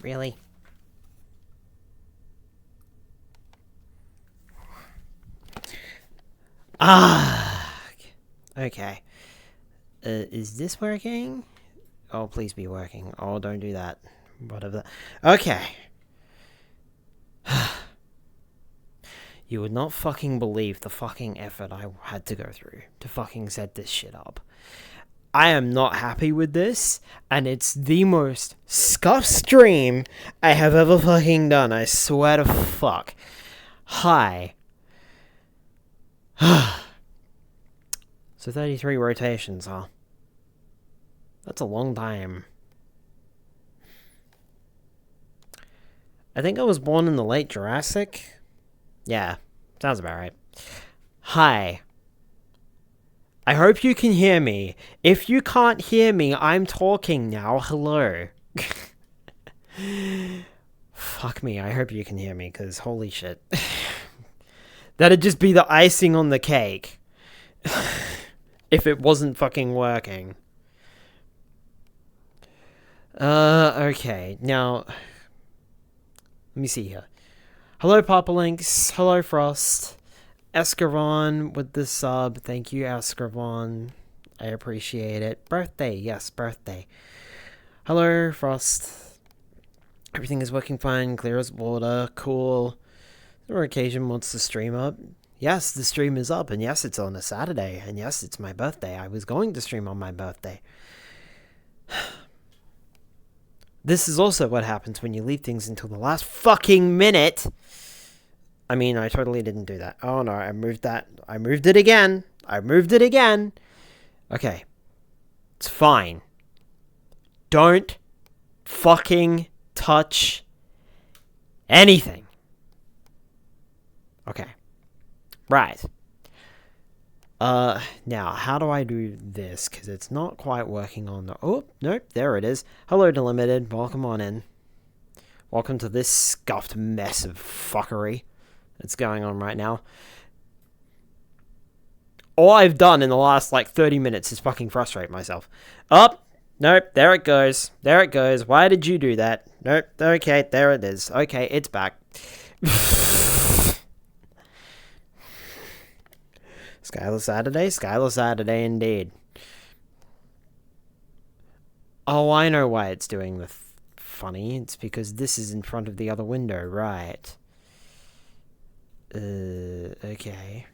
Really? Ah. Okay. Is this working? Oh, please be working. Oh, don't do that. Whatever. Okay. You would not fucking believe the fucking effort I had to go through to fucking set this shit up. I am not happy with this, and it's the most scuffed stream I have ever fucking done. I swear to fuck. Hi. So 33 rotations, huh? That's a long time. I think I was born in the late Jurassic. Yeah, sounds about right. Hi. I hope you can hear me. If you can't hear me, I'm talking now. Hello. Fuck me, I hope you can hear me, because holy shit. That'd just be the icing on the cake. If it wasn't fucking working. Okay. Now, let me see here. Hello, Papa Links. Hello, Frost. Escarvon with the sub. Thank you, Escarvon. I appreciate it. Birthday. Yes, birthday. Hello, Frost. Everything is working fine. Clear as water. Cool. There occasion wants the stream up. Yes, the stream is up. And yes, it's on a Saturday. And yes, it's my birthday. I was going to stream on my birthday. This is also what happens when you leave things until the last fucking minute. I mean, I totally didn't do that. Oh no, I moved that. I moved it again. Okay. It's fine. Don't fucking touch anything. Okay. Right. Now, how do I do this? Because it's not quite working on the... Oh, nope, there it is. Hello, Delimited. Welcome on in. Welcome to this scuffed mess of fuckery that's going on right now. All I've done in the last, 30 minutes is fucking frustrate myself. Oh, nope, there it goes. There it goes. Why did you do that? Nope, okay, there it is. Okay, it's back. Skylar Saturday indeed. Oh, I know why it's doing the funny. It's because this is in front of the other window, right? Okay.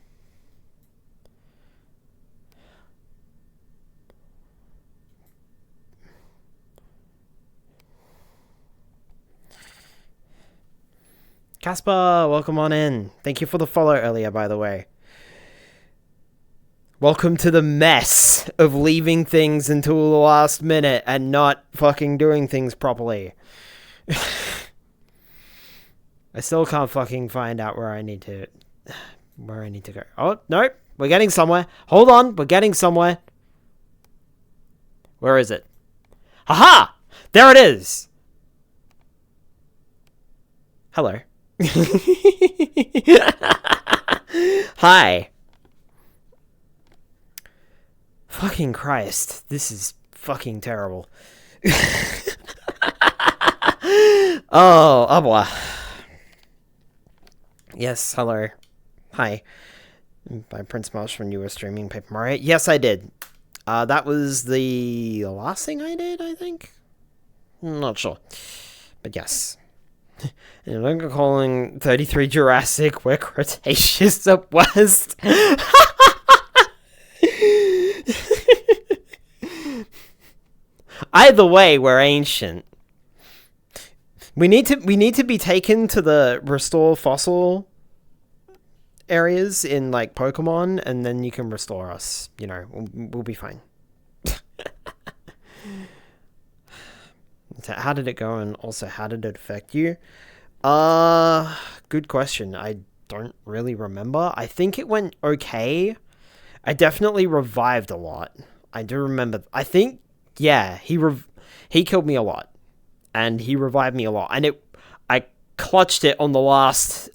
Casper, welcome on in. Thank you for the follow earlier, by the way. Welcome to the mess of leaving things until the last minute and not fucking doing things properly. I still can't fucking find out where I need to go. Oh, nope. We're getting somewhere. Hold on. We're getting somewhere. Where is it? Haha! There it is! Hello. Hi. Fucking Christ. This is fucking terrible. Oh, Abwa. Yes, hello. Hi. By Prince Marsh when you were streaming Paper Mario. Yes, I did. That was the last thing I did, I think? Not sure. But yes. And I'm calling 33 Jurassic, we're Cretaceous at West. Either way, we're ancient. We need to be taken to the restore fossil areas in Pokemon, and then you can restore us. You know, we'll be fine. So how did it go, and also how did it affect you? Good question. I don't really remember. I think it went okay. I definitely revived a lot. I do remember. I think, yeah, he killed me a lot. And he revived me a lot. And I clutched it on the last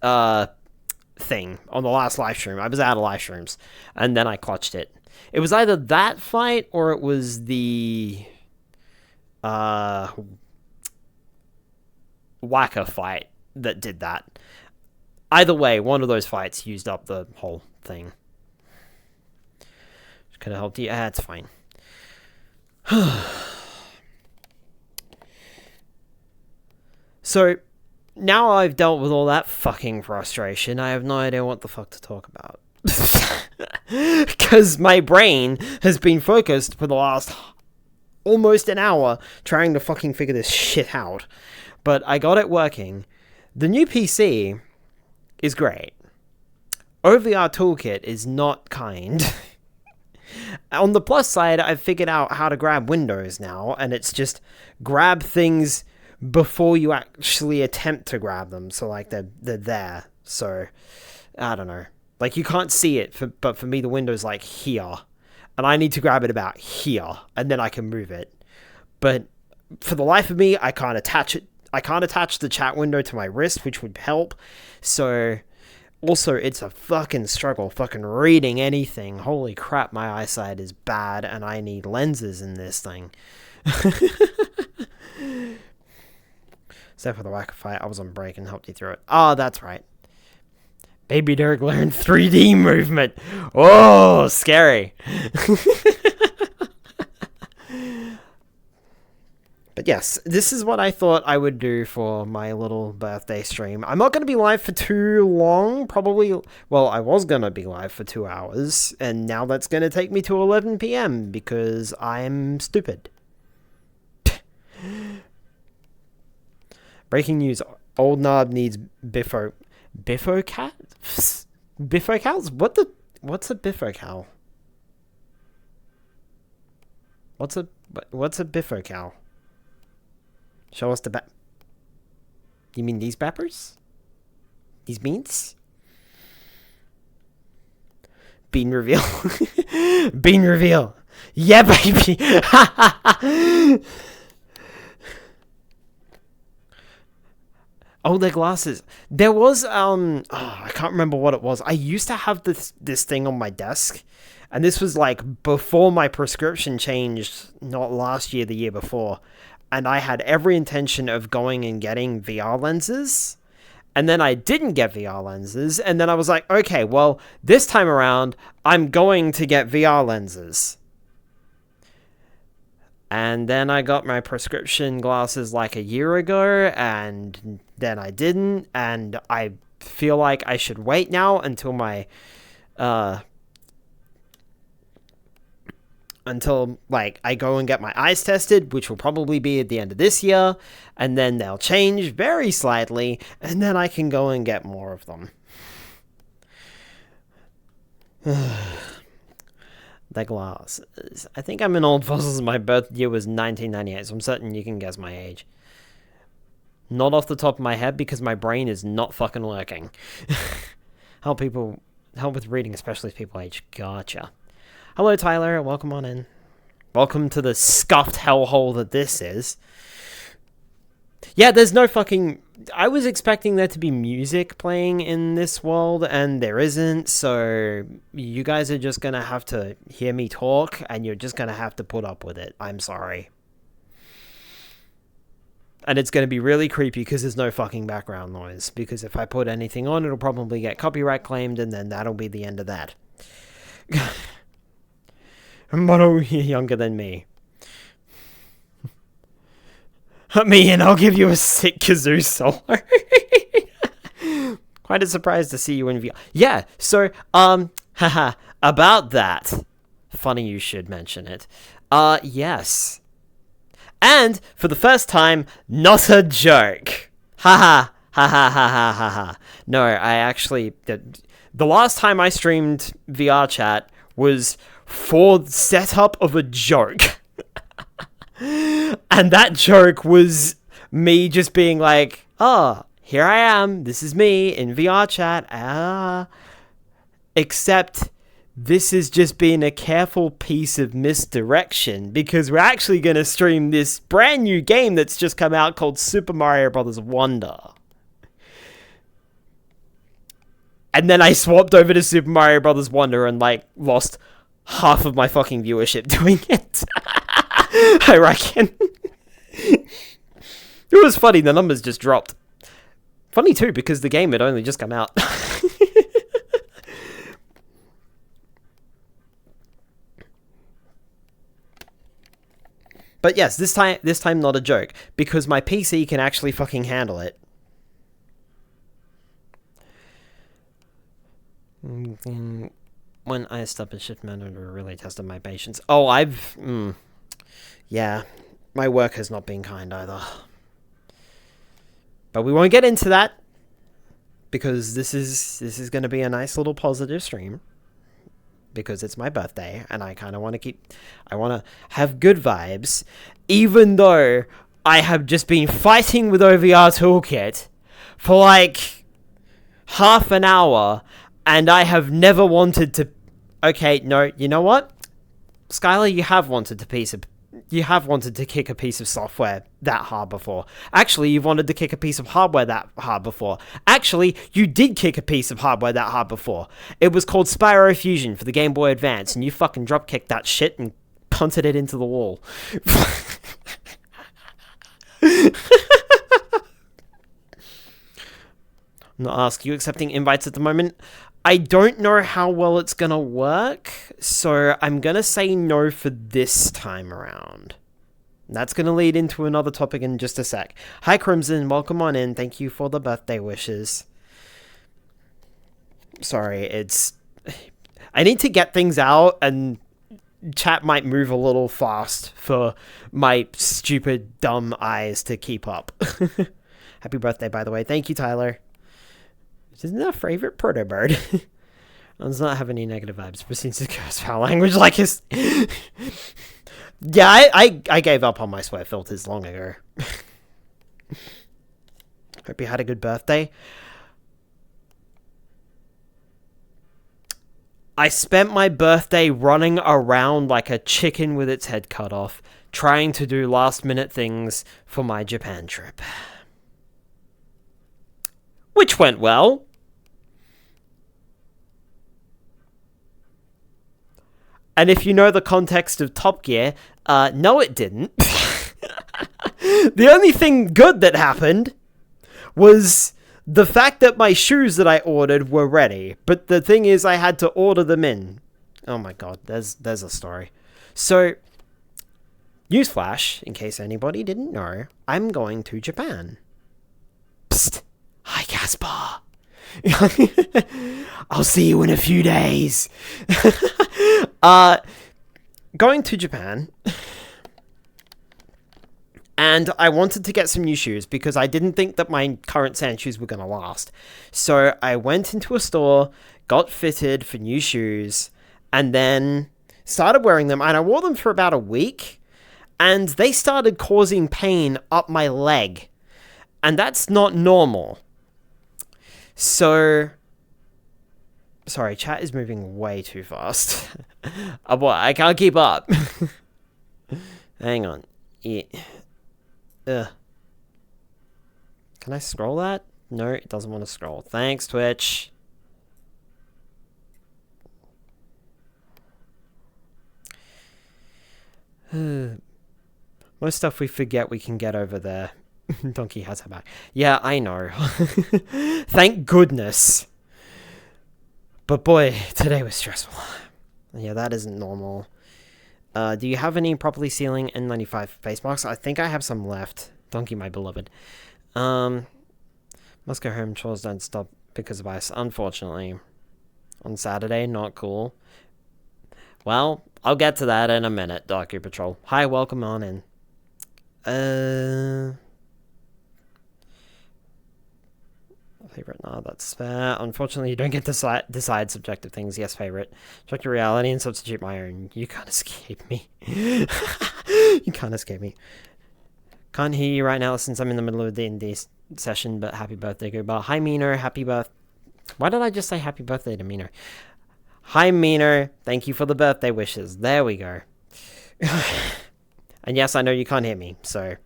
thing, on the last live stream. I was out of live streams. And then I clutched it. It was either that fight or it was the... Whacker fight that did that. Either way, one of those fights used up the whole thing. Could have helped you. It's fine. So, now I've dealt with all that fucking frustration, I have no idea what the fuck to talk about. Because my brain has been focused for the last almost an hour trying to fucking figure this shit out. But I got it working. The new PC is great. OVR Toolkit is not kind. On the plus side, I've figured out how to grab windows now, and it's just grab things before you actually attempt to grab them. So, like, they're there. So, I don't know. Like, you can't see it, but for me, the window's, like, here. And I need to grab it about here, and then I can move it. But for the life of me, I can't attach it. I can't attach the chat window to my wrist, which would help. So, also, it's a fucking struggle fucking reading anything. Holy crap, my eyesight is bad, and I need lenses in this thing. Except for the whack fight, I was on break and helped you through it. Oh, that's right. Baby Derek learned 3D movement. Oh, scary. But yes, this is what I thought I would do for my little birthday stream. I'm not going to be live for too long, probably. Well, I was going to be live for 2 hours, and now that's going to take me to 11 p.m. because I'm stupid. Breaking news, old knob needs bifocals? Bifocals? What's a bifocal? What's a bifocal? Show us the You mean these bappers? These beans? Bean reveal. Bean reveal. Yeah, baby. Oh, their glasses. There was, I can't remember what it was. I used to have this thing on my desk, and this was, like, before my prescription changed, not last year, the year before, and I had every intention of going and getting VR lenses, and then I didn't get VR lenses, and then I was like, okay, well, this time around, I'm going to get VR lenses. And then I got my prescription glasses like a year ago, and then I didn't, and I feel like I should wait now until my, until, like, I go and get my eyes tested, which will probably be at the end of this year, and then they'll change very slightly, and then I can go and get more of them. The glasses. I think I'm in Old Fossils. My birth year was 1998, so I'm certain you can guess my age. Not off the top of my head, because my brain is not fucking working. Help with reading, especially as people age. Gotcha. Hello, Tyler. Welcome on in. Welcome to the scuffed hellhole that this is. Yeah, there's no fucking... I was expecting there to be music playing in this world, and there isn't, so you guys are just gonna have to hear me talk, and you're just gonna have to put up with it. I'm sorry. And it's gonna be really creepy because there's no fucking background noise, because if I put anything on, it'll probably get copyright claimed, and then that'll be the end of that. Mono, you're younger than me. Me, and I'll give you a sick kazoo solo. Quite a surprise to see you in VR. Yeah, so, haha, about that. Funny you should mention it. Yes. And, for the first time, not a joke. Haha, ha ha ha ha ha ha. No, I actually, the last time I streamed VR chat was for the setup of a joke. And that joke was me just being like, oh, here I am, this is me in VR chat, except this has just been a careful piece of misdirection, because we're actually going to stream this brand new game that's just come out called Super Mario Bros. Wonder. And then I swapped over to Super Mario Bros. Wonder and, like, lost half of my fucking viewership doing it. I reckon. It was funny, the numbers just dropped. Funny too, because the game had only just come out. But yes, this time not a joke, because my PC can actually fucking handle it. When I stopped a shift manager really tested my patience. Oh, yeah, my work has not been kind either. But we won't get into that, because this is going to be a nice little positive stream. Because it's my birthday, and I kind of want to have good vibes, even though I have just been fighting with OVR Toolkit for like half an hour, and I have never wanted to... Okay, no, you know what? Skylar, you have wanted to kick a piece of software that hard before. Actually, you've wanted to kick a piece of hardware that hard before. Actually, you did kick a piece of hardware that hard before. It was called Spyro Fusion for the Game Boy Advance, and you fucking drop-kicked that shit and punted it into the wall. I'm not asking you accepting invites at the moment. I don't know how well it's gonna work, so I'm gonna say no for this time around. That's gonna lead into another topic in just a sec. Hi Crimson, welcome on in. Thank you for the birthday wishes. Sorry, I need to get things out, and chat might move a little fast for my stupid, dumb eyes to keep up. Happy birthday, by the way. Thank you, Tyler. Isn't that a favorite proto bird? Does not have any negative vibes. Proceeds to curse foul language like his... Yeah, I gave up on my sweat filters long ago. Hope you had a good birthday. I spent my birthday running around like a chicken with its head cut off, trying to do last-minute things for my Japan trip. Which went well. And if you know the context of Top Gear, no it didn't. The only thing good that happened was the fact that my shoes that I ordered were ready. But the thing is, I had to order them in. Oh my god, there's a story. So, newsflash, in case anybody didn't know, I'm going to Japan. Psst. Hi, Caspar. I'll see you in a few days. Going to Japan. And I wanted to get some new shoes because I didn't think that my current sand shoes were going to last. So I went into a store, got fitted for new shoes, and then started wearing them. And I wore them for about a week. And they started causing pain up my leg. And that's not normal. So, sorry, chat is moving way too fast. I can't keep up. Hang on. Yeah. Can I scroll that? No, it doesn't want to scroll. Thanks, Twitch. Most stuff we forget we can get over there. Donkey has her back. Yeah, I know. Thank goodness. But boy, today was stressful. Yeah, that isn't normal. Do you have any properly sealing N95 face masks? I think I have some left. Donkey, my beloved. Must go home. Chores don't stop because of ice. Unfortunately. On Saturday, not cool. Well, I'll get to that in a minute, Docu Patrol. Hi, welcome on in. Favorite? No, that's fair. Unfortunately, you don't get to decide subjective things. Yes, favorite. Check your reality and substitute my own. You can't escape me. You can't escape me. Can't hear you right now since I'm in the middle of the D&D session, but happy birthday, Goodbye. Hi, Meaner. Happy birth. Why did I just say happy birthday to Meaner? Hi, Meaner. Thank you for the birthday wishes. There we go. And yes, I know you can't hear me, so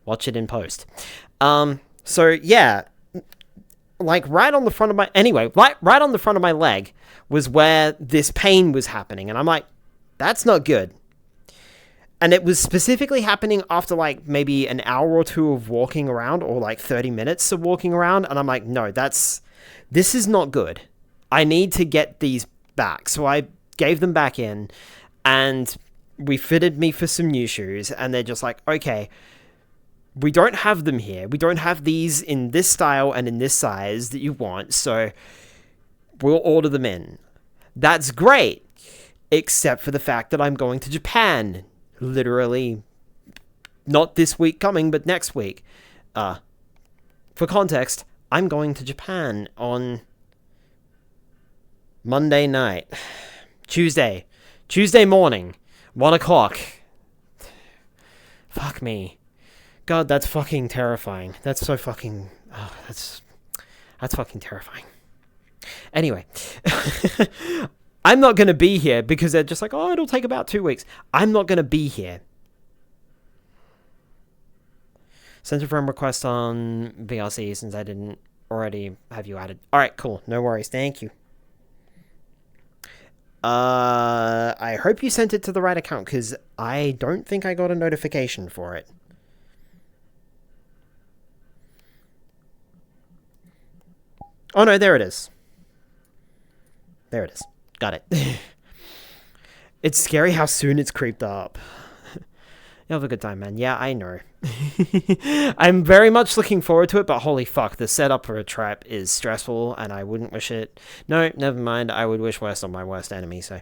watch it in post. So yeah, like right on the front of my, anyway, right on the front of my leg was where this pain was happening. And I'm like, that's not good. And it was specifically happening after like maybe an hour or two of walking around, or like 30 minutes of walking around. And I'm like, no, this is not good. I need to get these back. So I gave them back in, and we fitted me for some new shoes. And they're just like, okay, we don't have them here. We don't have these in this style and in this size that you want. So we'll order them in. That's great. Except for the fact that I'm going to Japan. Literally, not this week coming, but next week. For context, I'm going to Japan on Monday night. Tuesday morning, 1 o'clock. Fuck me. God, that's fucking terrifying. That's so fucking... Oh, that's fucking terrifying. Anyway. I'm not going to be here because they're just like, oh, it'll take about 2 weeks. I'm not going to be here. Sent a friend request on VRC since I didn't already have you added. All right, cool. No worries. Thank you. I hope you sent it to the right account because I don't think I got a notification for it. Oh, no, there it is. There it is. Got it. It's scary how soon it's creeped up. You have a good time, man. Yeah, I know. I'm very much looking forward to it, but holy fuck, the setup for a trap is stressful, and I wouldn't wish it. No, never mind. I would wish worse on my worst enemy, so...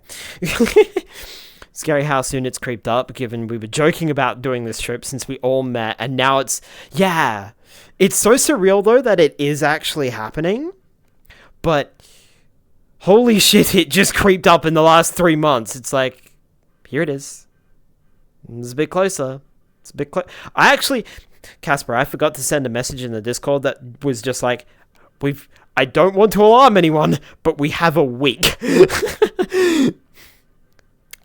Scary how soon it's creeped up, given we were joking about doing this trip since we all met, and now it's... Yeah! It's so surreal, though, that it is actually happening, but... Holy shit, it just creeped up in the last 3 months. It's like, here it is. It's a bit closer. It's a bit close. I actually, Casper, I forgot to send a message in the Discord that was just like, I don't want to alarm anyone, but we have a week.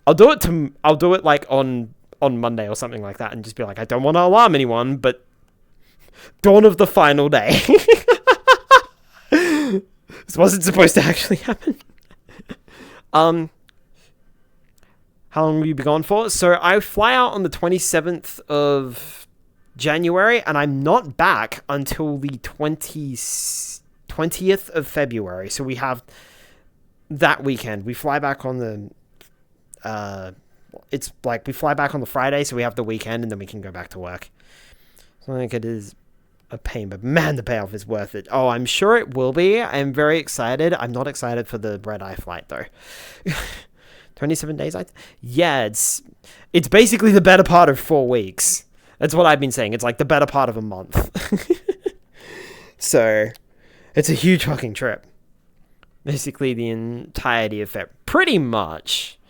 I'll do it like on Monday or something like that and just be like, I don't want to alarm anyone, but dawn of the final day. This wasn't supposed to actually happen. How long will you be gone for? So I fly out on the 27th of January, and I'm not back until the 20th of February. So we have that weekend. We fly back on the... it's like we fly back on the Friday, so we have the weekend, and then we can go back to work. So I think it is... a pain, but man, the payoff is worth it. Oh, I'm sure it will be. I'm very excited. I'm not excited for the red-eye flight, though. 27 days? Yeah, it's basically the better part of 4 weeks. That's what I've been saying. It's like the better part of a month. So, it's a huge fucking trip. Basically, the entirety of it. Pretty much.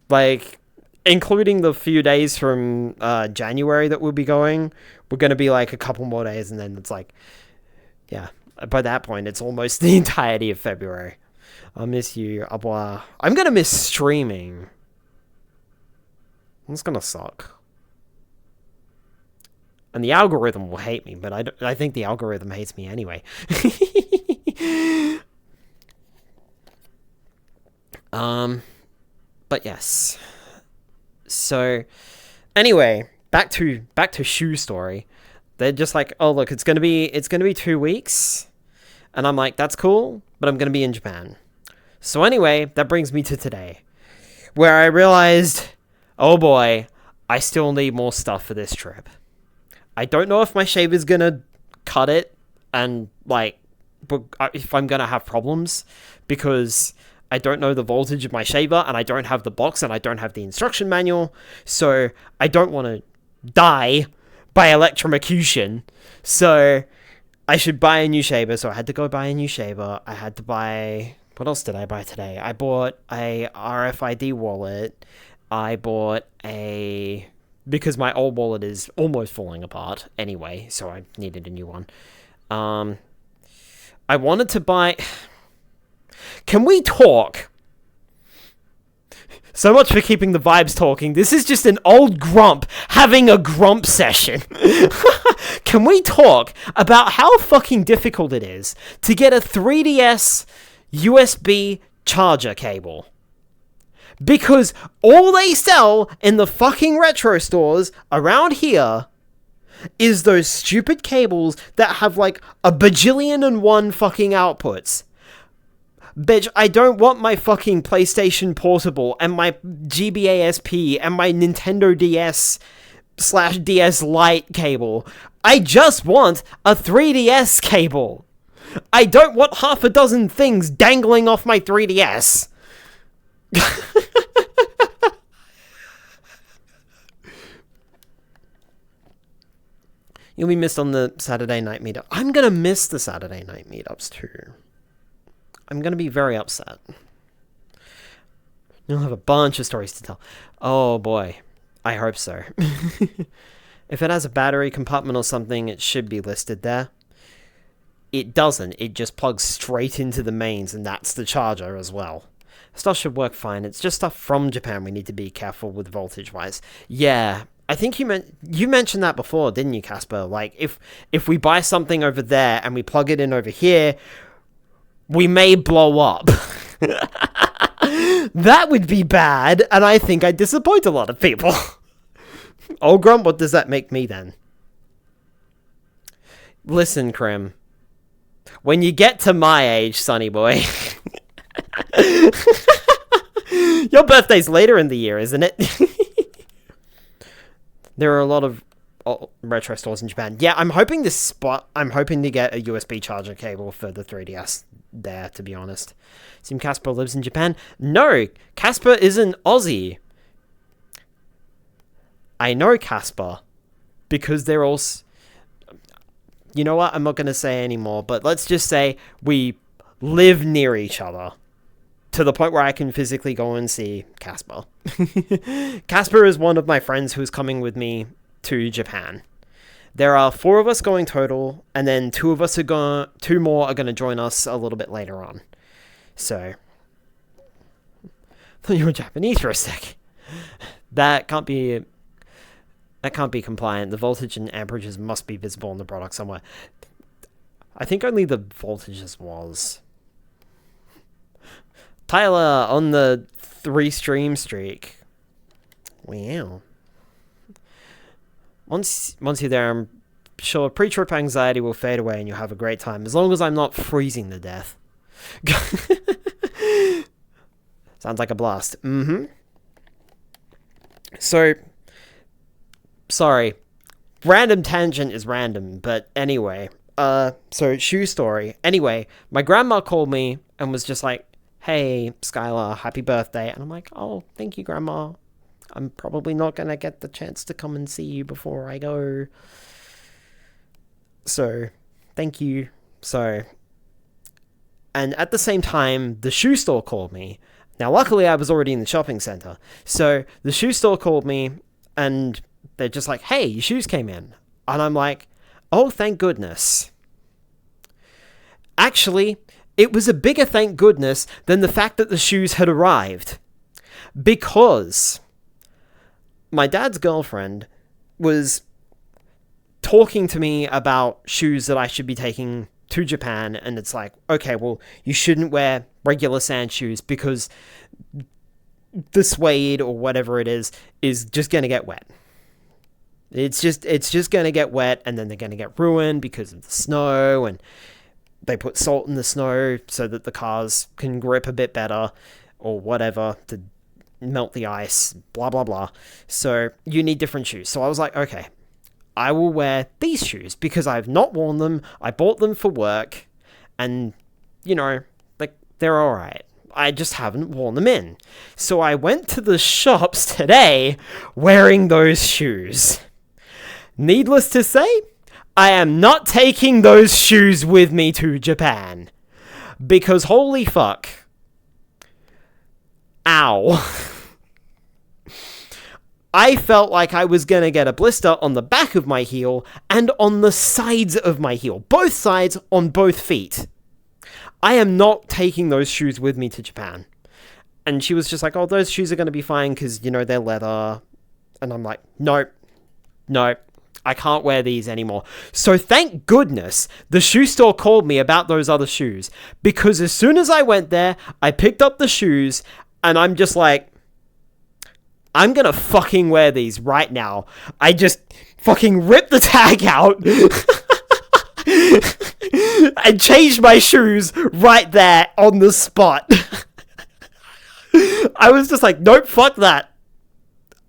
Like... including the few days from January that we'll be going, we're going to be like a couple more days, and then it's like, yeah, by that point, it's almost the entirety of February. I'll miss you. Au revoir. I'm going to miss streaming. It's going to suck. And the algorithm will hate me, but I think the algorithm hates me anyway. But yes. So, anyway, back to Shoe Story. They're just like, oh look, it's gonna be 2 weeks, and I'm like, that's cool, but I'm gonna be in Japan. So anyway, that brings me to today, where I realized, oh boy, I still need more stuff for this trip. I don't know if my shaver's gonna cut it, and like, if I'm gonna have problems, because I don't know the voltage of my shaver, and I don't have the box, and I don't have the instruction manual, so I don't want to die by electrocution, so I should buy a new shaver, so I had to go buy a new shaver. I had to buy... What else did I buy today? I bought a RFID wallet. I bought a... Because my old wallet is almost falling apart anyway, so I needed a new one. I wanted to buy... Can we talk? So much for keeping the vibes talking. This is just an old grump having a grump session. Can we talk about how fucking difficult it is to get a 3DS USB charger cable? Because all they sell in the fucking retro stores around here is those stupid cables that have like a bajillion and one fucking outputs. Bitch, I don't want my fucking PlayStation Portable and my GBA SP and my Nintendo DS/DS Lite cable. I just want a 3DS cable. I don't want half a dozen things dangling off my 3DS. You'll be missed on the Saturday night meetup. I'm gonna miss the Saturday night meetups too. I'm gonna be very upset. You'll have a bunch of stories to tell. Oh boy. I hope so. If it has a battery compartment or something, it should be listed there. It doesn't. It just plugs straight into the mains, and that's the charger as well. Stuff should work fine. It's just stuff from Japan we need to be careful with voltage-wise. Yeah, I think you mentioned that before, didn't you, Casper? Like, if we buy something over there and we plug it in over here, we may blow up. That would be bad, and I think I'd disappoint a lot of people. Oh, Grump, what does that make me then? Listen, Krim. When you get to my age, sonny boy... Your birthday's later in the year, isn't it? There are a lot of retro stores in Japan. Yeah, I'm hoping to get a USB charger cable for the 3DS there, to be honest. Seem Casper lives in Japan? No, Casper is an Aussie. I know Casper because they're all... You know what? I'm not going to say anymore, but let's just say we live near each other to the point where I can physically go and see Casper. Casper is one of my friends who's coming with me to Japan. There are 4 of us going total, and then 2 more are going to join us a little bit later on. So, I thought you were Japanese for a sec. That can't be compliant. The voltage and amperages must be visible on the product somewhere. I think only the voltages was. Tyler on the 3-stream streak. Wow. Once you're there, I'm sure pre-trip anxiety will fade away and you'll have a great time, as long as I'm not freezing to death. Sounds like a blast. So, sorry. Random tangent is random, but anyway. So, shoe story. Anyway, my grandma called me and was just like, hey, Skylar, happy birthday. And I'm like, oh, thank you, Grandma. I'm probably not going to get the chance to come and see you before I go. So, thank you. So, and at the same time, the shoe store called me. Now, luckily, I was already in the shopping center. So, the shoe store called me, and they're just like, hey, your shoes came in. And I'm like, oh, thank goodness. Actually, it was a bigger thank goodness than the fact that the shoes had arrived. Because my dad's girlfriend was talking to me about shoes that I should be taking to Japan, and it's like, okay, well, you shouldn't wear regular sand shoes because the suede or whatever it is just going to get wet. It's just going to get wet, and then they're going to get ruined because of the snow, and they put salt in the snow so that the cars can grip a bit better or whatever to melt the ice, blah, blah, blah. So you need different shoes. So I was like, okay, I will wear these shoes because I've not worn them. I bought them for work and, you know, like, they're all right. I just haven't worn them in. So I went to the shops today wearing those shoes. Needless to say, I am not taking those shoes with me to Japan. Because holy fuck. Ow. I felt like I was going to get a blister on the back of my heel and on the sides of my heel. Both sides on both feet. I am not taking those shoes with me to Japan. And she was just like, oh, those shoes are going to be fine because, you know, they're leather. And I'm like, nope. I can't wear these anymore. So thank goodness the shoe store called me about those other shoes. Because as soon as I went there, I picked up the shoes and I'm just like, I'm gonna fucking wear these right now. I just fucking ripped the tag out and changed my shoes right there on the spot. I was just like, nope, fuck that.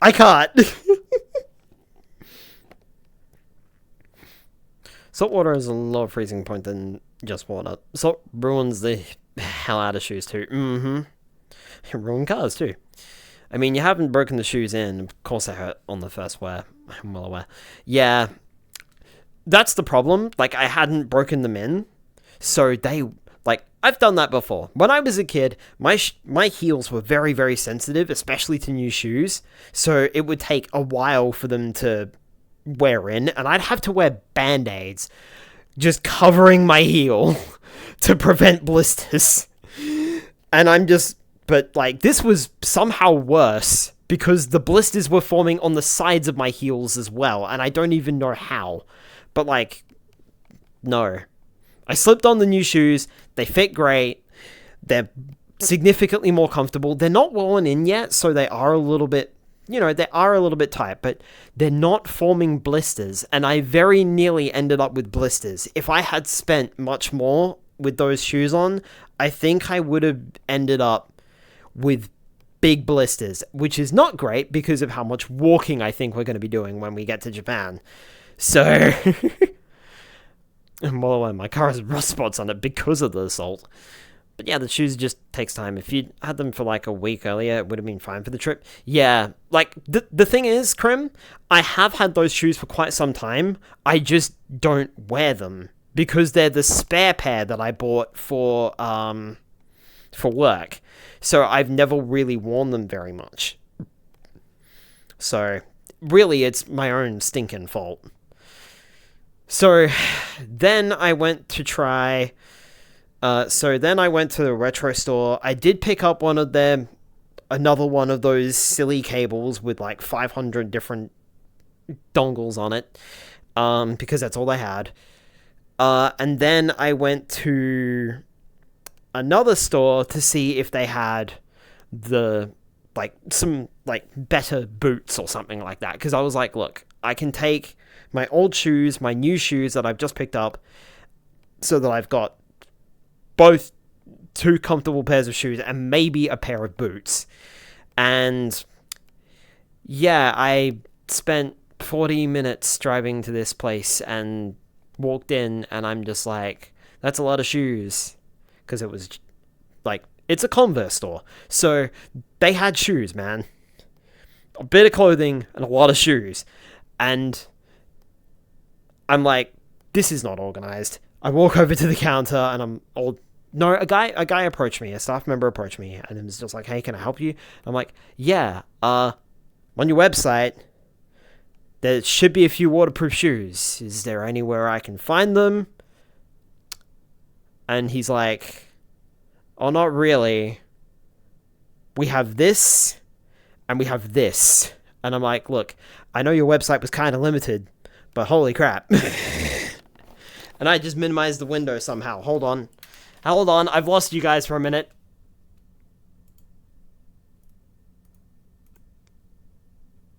I can't. Salt water is a lower freezing point than just water. Salt ruins the hell out of shoes too. It ruined cars too. I mean, you haven't broken the shoes in. Of course they hurt on the first wear. I'm well aware. Yeah, that's the problem. Like, I hadn't broken them in. So they, like, I've done that before. When I was a kid, my heels were very, very sensitive, especially to new shoes. So it would take a while for them to wear in. And I'd have to wear Band-Aids just covering my heel to prevent blisters. And I'm just... But, like, this was somehow worse because the blisters were forming on the sides of my heels as well, and I don't even know how. But, like, no. I slipped on the new shoes. They fit great. They're significantly more comfortable. They're not worn in yet, so they are a little bit, you know, they are a little bit tight, but they're not forming blisters, and I very nearly ended up with blisters. If I had spent much more with those shoes on, I think I would have ended up with big blisters, which is not great because of how much walking I think we're going to be doing when we get to Japan. So, and well, my car has rust spots on it because of the salt. But yeah, the shoes just takes time. If you had them for like a week earlier, it would have been fine for the trip. Yeah, like the thing is, Krim, I have had those shoes for quite some time. I just don't wear them because they're the spare pair that I bought for work. So I've never really worn them very much. So really, it's my own stinking fault. So then I went to try... then I went to the retro store. I did pick up another one of those silly cables with like 500 different dongles on it. Because that's all they had. And then I went to another store to see if they had some better boots or something like that, because I was like, look, I can take my old shoes, my new shoes that I've just picked up, so that I've got both two comfortable pairs of shoes and maybe a pair of boots. And yeah, I spent 40 minutes driving to this place and walked in, and I'm just like, that's a lot of shoes. Because it was, like, it's a Converse store. So, they had shoes, man. A bit of clothing and a lot of shoes. And I'm like, this is not organized. I walk over to the counter and I'm all... No, a guy approached me. A staff member approached me. And he was just like, hey, can I help you? I'm like, yeah, on your website, there should be a few waterproof shoes. Is there anywhere I can find them? And he's like, oh, not really. We have this, and we have this. And I'm like, look, I know your website was kind of limited, but holy crap. And I just minimized the window somehow. Hold on, I've lost you guys for a minute.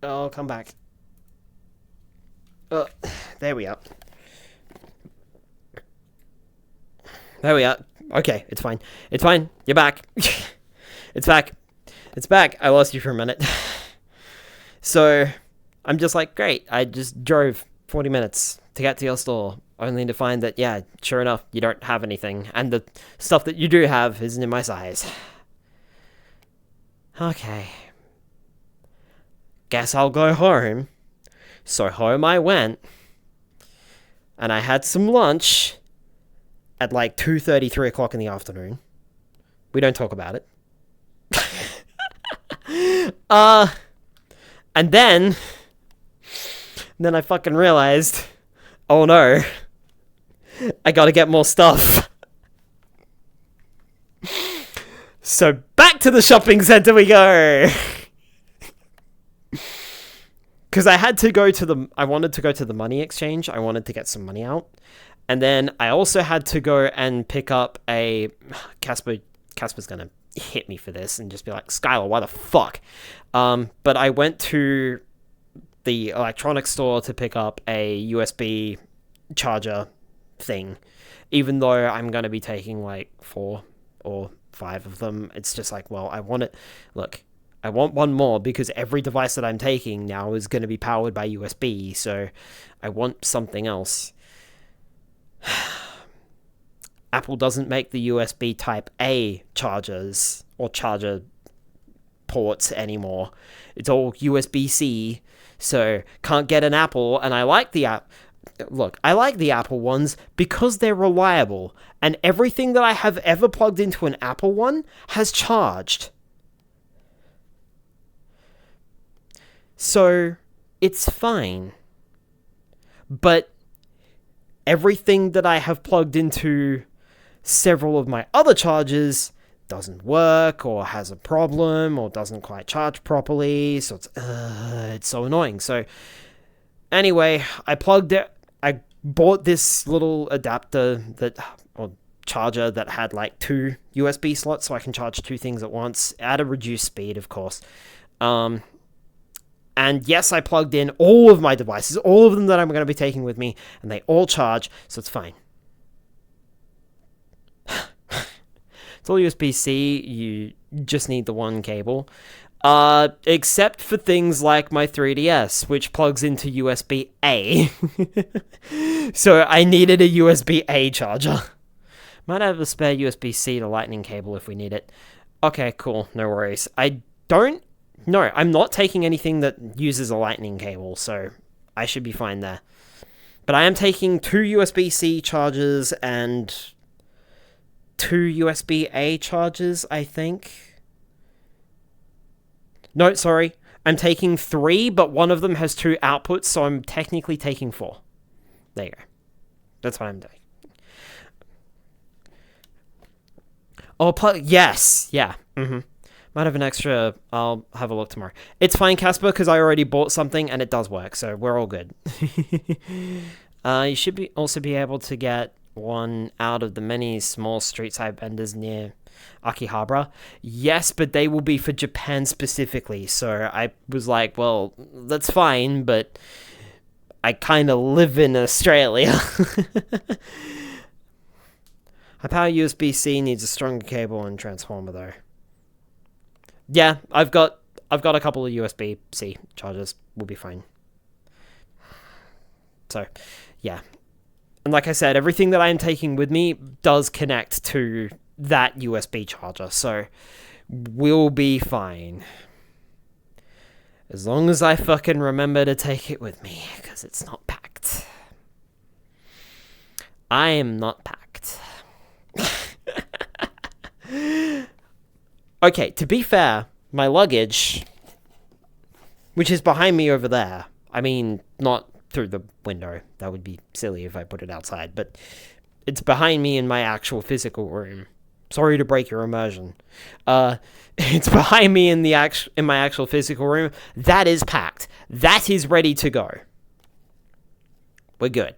Oh, come back. There we are. There we are. Okay, it's fine. It's fine. You're back. It's back. It's back. I lost you for a minute. So, I'm just like, great. I just drove 40 minutes to get to your store, only to find that, yeah, sure enough, you don't have anything. And the stuff that you do have isn't in my size. Okay. Guess I'll go home. So home I went. And I had some lunch at like 2:30, 3 o'clock in the afternoon. We don't talk about it. And then I fucking realized, oh no, I gotta get more stuff. So back to the shopping center we go. Because I wanted to go to the money exchange. I wanted to get some money out. And then I also had to go and pick up a... Casper's gonna hit me for this and just be like, Skylar, why the fuck? But I went to the electronics store to pick up a USB charger thing, even though I'm going to be taking like 4 or 5 of them. It's just like, well, I want one more because every device that I'm taking now is going to be powered by USB, so I want something else. Apple doesn't make the USB Type A chargers or charger ports anymore. It's all USB-C, so can't get an Apple, and I like the app. Look, I like the Apple ones because they're reliable, and everything that I have ever plugged into an Apple one has charged. So, it's fine. But everything that I have plugged into several of my other chargers doesn't work, or has a problem, or doesn't quite charge properly, so it's so annoying. So, anyway, I bought this little adapter or charger that had like 2 USB slots, so I can charge 2 things at once, at a reduced speed, of course. And yes, I plugged in all of my devices, all of them that I'm going to be taking with me, and they all charge, so it's fine. It's all USB-C, you just need the one cable. Except for things like my 3DS, which plugs into USB-A. So I needed a USB-A charger. Might have a spare USB-C to lightning cable if we need it. Okay, cool, no worries. No, I'm not taking anything that uses a lightning cable, so I should be fine there. But I am taking 2 USB-C chargers and 2 USB-A chargers, I think. No, sorry. I'm taking 3, but one of them has 2 outputs, so I'm technically taking 4. There you go. That's what I'm doing. Oh, yes. Yeah. Might have an extra. I'll have a look tomorrow. It's fine, Casper, because I already bought something and it does work, so we're all good. You should also be able to get one out of the many small street side vendors near Akihabara. Yes, but they will be for Japan specifically, so I was like, well, that's fine, but I kind of live in Australia. High power USB-C needs a stronger cable and transformer though. Yeah, I've got a couple of USB-C chargers. We'll be fine. So, yeah. And like I said, everything that I am taking with me does connect to that USB charger, so we'll be fine. As long as I fucking remember to take it with me, because it's not packed. I am not packed. Okay, to be fair, my luggage, which is behind me over there, I mean, not through the window, that would be silly if I put it outside, but it's behind me in my actual physical room. Sorry to break your immersion. It's behind me in my actual physical room. That is packed. That is ready to go. We're good.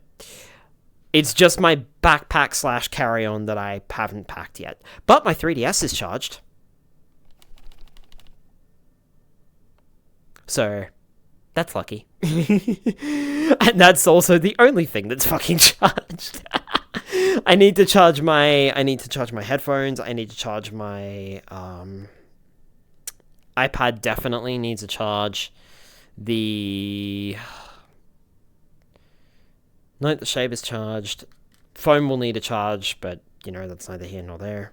It's just my backpack / carry-on that I haven't packed yet. But my 3DS is charged. So, that's lucky. And that's also the only thing that's fucking charged. I need to charge my headphones. I need to charge my iPad definitely needs a charge. The shave is charged. Phone will need a charge, but that's neither here nor there.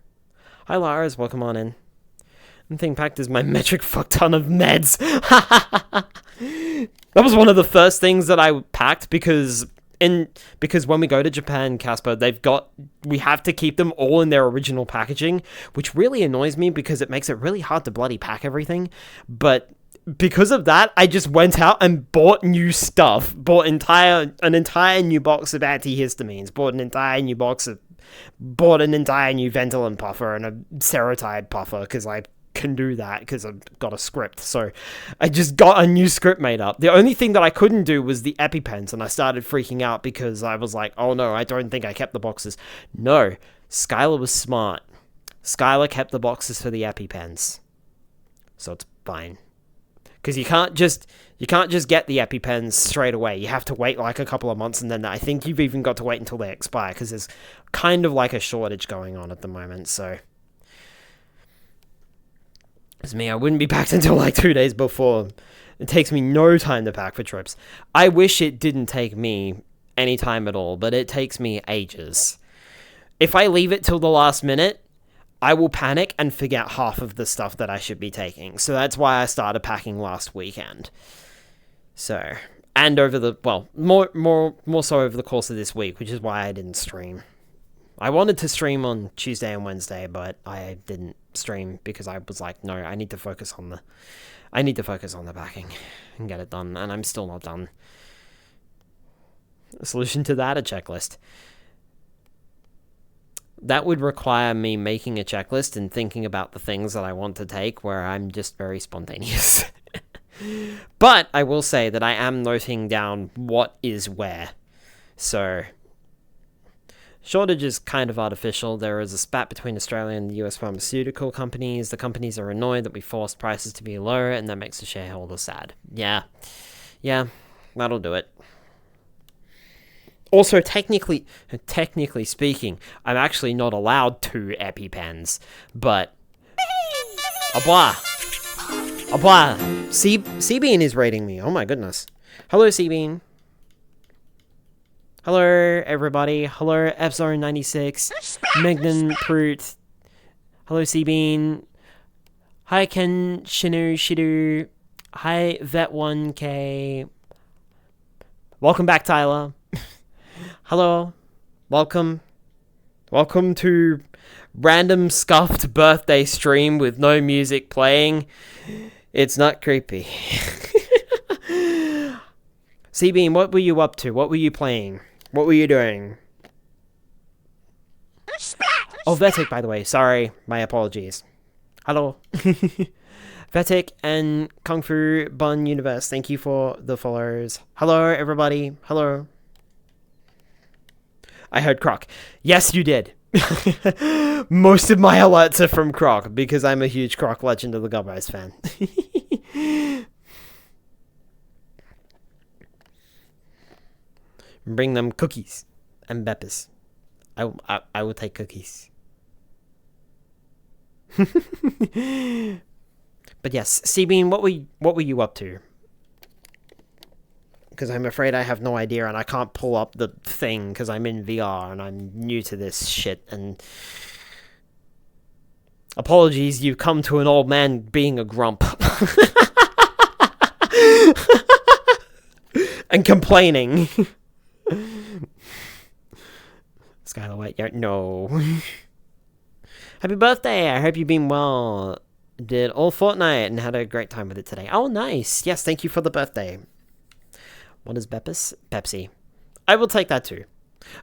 Hi Lars, welcome on in. One thing packed is my metric fuck ton of meds. That was one of the first things that I packed because when we go to Japan, Casper, we have to keep them all in their original packaging, which really annoys me because it makes it really hard to bloody pack everything. But because of that, I just went out and bought new stuff. Bought an entire new box of antihistamines. Bought an entire new Ventolin puffer and a Serotype puffer because I can do that because I've got a script. So I just got a new script made up. The only thing that I couldn't do was the EpiPens, and I started freaking out because I was like, oh no, I don't think I kept the boxes. No, Skylar was smart. Skylar kept the boxes for the EpiPens, so it's fine. Because you can't just get the EpiPens straight away. You have to wait like a couple of months, and then I think you've even got to wait until they expire, because there's kind of like a shortage going on at the moment, so... As me, I wouldn't be packed until like 2 days before. It takes me no time to pack for trips. I wish it didn't take me any time at all, but it takes me ages. If I leave it till the last minute, I will panic and forget half of the stuff that I should be taking. So that's why I started packing last weekend. So, and over the, well, more so over the course of this week, which is why I didn't stream. I wanted to stream on Tuesday and Wednesday, but I didn't stream because I was like, no, I need to focus on the packing and get it done, and I'm still not done. A solution to that, a checklist. That would require me making a checklist and thinking about the things that I want to take, where I'm just very spontaneous. But I will say that I am noting down what is where. So, shortage is kind of artificial. There is a spat between Australia and the US pharmaceutical companies. The companies are annoyed that we forced prices to be lower, and that makes the shareholders sad. Yeah, that'll do it. Also, technically speaking, I'm actually not allowed 2 EpiPens, but... Abwa! Seabean is rating me, oh my goodness. Hello, Seabean. Hello, everybody. Hello, F-Zone96. Megnan Proot. Hello, Seabean. Hi, Ken Shinu Shidu. Hi, Vet1K. Welcome back, Tyler. Hello. Welcome. Welcome to random scuffed birthday stream with no music playing. It's not creepy. Seabean, what were you up to? What were you playing? What were you doing? Oh, Vetic, by the way. Sorry. My apologies. Hello. Vetic and Kung Fu Bun Universe, thank you for the follows. Hello, everybody. Hello. I heard Croc. Yes, you did. Most of my alerts are from Croc, because I'm a huge Croc Legend of the Gubbers fan. Bring them cookies and beppers. I will take cookies. But yes, Seabean, what were you up to? Because I'm afraid I have no idea, and I can't pull up the thing because I'm in VR and I'm new to this shit. And apologies, you've come to an old man being a grump and complaining. Skylar White, yeah, no. Happy birthday! I hope you've been well. Did all Fortnite and had a great time with it today. Oh, nice. Yes, thank you for the birthday. What is Beppis? Pepsi. I will take that too.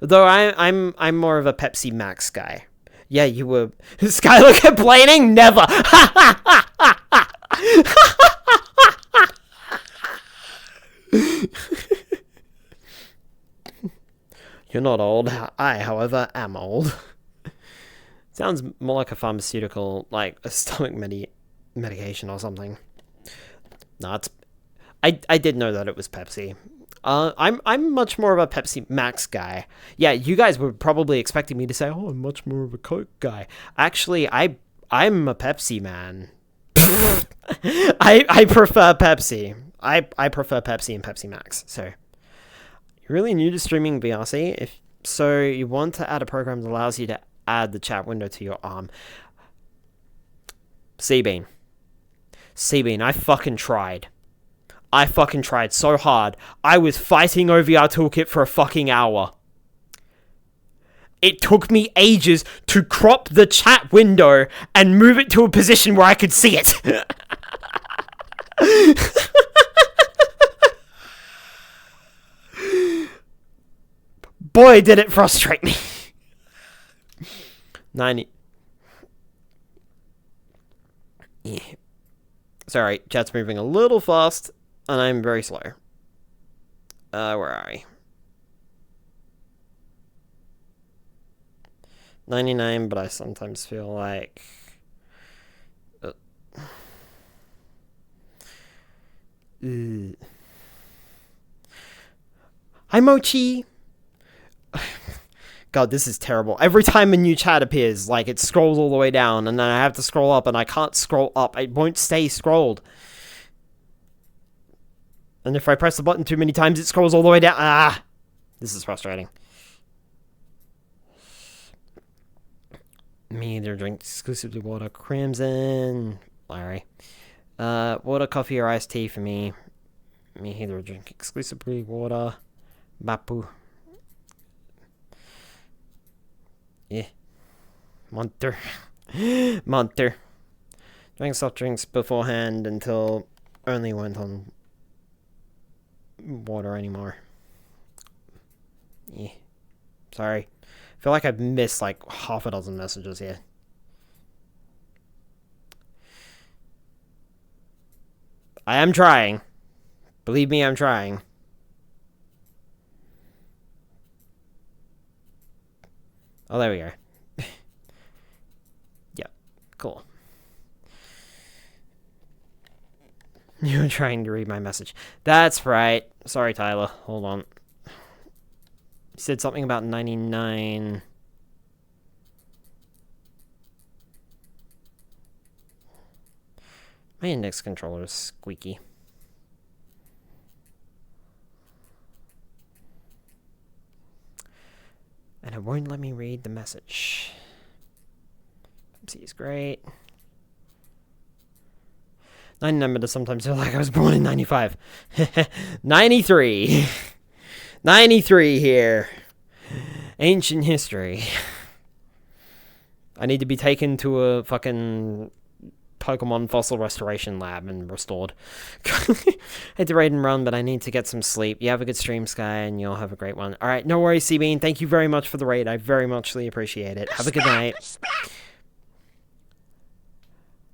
Though I'm more of a Pepsi Max guy. Yeah, you were. Skylar complaining? Never. You're not old. I, however, am old. Sounds more like a pharmaceutical, like a stomach medication or something. No, it's... I did know that it was Pepsi. I'm much more of a Pepsi Max guy. Yeah, you guys were probably expecting me to say, oh, I'm much more of a Coke guy. Actually, I'm a Pepsi man. I prefer Pepsi. I prefer Pepsi and Pepsi Max. So, you're really new to streaming VRC? If so, you want to add a program that allows you to add the chat window to your arm. Seabean, I fucking tried. I fucking tried so hard. I was fighting OVR Toolkit for a fucking hour. It took me ages to crop the chat window and move it to a position where I could see it. Boy, did it frustrate me. 90. Yeah. Sorry, chat's moving a little fast, and I'm very slow. Where are we? 99, but I sometimes feel like... Hi, Mochi! God, this is terrible. Every time a new chat appears, like, it scrolls all the way down, and then I have to scroll up, and I can't scroll up. It won't stay scrolled. And if I press the button too many times, it scrolls all the way down. Ah! This is frustrating. Me either drink exclusively water. Crimson. Larry. Water, coffee, or iced tea for me. Me either drink exclusively water. Bapu. Yeah. Monter. Monter. Drank soft drinks beforehand until only went on water anymore. Yeah. Sorry. I feel like I've missed like half a dozen messages here. I am trying. Believe me, I'm trying. Oh, there we go. Yep. Cool. You're trying to read my message. That's right. Sorry, Tyler. Hold on. You said something about 99. My index controller is squeaky. And it won't let me read the message. See, it's great. 99, but I sometimes feel like I was born in 95. 93. 93 here. Ancient history. I need to be taken to a fucking Pokemon fossil restoration lab and restored. Hate to raid and run, but I need to get some sleep. You have a good stream, Sky, and you'll have a great one. Alright, no worries, Seabean. Thank you very much for the raid. I very muchly appreciate it. Have a good night.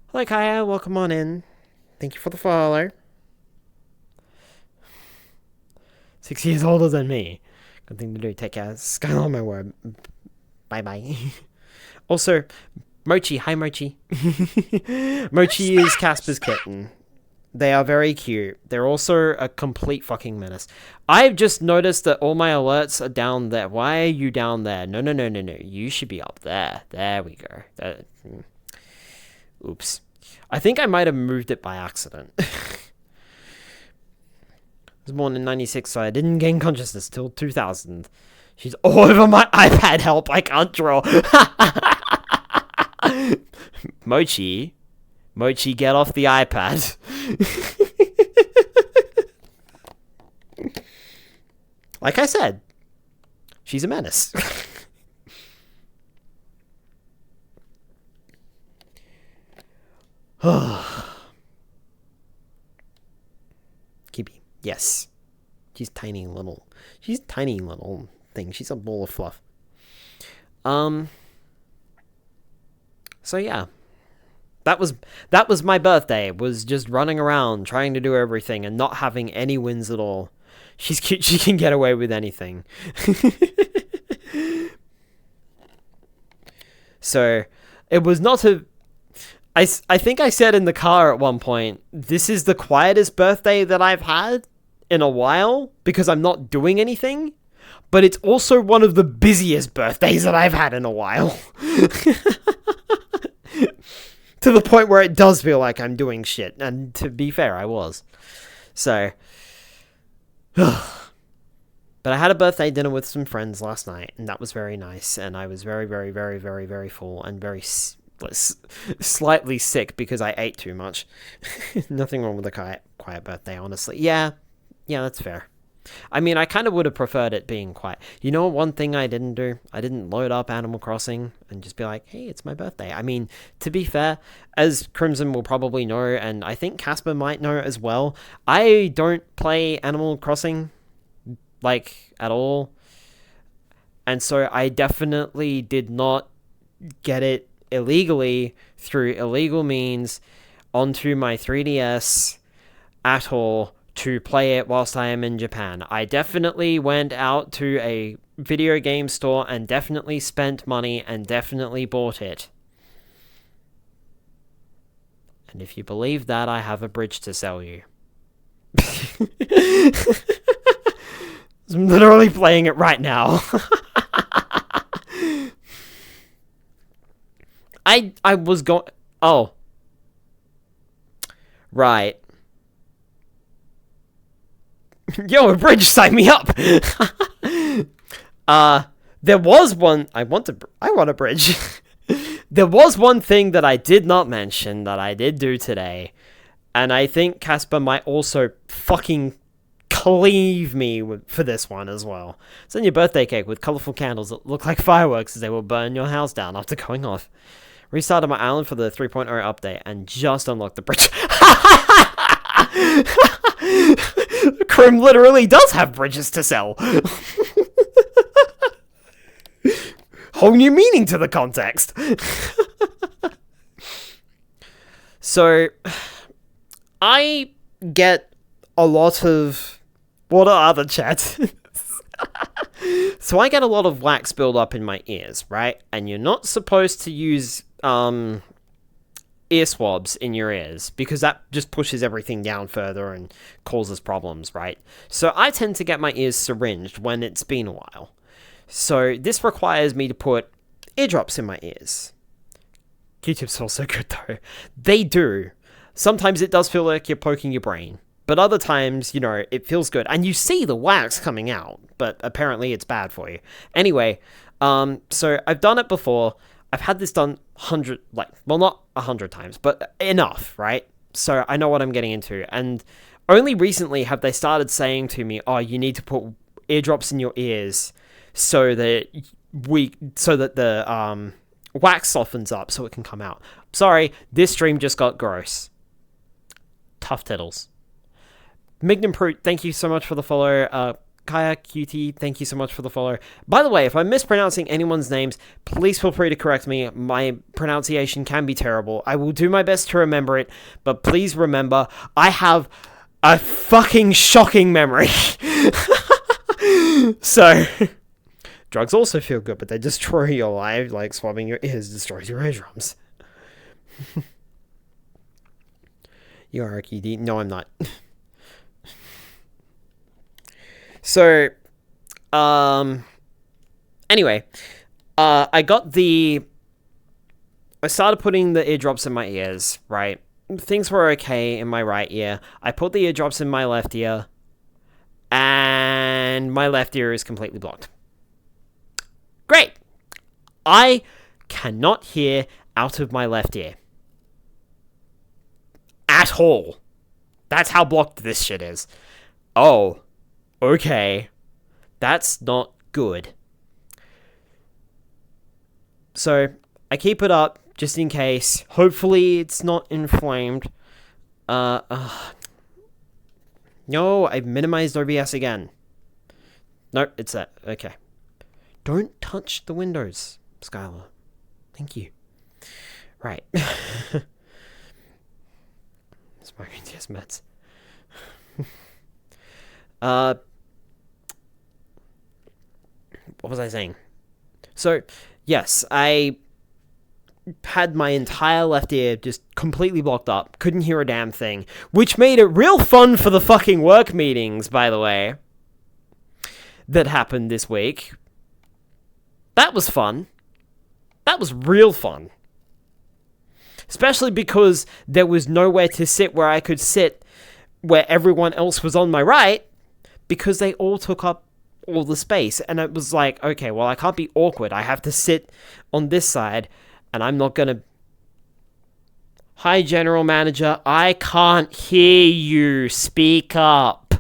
Hello, Kaya. Welcome on in. Thank you for the follow. 6 years older than me. Good thing to do. Take care. Sky on my word. Bye-bye. Also, Mochi. Hi, Mochi. Mochi is Casper's kitten. They are very cute. They're also a complete fucking menace. I've just noticed that all my alerts are down there. Why are you down there? No. You should be up there. There we go. Oops. I think I might have moved it by accident. I was born in 96, so I didn't gain consciousness till 2000. She's all over my iPad. Help, I can't draw. Mochi, get off the iPad. Like I said, she's a menace. Kibi, yes. She's tiny little thing. She's a ball of fluff. So yeah. That was my birthday, was just running around trying to do everything and not having any wins at all. She's cute, she can get away with anything. So, it was not a... I think I said in the car at one point, this is the quietest birthday that I've had in a while, because I'm not doing anything, but it's also one of the busiest birthdays that I've had in a while. To the point where it does feel like I'm doing shit, and to be fair, I was. So... But I had a birthday dinner with some friends last night, and that was very nice, and I was very, very, very, very, very full, and very... slightly sick because I ate too much. Nothing wrong with a quiet birthday, honestly. Yeah, that's fair. I mean, I kind of would have preferred it being quiet. You know, one thing I didn't do? I didn't load up Animal Crossing and just be like, hey, it's my birthday. I mean, to be fair, as Crimson will probably know, and I think Casper might know as well, I don't play Animal Crossing, like, at all. And so I definitely did not get it illegally through illegal means onto my 3DS at all to play it whilst I am in Japan. I definitely went out to a video game store and definitely spent money and definitely bought it. And if you believe that, I have a bridge to sell you. I'm literally playing it right now. I was going... Oh. Right. Yo, a bridge, sign me up! There was one... I want a bridge. There was one thing that I did not mention that I did do today. And I think Casper might also fucking cleave me for this one as well. Send your birthday cake with colourful candles that look like fireworks as they will burn your house down after going off. Restarted my island for the 3.0 update and just unlocked the bridge. Crim literally does have bridges to sell. Whole new meaning to the context. So, I get a lot of... What are other chats? So I get a lot of wax build up in my ears, right? And you're not supposed to use ear swabs in your ears because that just pushes everything down further and causes problems, right? So I tend to get my ears syringed when it's been a while. So this requires me to put eardrops in my ears. Q-tips feel so good though. They do. Sometimes it does feel like you're poking your brain. But other times, you know, it feels good. And you see the wax coming out. But apparently it's bad for you. Anyway, so I've done it before. I've had this done not 100 times, but enough, right? So I know what I'm getting into. And only recently have they started saying to me, oh, you need to put eardrops in your ears so that the wax softens up so it can come out. Sorry, this stream just got gross. Tough tittles. Mignum Proot, thank you so much for the follow. Kaya QT, thank you so much for the follow. By the way, if I'm mispronouncing anyone's names, please feel free to correct me. My pronunciation can be terrible. I will do my best to remember it, but please remember, I have a fucking shocking memory. So, drugs also feel good, but they destroy your life, like swabbing your ears destroys your eardrums. You are a QD. No, I'm not. So, anyway, I started putting the eardrops in my ears, right? Things were okay in my right ear. I put the eardrops in my left ear, and my left ear is completely blocked. Great! I cannot hear out of my left ear. At all. That's how blocked this shit is. Oh. Okay, that's not good. So, I keep it up, just in case. Hopefully, it's not inflamed. No, I've minimized OBS again. Nope, it's that. Okay. Don't touch the windows, Skylar. Thank you. Right. Smoking TS meds. What was I saying? So, yes, I had my entire left ear just completely blocked up. Couldn't hear a damn thing. Which made it real fun for the fucking work meetings, by the way. That happened this week. That was fun. That was real fun. Especially because there was nowhere to sit where I could sit where everyone else was on my right. Because they all took up all the space, and it was like, okay, well, I can't be awkward. I have to sit on this side, and I'm not gonna... Hi, General Manager. I can't hear you. Speak up.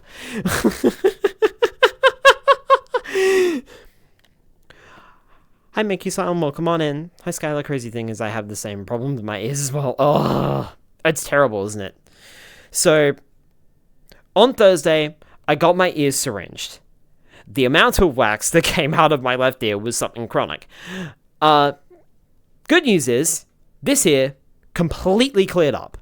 Hi, Mickey-san. Welcome on in. Hi, Skylar. Crazy thing is I have the same problem with my ears as well. Oh, it's terrible, isn't it? So, on Thursday, I got my ears syringed. The amount of wax that came out of my left ear was something chronic. Good news is, this ear completely cleared up.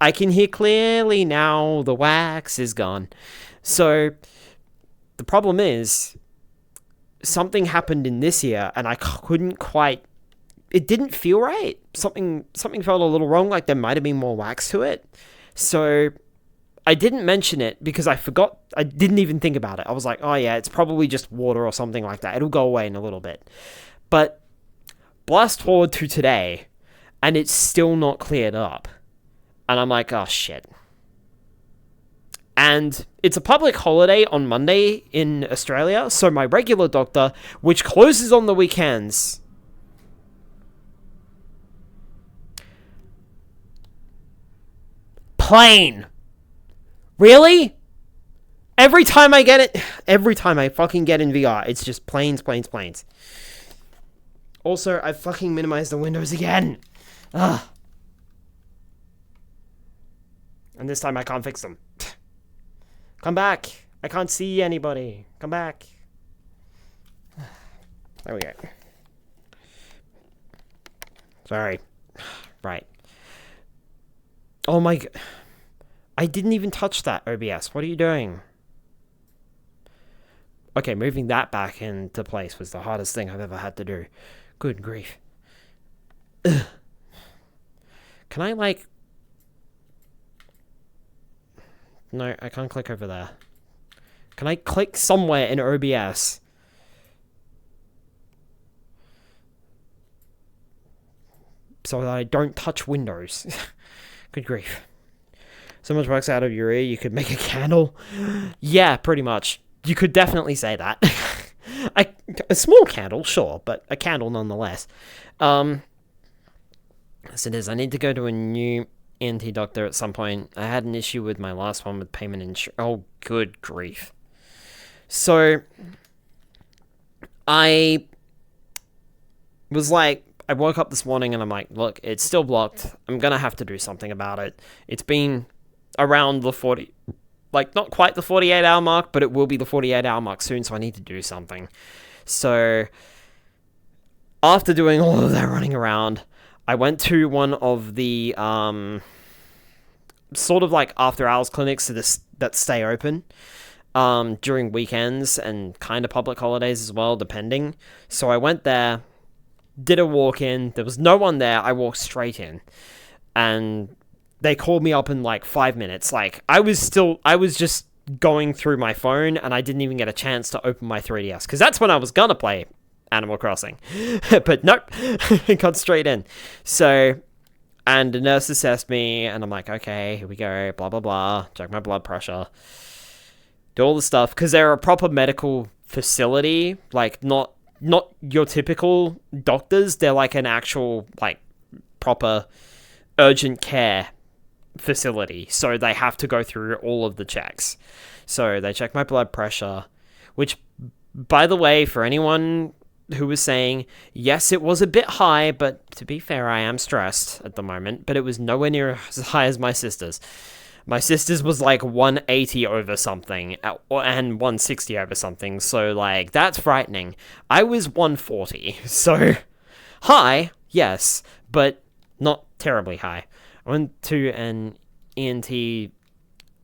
I can hear clearly now. The wax is gone. So the problem is, something happened in this ear, and I couldn't quite. It didn't feel right. Something felt a little wrong. Like there might have been more wax to it. So I didn't mention it because I forgot. I didn't even think about it. I was like, oh yeah, it's probably just water or something like that. It'll go away in a little bit. But blast forward to today, and it's still not cleared up. And I'm like, oh shit. And it's a public holiday on Monday in Australia, so my regular doctor, which closes on the weekends, plane. Really? Every time I fucking get in VR, it's just planes. Also, I fucking minimized the windows again. Ugh. And this time I can't fix them. Come back. I can't see anybody. Come back. There we go. Sorry. Right. Oh my god. I didn't even touch that, OBS. What are you doing? Okay, moving that back into place was the hardest thing I've ever had to do. Good grief. Ugh. Can I, like... No, I can't click over there. Can I click somewhere in OBS? So that I don't touch windows. Good grief. So much wax out of your ear, you could make a candle? Yeah, pretty much. You could definitely say that. A small candle, sure, but a candle nonetheless. Yes, it is. I need to go to a new ENT doctor at some point. I had an issue with my last one with payment insurance. Oh, good grief. So, I was like, I woke up this morning and I'm like, look, it's still blocked. I'm going to have to do something about it. It's been around the 40, like not quite the 48-hour mark, but it will be the 48-hour mark soon, so I need to do something. So, after doing all of that running around, I went to one of the sort of like after-hours clinics that stay open during weekends and kind of public holidays as well, depending. So I went there, did a walk-in. There was no one there. I walked straight in, and they called me up in like 5 minutes. Like I was just going through my phone, and I didn't even get a chance to open my 3DS because that's when I was gonna play Animal Crossing. But nope, got straight in. So, and the nurse assessed me, and I'm like, okay, here we go, blah, blah, blah, check my blood pressure, do all the stuff, because they're a proper medical facility, like, not your typical doctors, they're like an actual, like, proper urgent care facility, so they have to go through all of the checks. So, they check my blood pressure, which, by the way, for anyone who was saying, yes, it was a bit high, but to be fair, I am stressed at the moment, but it was nowhere near as high as my sister's. My sister's was like 180 over something, and 160 over something, so like, that's frightening. I was 140, so high, yes, but not terribly high. I went to an ENT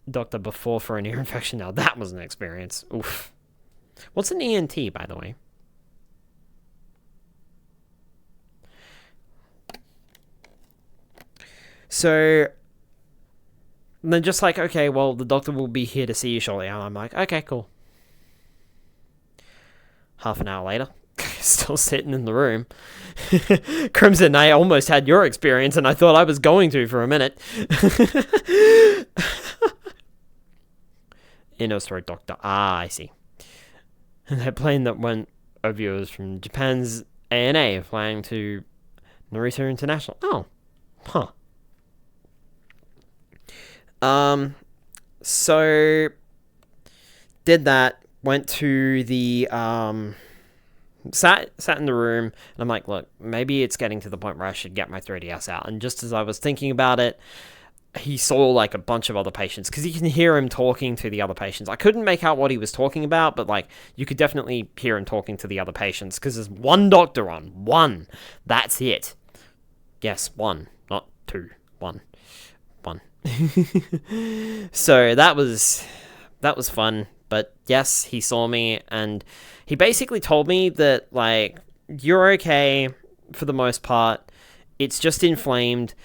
doctor before for an ear infection. Now, that was an experience. Oof. What's an ENT, by the way? So, they're just like, okay, well, the doctor will be here to see you shortly. And I'm like, okay, cool. Half an hour later, still sitting in the room. Crimson, I almost had your experience, and I thought I was going to for a minute. Inno-stroke doctor. Ah, I see. And that plane that went over was from Japan's ANA, flying to Narita International. Oh, huh. So, did that, went to the, sat in the room, and I'm like, look, maybe it's getting to the point where I should get my 3DS out, and just as I was thinking about it, he saw, like, a bunch of other patients, because you can hear him talking to the other patients. I couldn't make out what he was talking about, but, like, you could definitely hear him talking to the other patients, because there's one doctor on. One. That's it. Yes, one. Not two. One. So that was fun. But yes, he saw me, and he basically told me that, like, you're okay for the most part. It's just inflamed.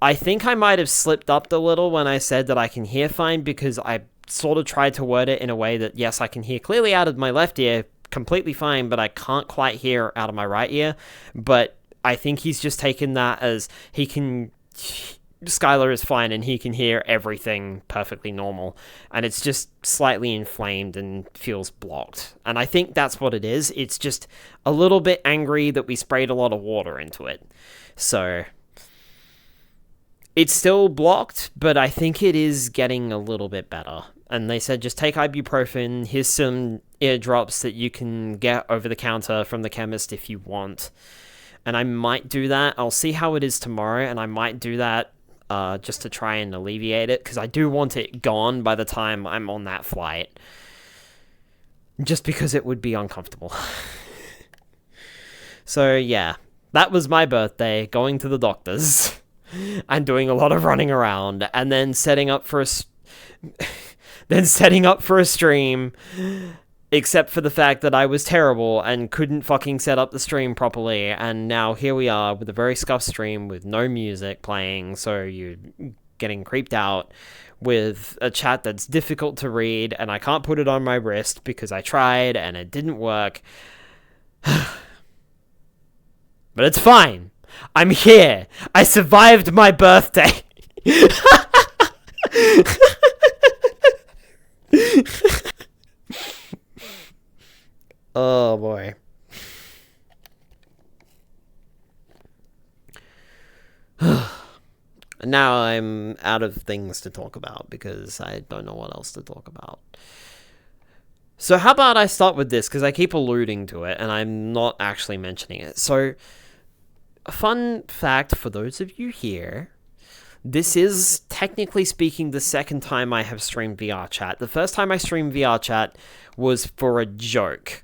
I think I might have slipped up a little when I said that I can hear fine, because I sort of tried to word it in a way that, yes, I can hear clearly out of my left ear, completely fine, but I can't quite hear out of my right ear. But I think he's just taken that as he can. Skylar is fine and he can hear everything perfectly normal, and it's just slightly inflamed and feels blocked. And I think that's what it is. It's just a little bit angry that we sprayed a lot of water into it. So it's still blocked, but I think it is getting a little bit better. And they said just take ibuprofen. Here's some ear drops that you can get over the counter from the chemist if you want. And I might do that. I'll see how it is tomorrow, and I might do that just to try and alleviate it, because I do want it gone by the time I'm on that flight. Just because it would be uncomfortable. So yeah, that was my birthday, going to the doctors and doing a lot of running around, and then setting up for a stream, except for the fact that I was terrible and couldn't fucking set up the stream properly, and now here we are with a very scuffed stream with no music playing, so you're getting creeped out with a chat that's difficult to read, and I can't put it on my wrist because I tried and it didn't work. But it's fine. I'm here. I survived my birthday. Oh boy. Now I'm out of things to talk about because I don't know what else to talk about. So how about I start with this, because I keep alluding to it and I'm not actually mentioning it. So, a fun fact for those of you here, this is, technically speaking, the second time I have streamed VR chat. The first time I streamed VR chat was for a joke,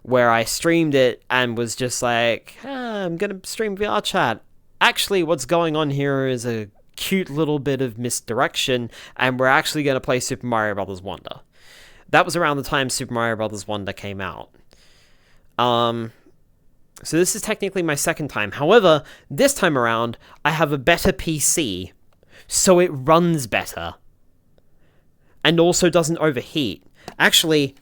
where I streamed it and was just like, I'm gonna stream VR chat. Actually, what's going on here is a cute little bit of misdirection, and we're actually gonna play Super Mario Bros. Wonder. That was around the time Super Mario Bros. Wonder came out. So this is technically my second time. However, this time around, I have a better PC, so it runs better. And also doesn't overheat. Actually,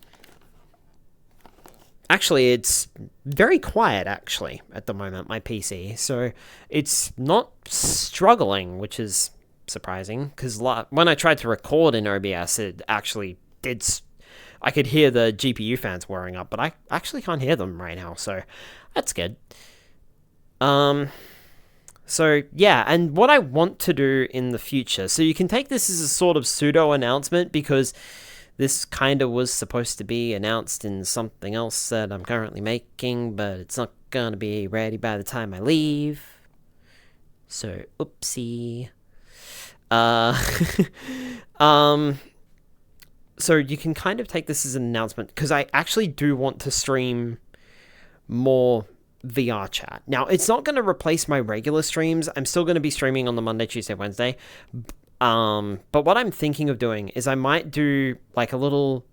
it's very quiet, actually, at the moment, my PC. So it's not struggling, which is surprising, because when I tried to record in OBS, it actually did. I could hear the GPU fans whirring up, but I actually can't hear them right now, so that's good. So yeah, and what I want to do in the future, so you can take this as a sort of pseudo announcement, because this kind of was supposed to be announced in something else that I'm currently making, but it's not gonna be ready by the time I leave. So, oopsie. So you can kind of take this as an announcement, because I actually do want to stream more VR chat. Now, it's not going to replace my regular streams. I'm still going to be streaming on the Monday, Tuesday, Wednesday. But what I'm thinking of doing is I might do like a little...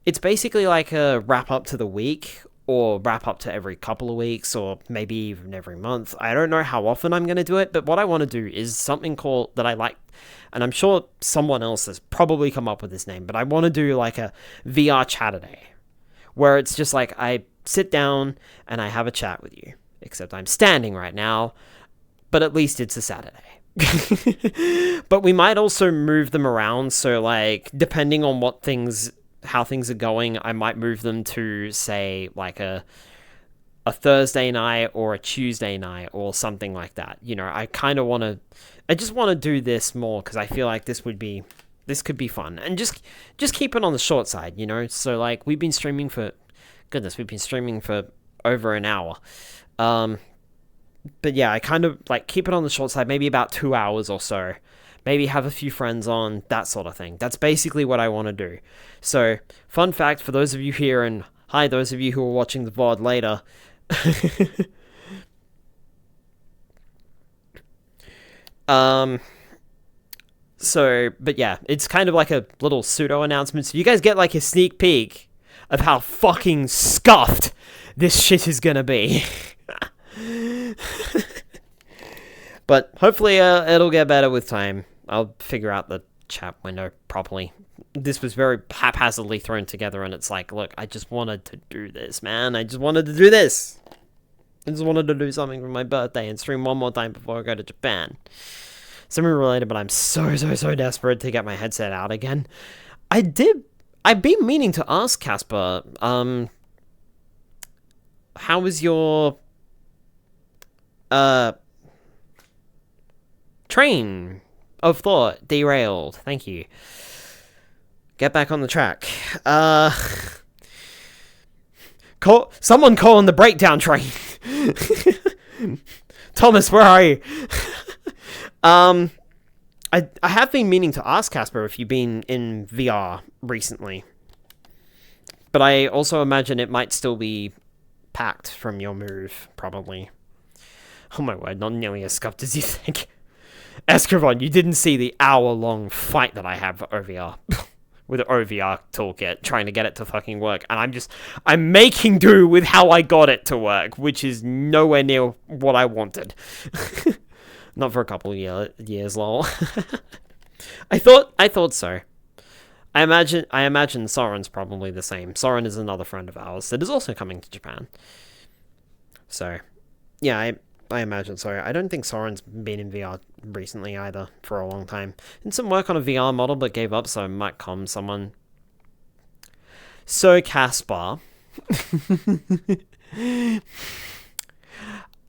It's basically like a wrap up to the week, or wrap up to every couple of weeks, or maybe even every month. I don't know how often I'm going to do it, but what I want to do is something called, that I like, and I'm sure someone else has probably come up with this name, but I want to do like a VR Chat-a-day, where it's just like I sit down and I have a chat with you, except I'm standing right now, but at least it's a Saturday. But we might also move them around, so like depending on how things are going, I might move them to, say, like a Thursday night or a Tuesday night or something like that. You know, I just want to do this more, because I feel like this could be fun, and just keep it on the short side, you know. So like we've been streaming for over an hour. But yeah, I kind of like keep it on the short side, maybe about 2 hours or so. Maybe have a few friends on, that sort of thing. That's basically what I want to do. So, fun fact for those of you here, and hi, those of you who are watching the VOD later. So, but yeah, it's kind of like a little pseudo announcement. So you guys get like a sneak peek of how fucking scuffed this shit is gonna be. But hopefully it'll get better with time. I'll figure out the chat window properly. This was very haphazardly thrown together, and it's like, look, I just wanted to do this, man. I just wanted to do this. I just wanted to do something for my birthday and stream one more time before I go to Japan. Something related, but I'm so desperate to get my headset out again. I've been meaning to ask Casper, how was your, train of thought derailed? Thank you. Get back on the track. Someone call on the breakdown train. Thomas, where are you? I have been meaning to ask Casper if you've been in VR recently. But I also imagine it might still be packed from your move, probably. Oh my word, not nearly as scuffed as you think. Escravon, you didn't see the hour-long fight that I have for OVR. With the OVR toolkit, trying to get it to fucking work. And I'm making do with how I got it to work, which is nowhere near what I wanted. Not for a couple of years, lol. I thought so. I imagine Soren's probably the same. Soren is another friend of ours that is also coming to Japan. So, yeah, I imagine so. I don't think Soren's been in VR recently either, for a long time. Did some work on a VR model, but gave up, so I might calm someone. So, Caspar.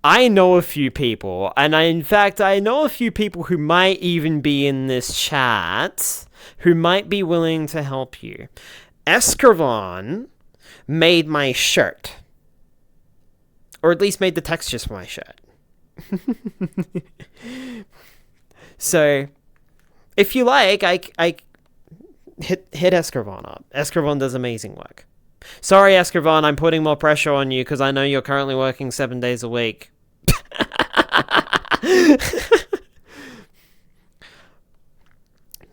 I know a few people, and in fact, I know a few people who might even be in this chat, who might be willing to help you. Escravon made my shirt. Or at least made the textures for my shirt. So, if you like, I hit Escravon up. Escravon does amazing work. Sorry, Escravon, I'm putting more pressure on you because I know you're currently working 7 days a week.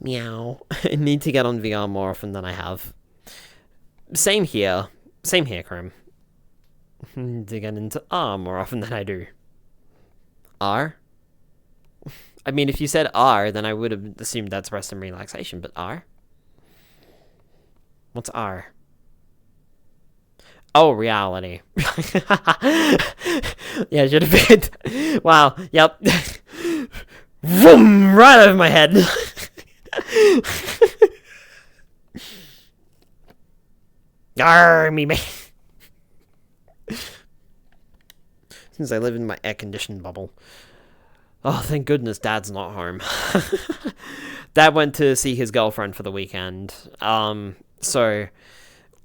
Meow. I need to get on VR more often than I have. Same here. Same here, Chrome. To get into R more often than I do. R? I mean, if you said R, then I would have assumed that's rest and relaxation, but R? What's R? Oh, reality. Yeah, should have been. Wow, yep. Vroom! Right over my head. Arr, me. Since I live in my air-conditioned bubble. Oh, thank goodness Dad's not home. Dad went to see his girlfriend for the weekend. So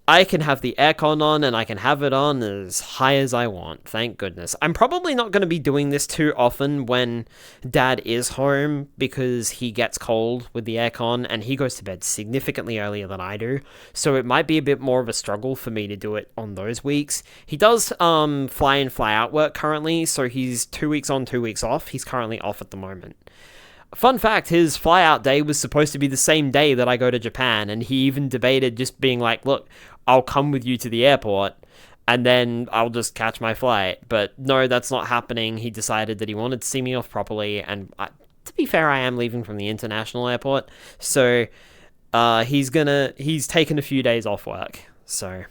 I can have the aircon on and I can have it on as high as I want. Thank goodness. I'm probably not going to be doing this too often when Dad is home because he gets cold with the aircon and he goes to bed significantly earlier than I do. So it might be a bit more of a struggle for me to do it on those weeks. He does fly in, fly out work currently. So he's 2 weeks on, 2 weeks off. He's currently off at the moment. Fun fact, his fly-out day was supposed to be the same day that I go to Japan, and he even debated just being like, look, I'll come with you to the airport, and then I'll just catch my flight. But no, that's not happening. He decided that he wanted to see me off properly, and to be fair, I am leaving from the international airport, so he's taken a few days off work, so...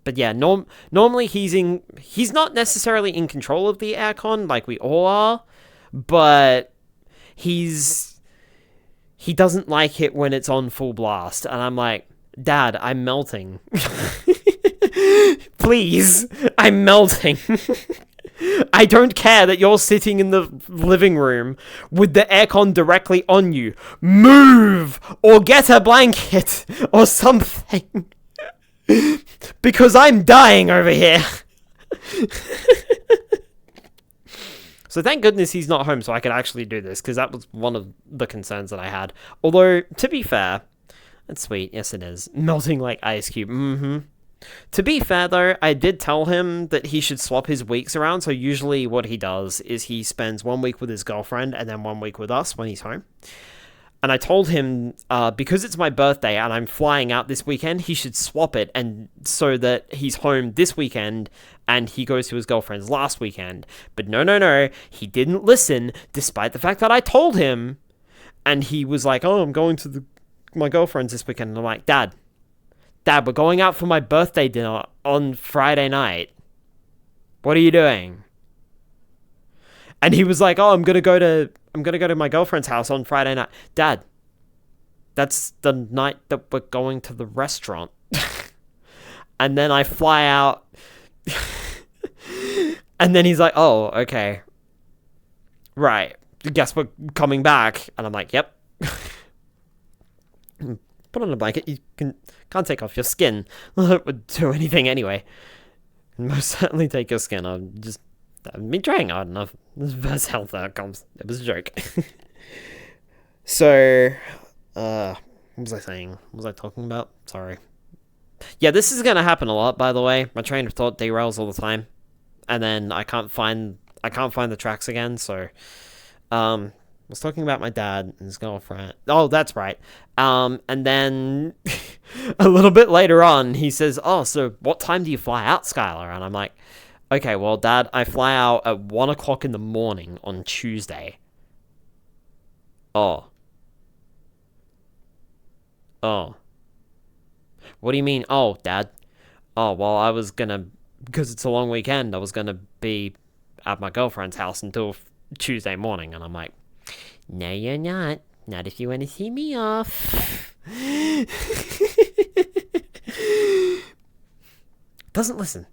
But yeah, normally he's not necessarily in control of the aircon like we all are, but he doesn't like it when it's on full blast. And I'm like, Dad, I'm melting. Please, I'm melting. I don't care that you're sitting in the living room with the aircon directly on you. Move! Or get a blanket or something. Because I'm dying over here. So thank goodness he's not home so I could actually do this, because that was one of the concerns that I had. Although, to be fair, that's sweet. Yes, it is. Melting like ice cube. Mm-hmm. To be fair, though, I did tell him that he should swap his weeks around. So usually what he does is he spends 1 week with his girlfriend and then 1 week with us when he's home. And I told him, because it's my birthday and I'm flying out this weekend, he should swap it, and so that he's home this weekend and he goes to his girlfriend's last weekend. But no, he didn't listen, despite the fact that I told him. And he was like, oh, I'm going to my girlfriend's this weekend. And I'm like, Dad, we're going out for my birthday dinner on Friday night. What are you doing? And he was like, oh, I'm gonna go to my girlfriend's house on Friday night. Dad, that's the night that we're going to the restaurant. And then I fly out. And then he's like, oh, okay. Right. Guess we're coming back. And I'm like, yep. Put on a blanket. You can't take off your skin. It would do anything anyway. Most certainly take your skin. I've been trying hard enough. This best health outcomes. It was a joke. So, what was I saying? What was I talking about? Sorry. Yeah, this is gonna happen a lot, by the way. My train of thought derails all the time. And then I can't find the tracks again, so I was talking about my dad and his girlfriend. Oh, that's right. And then a little bit later on, he says, oh, so what time do you fly out, Skylar? And I'm like, okay, well, Dad, I fly out at 1 o'clock in the morning on Tuesday. Oh. What do you mean, oh, Dad? Oh, well, because it's a long weekend, I was gonna be at my girlfriend's house until Tuesday morning. And I'm like, no, you're not. Not if you want to see me off. Doesn't listen.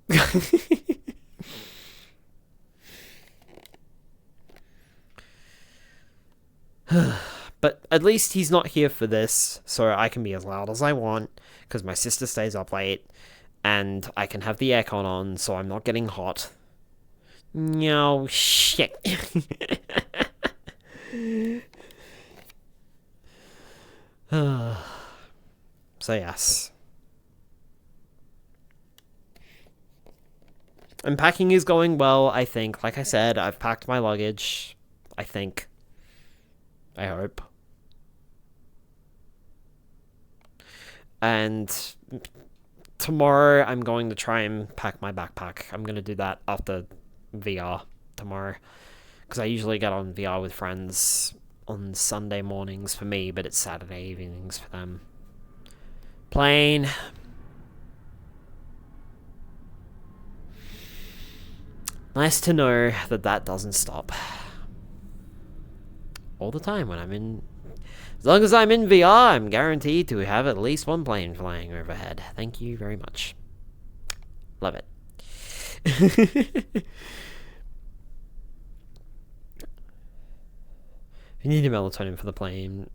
But at least he's not here for this, so I can be as loud as I want, because my sister stays up late, and I can have the aircon on, so I'm not getting hot. No, shit. So yes. And packing is going well, I think. Like I said, I've packed my luggage. I think. I hope. And tomorrow I'm going to try and pack my backpack. I'm going to do that after VR tomorrow. Because I usually get on VR with friends on Sunday mornings for me, but it's Saturday evenings for them. Plane. Nice to know that doesn't stop. All the time when I'm in... As long as I'm in VR, I'm guaranteed to have at least one plane flying overhead. Thank you very much. Love it. If you need a melatonin for the plane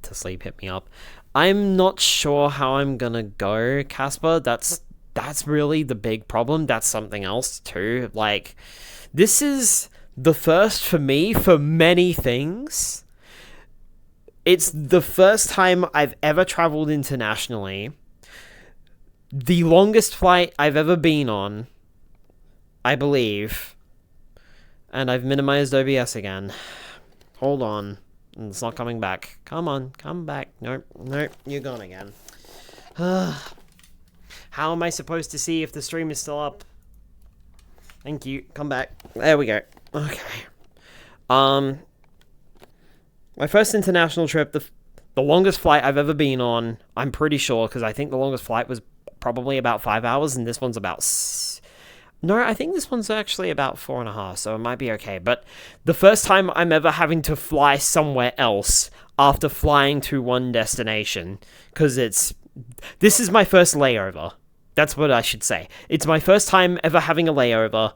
to sleep, hit me up. I'm not sure how I'm gonna go, Casper. That's really the big problem. That's something else too. Like, this is the first for me for many things. It's the first time I've ever traveled internationally. The longest flight I've ever been on, I believe. And I've minimized OBS again. Hold on. It's not coming back. Come on, come back. Nope, you're gone again. How am I supposed to see if the stream is still up? Thank you. Come back. There we go. Okay. My first international trip, the longest flight I've ever been on, I'm pretty sure, because I think the longest flight was probably about 5 hours, and this one's about... No, I think this one's actually about 4.5, so it might be okay. But the first time I'm ever having to fly somewhere else after flying to one destination, because this is my first layover. That's what I should say. It's my first time ever having a layover.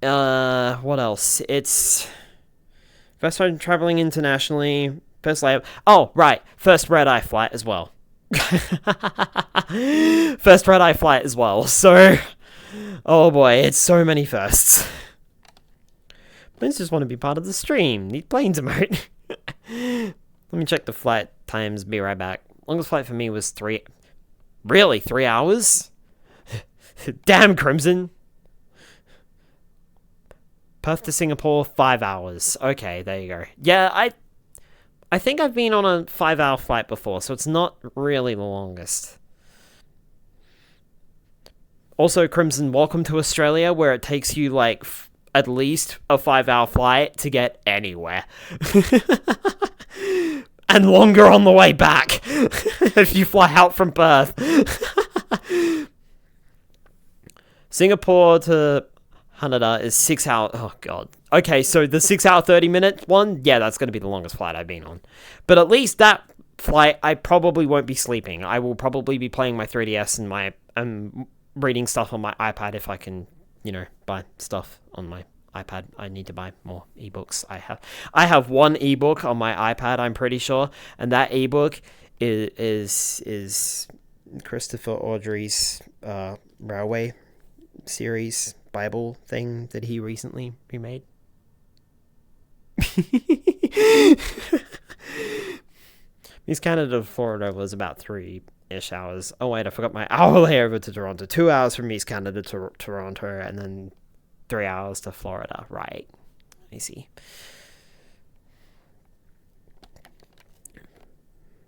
What else? It's first time traveling internationally. First layover. Oh, right. First red-eye flight as well. First red-eye flight as well. So, oh boy, it's so many firsts. Planes just want to be part of the stream. Need planes emote. Let me check the flight times. Be right back. Longest flight for me was 3... Really? 3 hours? Damn, Crimson. Perth to Singapore, 5 hours. Okay, there you go. Yeah, I think I've been on a 5-hour flight before, so it's not really the longest. Also, Crimson, welcome to Australia, where it takes you, like, at least a 5-hour flight to get anywhere. And longer on the way back, if you fly out from Perth. Singapore to Haneda is 6 hours. Oh, God. Okay, so the 6 hour, 30-minute one, yeah, that's going to be the longest flight I've been on. But at least that flight, I probably won't be sleeping. I will probably be playing my 3DS and reading stuff on my iPad if I can, buy stuff on my iPad. I need to buy more ebooks. I have one ebook on my iPad, I'm pretty sure, and that ebook is Christopher Audrey's Railway series Bible thing that he recently remade. East Canada to Florida was about 3-ish hours. Oh wait, I forgot my hour layover to Toronto. 2 hours from East Canada to Toronto, and then 3 hours to Florida. Right. I see.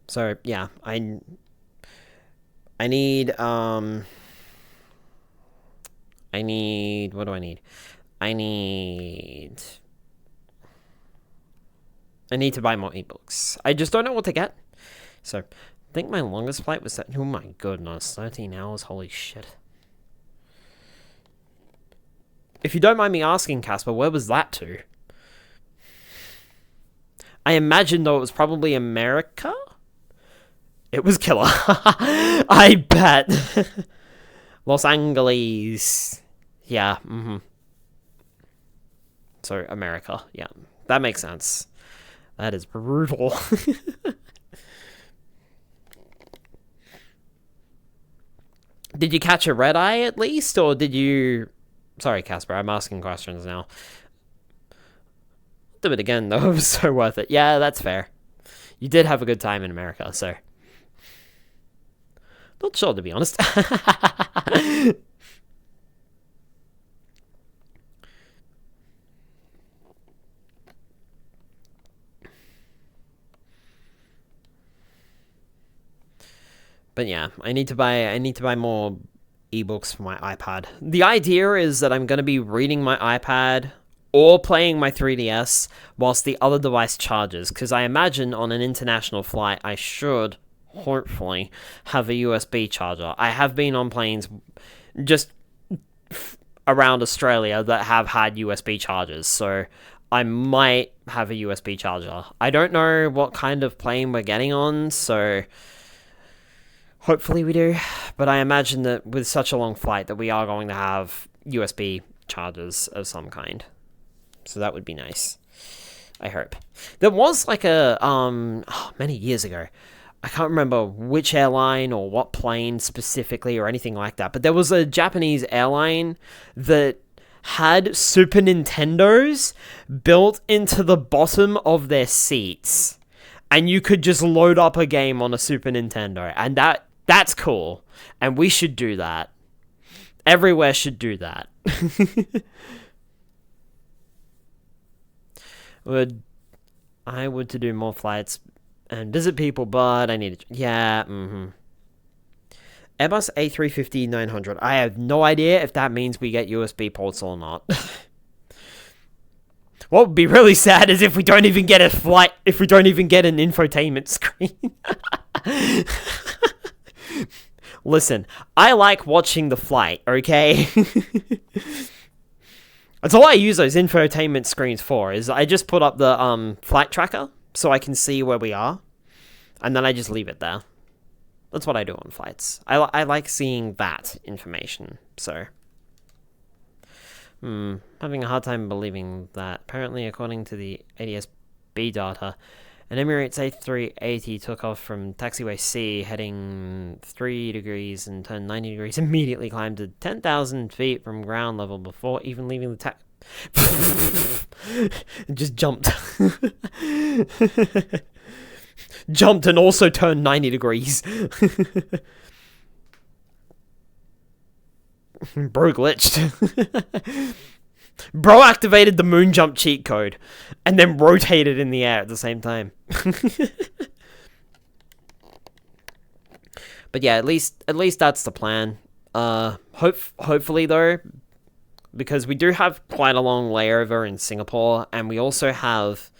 So yeah, I need what do I need? I need to buy more ebooks. I just don't know what to get. So, I think my longest flight was oh my goodness, 13 hours, holy shit. If you don't mind me asking, Casper, where was that to? I imagine, though, it was probably America? It was killer. I bet. Los Angeles. Yeah, So, America, yeah. That makes sense. That is brutal. Did you catch a red eye at least, or did you... Sorry, Casper, I'm asking questions now. Do it again, though. It was so worth it. Yeah, that's fair. You did have a good time in America, so... Not sure, to be honest. But yeah, I need to buy more ebooks for my iPad. The idea is that I'm going to be reading my iPad or playing my 3DS whilst the other device charges, because I imagine on an international flight I should hopefully have a USB charger. I have been on planes just around Australia that have had USB chargers, so I might have a USB charger. I don't know what kind of plane we're getting on, so hopefully we do, but I imagine that with such a long flight that we are going to have USB chargers of some kind. So that would be nice. I hope. There was like a, many years ago, I can't remember which airline or what plane specifically or anything like that, but there was a Japanese airline that had Super Nintendos built into the bottom of their seats. And you could just load up a game on a Super Nintendo. And that's cool. And we should do that. Everywhere should do that. I would to do more flights and visit people, but I need to... Yeah, Airbus A350-900. I have no idea if that means we get USB ports or not. What would be really sad is if we don't even get if we don't even get an infotainment screen. Listen, I like watching the flight, okay? That's all I use those infotainment screens for, is I just put up the flight tracker so I can see where we are, and then I just leave it there. That's what I do on flights. I like seeing that information, so... having a hard time believing that. Apparently, according to the ADS-B data, an Emirates A380 took off from taxiway C, heading 3 degrees and turned 90 degrees, immediately climbed to 10,000 feet from ground level before even leaving the just jumped. Jumped and also turned 90 degrees. Bro glitched. Bro activated the moon jump cheat code and then rotated in the air at the same time. But yeah, at least that's the plan. Hopefully though, because we do have quite a long layover in Singapore, and we also have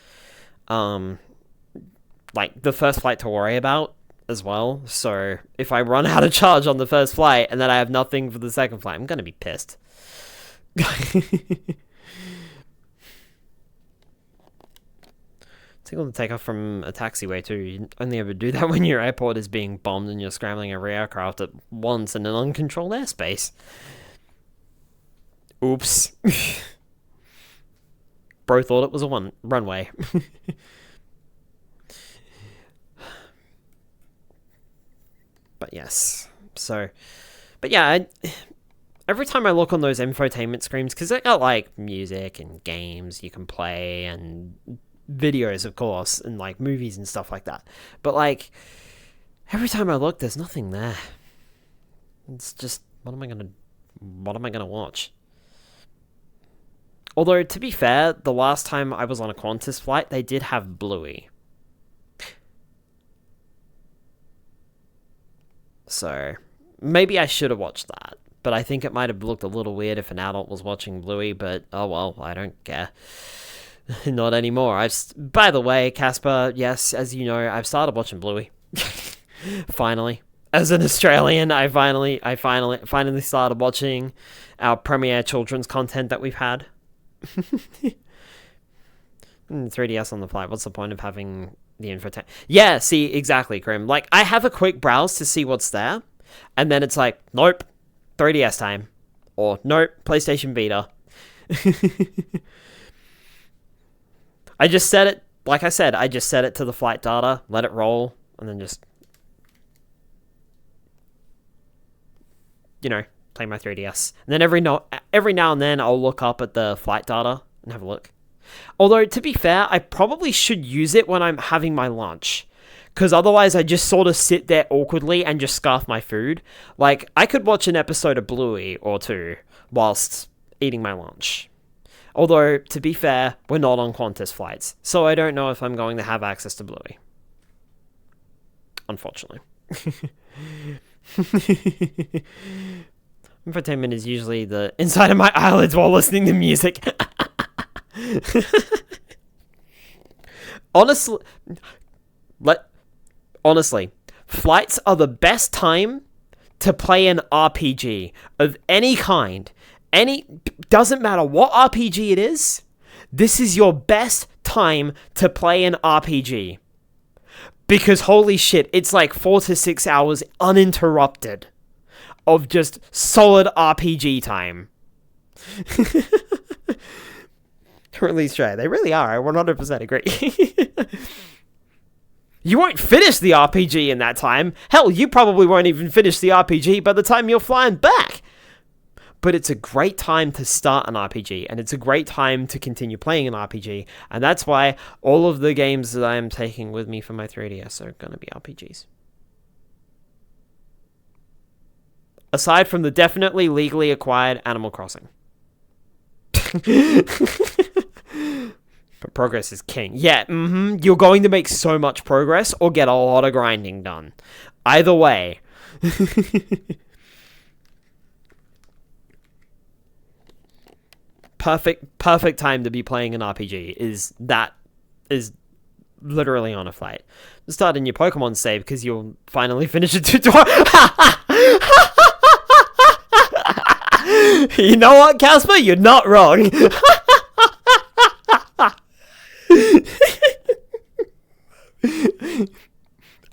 like the first flight to worry about as well. So if I run out of charge on the first flight and then I have nothing for the second flight, I'm gonna be pissed. Single to take off from a taxiway too. You only ever do that when your airport is being bombed and you're scrambling every aircraft at once in an uncontrolled airspace. Oops. Bro thought it was a runway. But yes. But yeah, every time I look on those infotainment screens, because they got like music and games you can play and videos, of course, and like movies and stuff like that. But like, every time I look, there's nothing there. It's just, what am I gonna watch? Although, to be fair, the last time I was on a Qantas flight, they did have Bluey. So, maybe I should have watched that. But I think it might have looked a little weird if an adult was watching Bluey, but oh well, I don't care. Not anymore. By the way, Casper, yes, as you know, I've started watching Bluey. Finally. As an Australian, I finally started watching our premier children's content that we've had. 3DS on the flight. What's the point of having the infotainment? Yeah, see, exactly, Grim. Like, I have a quick browse to see what's there, and then it's like, nope, 3DS time. Or, nope, PlayStation Vita. I just set it, like I said, I just set it to the flight data, let it roll, and then just, you know, play my 3DS. And then every now and then I'll look up at the flight data and have a look. Although, to be fair, I probably should use it when I'm having my lunch. Because otherwise I just sort of sit there awkwardly and just scarf my food. Like, I could watch an episode of Bluey or two whilst eating my lunch. Although, to be fair, we're not on Qantas flights, so I don't know if I'm going to have access to Bluey. Unfortunately. Infotainment is usually the inside of my eyelids while listening to music. Honestly, flights are the best time to play an RPG of any kind. Doesn't matter what RPG it is, this is your best time to play an RPG. Because holy shit, it's like 4 to 6 hours uninterrupted of just solid RPG time. Or at least try. They really are. I 100% agree. You won't finish the RPG in that time. Hell, you probably won't even finish the RPG by the time you're flying back. But it's a great time to start an RPG, and it's a great time to continue playing an RPG, and that's why all of the games that I am taking with me for my 3DS are going to be RPGs. Aside from the definitely legally acquired Animal Crossing. But progress is king. Yeah, you're going to make so much progress or get a lot of grinding done. Either way. Perfect time to be playing an RPG is literally on a flight. Start in your Pokemon save because you'll finally finish a tutorial. You know what, Casper? You're not wrong.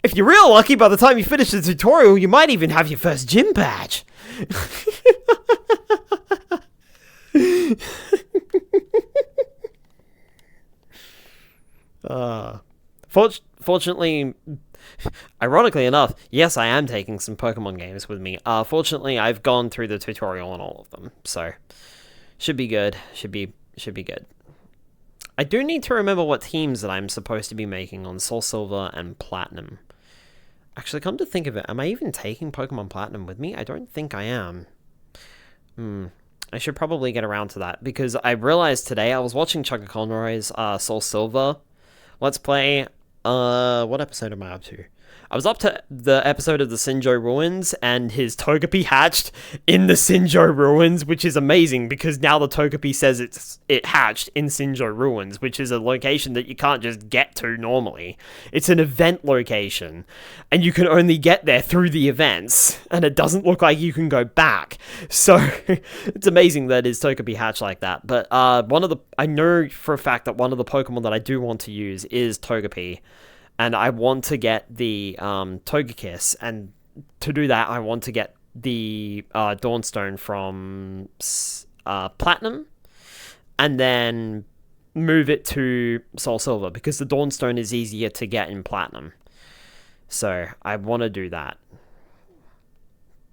If you're real lucky, by the time you finish the tutorial, you might even have your first gym badge. Fortunately, ironically enough, yes, I am taking some Pokemon games with me. Fortunately, I've gone through the tutorial on all of them, so should be good. Should be good. I do need to remember what teams that I'm supposed to be making on Soul Silver and Platinum. Actually, come to think of it, am I even taking Pokemon Platinum with me? I don't think I am. I should probably get around to that, because I realized today I was watching Chugga Conroy's Soul Silver Let's Play. What episode am I up to? I was up to the episode of the Sinjoh Ruins, and his Togepi hatched in the Sinjoh Ruins, which is amazing, because now the Togepi says it hatched in Sinjoh Ruins, which is a location that you can't just get to normally. It's an event location, and you can only get there through the events, and it doesn't look like you can go back. So, it's amazing that his Togepi hatched like that. But I know for a fact that one of the Pokemon that I do want to use is Togepi. And I want to get the Togekiss, and to do that, I want to get the Dawnstone from Platinum, and then move it to Soul Silver, because the Dawnstone is easier to get in Platinum. So, I want to do that.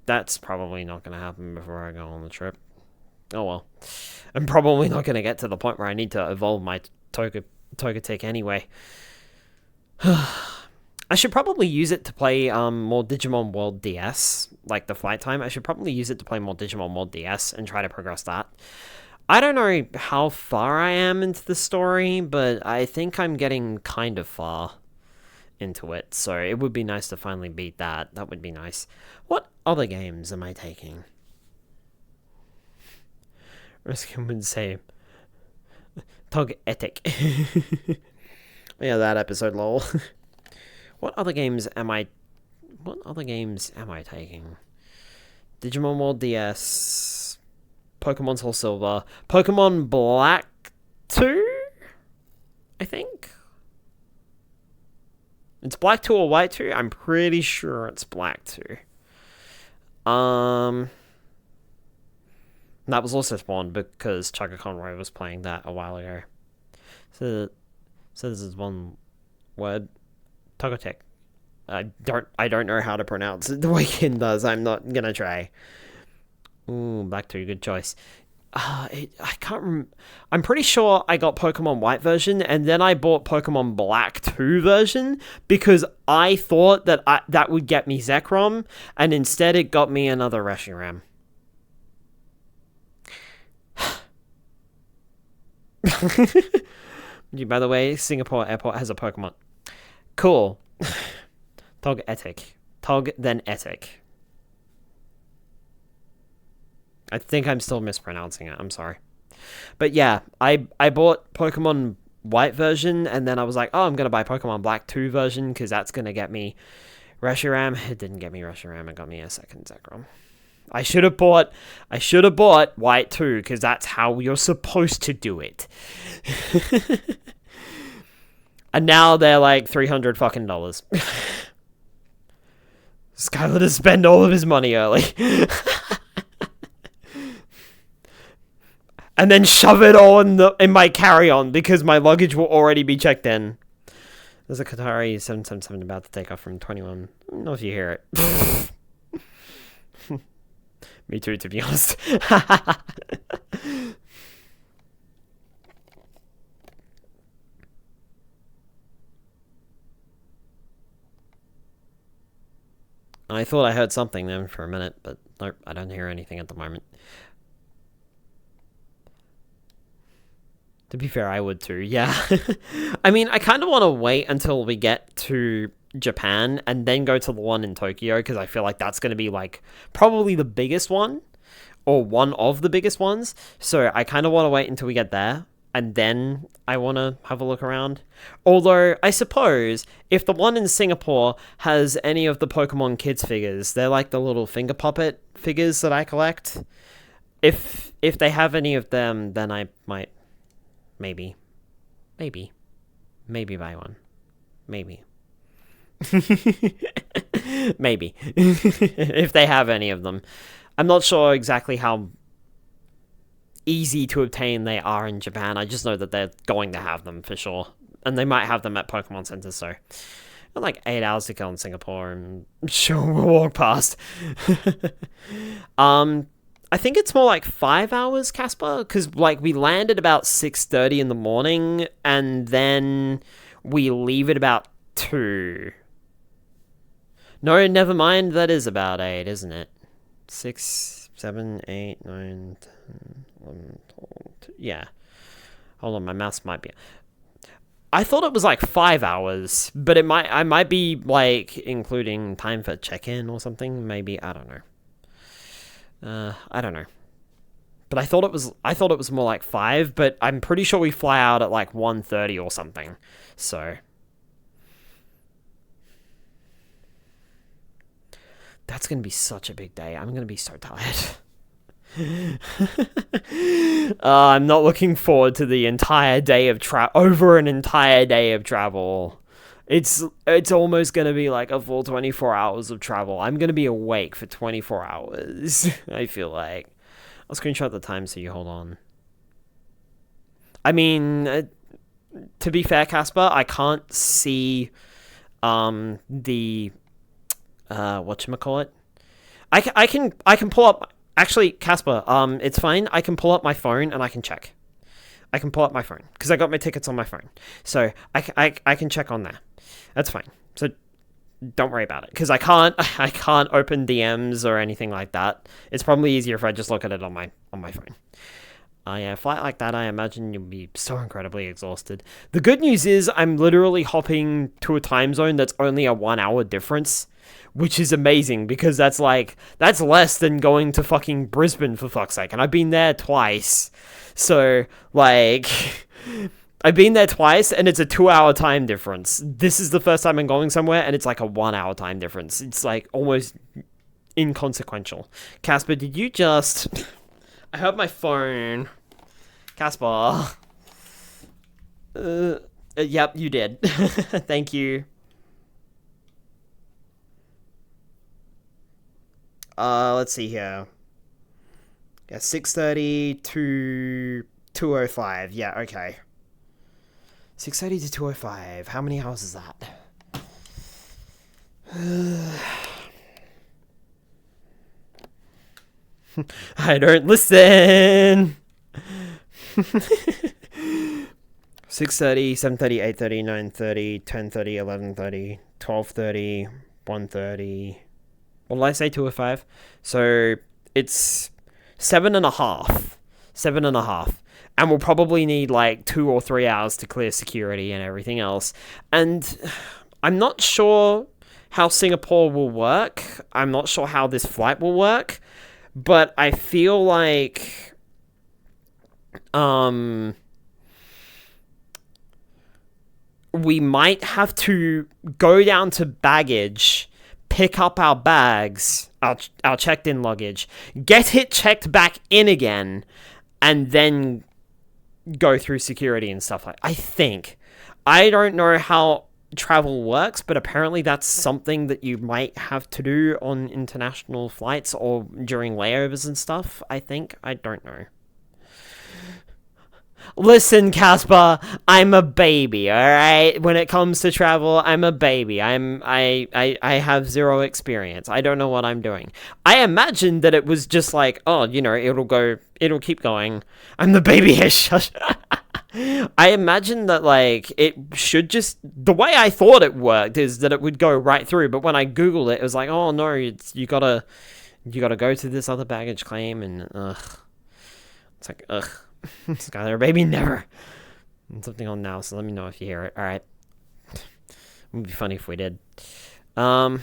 That's probably not going to happen before I go on the trip. Oh well. I'm probably not going to get to the point where I need to evolve my Togetic anyway. I should probably use it to play more Digimon World DS, like the flight time. I should probably use it to play more Digimon World DS and try to progress that. I don't know how far I am into the story, but I think I'm getting kind of far into it, so it would be nice to finally beat that. That would be nice. What other games am I taking? Ruskin would say Togetic. Yeah, that episode, lol. What other games am I taking? Digimon World DS, Pokemon Soul Silver, Pokemon Black 2, I think? It's Black 2 or White 2? I'm pretty sure it's Black 2. That was also spawned because Chugga Conroy was playing that a while ago. So this is one word. Togetic. I don't know how to pronounce it the way Kin does. I'm not gonna try. Ooh, Black 2, good choice. I can't I'm pretty sure I got Pokemon White version, and then I bought Pokemon Black 2 version, because I thought that that would get me Zekrom, and instead it got me another Reshiram. By the way, Singapore Airport has a Pokemon. Cool. Togetic. Tog, then Etic. I think I'm still mispronouncing it. I'm sorry. But yeah, I bought Pokemon White version, and then I was like, oh, I'm going to buy Pokemon Black 2 version, because that's going to get me Reshiram. It didn't get me Reshiram. It got me a second Zekrom. I should have bought White 2, because that's how you're supposed to do it. And now they're like $300 fucking dollars. Skylar to spend all of his money early. And then shove it all in my carry-on, because my luggage will already be checked in. There's a Qatari 777 about to take off from 21. I don't know if you hear it. Me too, to be honest. I thought I heard something then for a minute, but nope, I don't hear anything at the moment. To be fair, I would too, yeah. I mean, I kind of want to wait until we get to Japan and then go to the one in Tokyo, because I feel like that's going to be like probably the biggest one, or one of the biggest ones. So I kind of want to wait until we get there, and then I want to have a look around. Although, I suppose, if the one in Singapore has any of the Pokemon Kids figures, they're like the little finger puppet figures that I collect. If they have any of them, then I might, maybe buy one. Maybe. Maybe. If they have any of them. I'm not sure exactly how easy to obtain they are in Japan. I just know that they're going to have them for sure. And they might have them at Pokemon Centers, so got like 8 hours to go in Singapore, and sure, we'll walk past. I think it's more like 5 hours, Casper, because like we land at about 6:30 in the morning, and then we leave at about 2. No, never mind. That is about 8, isn't it? 6, 7, 8, 9, 10, 11, 12. Yeah. Hold on, my mouse might be. I thought it was like 5 hours, but I might be like including time for check-in or something. Maybe, I don't know. I don't know. But I thought it was more like 5, but I'm pretty sure we fly out at like 1:30 or something. So that's going to be such a big day. I'm going to be so tired. I'm not looking forward to the entire day of over an entire day of travel. It's almost going to be like a full 24 hours of travel. I'm going to be awake for 24 hours, I feel like. I'll screenshot the time so you hold on. I mean, to be fair, Casper, I can't see the whatchamacallit. I can pull up. Actually, Casper, it's fine. I can pull up my phone and I can check. I can pull up my phone because I got my tickets on my phone, so I can check on there. That's fine. So don't worry about it because I can't open DMs or anything like that. It's probably easier if I just look at it on my phone. Yeah, a flight like that, I imagine you'll be so incredibly exhausted. The good news is I'm literally hopping to a time zone that's only a 1 hour difference, which is amazing because that's less than going to fucking Brisbane, for fuck's sake. And I've been there twice. So, like, I've been there twice and it's a 2 hour time difference. This is the first time I'm going somewhere and it's like a 1 hour time difference. It's like almost inconsequential. Casper, did you just... I heard my phone. Casper. Yep, you did. Thank you. Let's see here. Yeah, 6:30 to 2:05. Yeah, okay. 6:30 to 2:05. How many hours is that? I don't listen. 6:30, 7:30, 8:30, 9:30, 10:30, 11:30, 12:30, 1:30. What did I say? 2:05. So it's 7.5. 7.5. And we'll probably need like 2 or 3 hours to clear security and everything else. And I'm not sure how Singapore will work. I'm not sure how this flight will work. But I feel like we might have to go down to baggage, pick up our bags, our checked-in luggage, get it checked back in again, and then go through security and stuff like that. I think. I don't know how travel works, but apparently that's something that you might have to do on international flights or during layovers and stuff, I think. I don't know. Listen, Casper, I'm a baby, alright? When it comes to travel, I'm a baby. I have zero experience. I don't know what I'm doing. I imagined that it was just like, oh, you know, it'll keep going. I'm the baby here, shush. I imagine that, like, it should just... The way I thought it worked is that it would go right through, but when I Googled it, it was like, oh, no, you gotta go to this other baggage claim, and, ugh. It's like, ugh. Skylar, baby, never. And something on now, so let me know if you hear it. Alright. It would be funny if we did. Now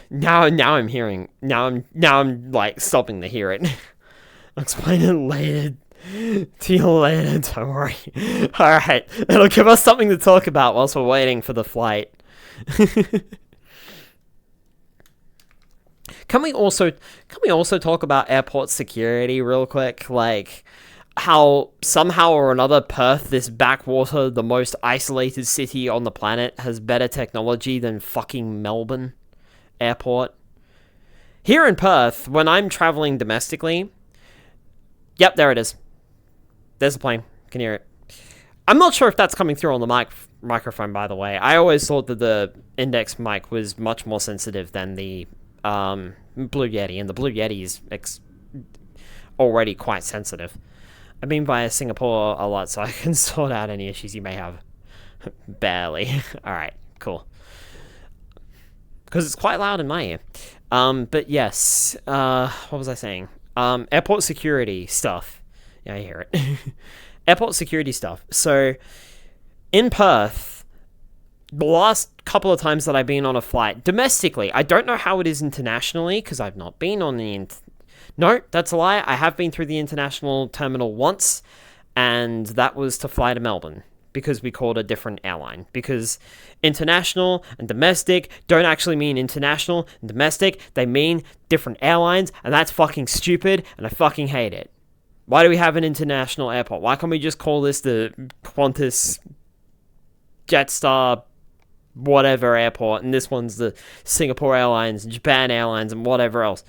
I'm hearing. Now I'm like stopping to hear it. I'll explain it later. To you later, don't worry. Alright. It'll give us something to talk about whilst we're waiting for the flight. Can we also talk about airport security real quick? Like, how somehow or another Perth, this backwater, the most isolated city on the planet, has better technology than fucking Melbourne Airport. Here in Perth, when I'm traveling domestically... Yep, there it is. There's the plane. Can hear it. I'm not sure if that's coming through on the mic microphone, by the way. I always thought that the Index mic was much more sensitive than the Blue Yeti, and the Blue Yeti is already quite sensitive. I've been via Singapore a lot, so I can sort out any issues you may have. Barely. Alright, cool. Because it's quite loud in my ear. But yes, what was I saying? Airport security stuff. Yeah, I hear it. Airport security stuff. So, in Perth, the last couple of times that I've been on a flight, domestically, I don't know how it is internationally, because I've not been on the... No, that's a lie. I have been through the international terminal once, and that was to fly to Melbourne, because we called a different airline. Because international and domestic don't actually mean international and domestic. They mean different airlines, and that's fucking stupid, and I fucking hate it. Why do we have an international airport? Why can't we just call this the Qantas, Jetstar, whatever airport, and this one's the Singapore Airlines, Japan Airlines, and whatever else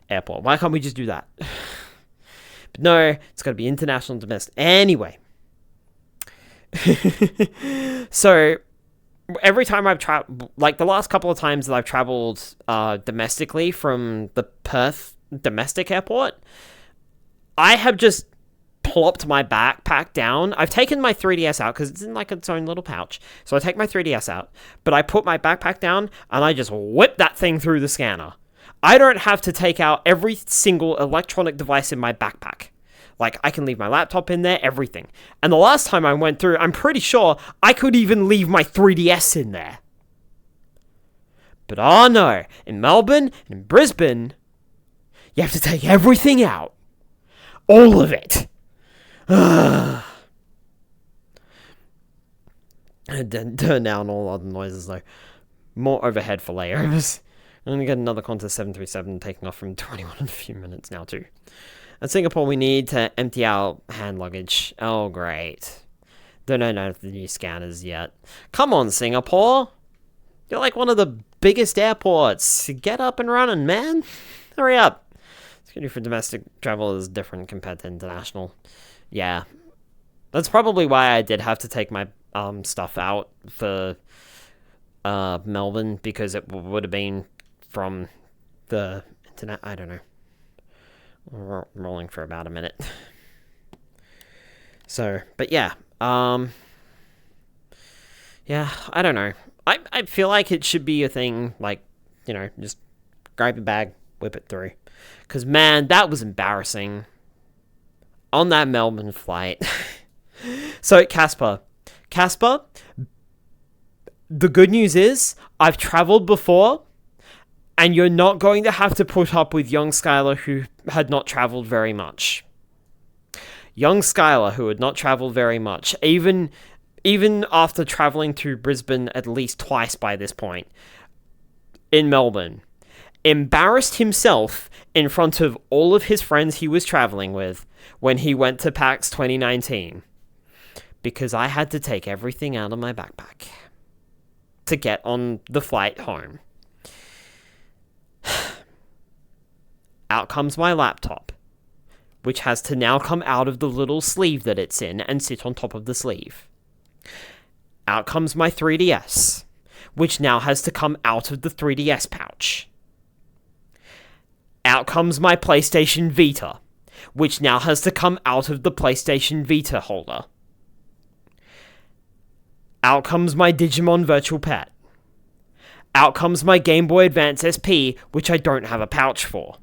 airport? Why can't we just do that? But no, it's got to be international and domestic. Anyway. So, every time I've traveled, like the last couple of times that I've traveled domestically from the Perth domestic airport, I have just plopped my backpack down. I've taken my 3DS out because it's in like its own little pouch. So I take my 3DS out, but I put my backpack down and I just whip that thing through the scanner. I don't have to take out every single electronic device in my backpack. Like, I can leave my laptop in there, everything. And the last time I went through, I'm pretty sure I could even leave my 3DS in there. But oh no, in Melbourne and in Brisbane, you have to take everything out. All of it. And then turn down all other noises though. More overhead for layovers. I'm going to get another Qantas 737 taking off from 21 in a few minutes now too. At Singapore, we need to empty our hand luggage. Oh, great. Don't know the new scanners yet. Come on, Singapore. You're like one of the biggest airports. Get up and running, man. Hurry up. Security for domestic travel is different compared to international. Yeah. That's probably why I did have to take my stuff out for Melbourne, because it would have been from the internet. I don't know. We're rolling for about a minute. So, but yeah. Yeah, I don't know. I feel like it should be a thing, like, you know, just grab your bag, whip it through. Because, man, that was embarrassing. On that Melbourne flight. So, Casper, the good news is, I've travelled before, and you're not going to have to put up with young Skylar, who had not travelled very much. Young Skylar, who had not travelled very much, even after travelling to Brisbane at least twice by this point, in Melbourne, embarrassed himself in front of all of his friends he was travelling with when he went to PAX 2019. Because I had to take everything out of my backpack to get on the flight home. Out comes my laptop, which has to now come out of the little sleeve that it's in and sit on top of the sleeve. Out comes my 3DS, which now has to come out of the 3DS pouch. Out comes my PlayStation Vita, which now has to come out of the PlayStation Vita holder. Out comes my Digimon Virtual Pet. Out comes my Game Boy Advance SP, which I don't have a pouch for.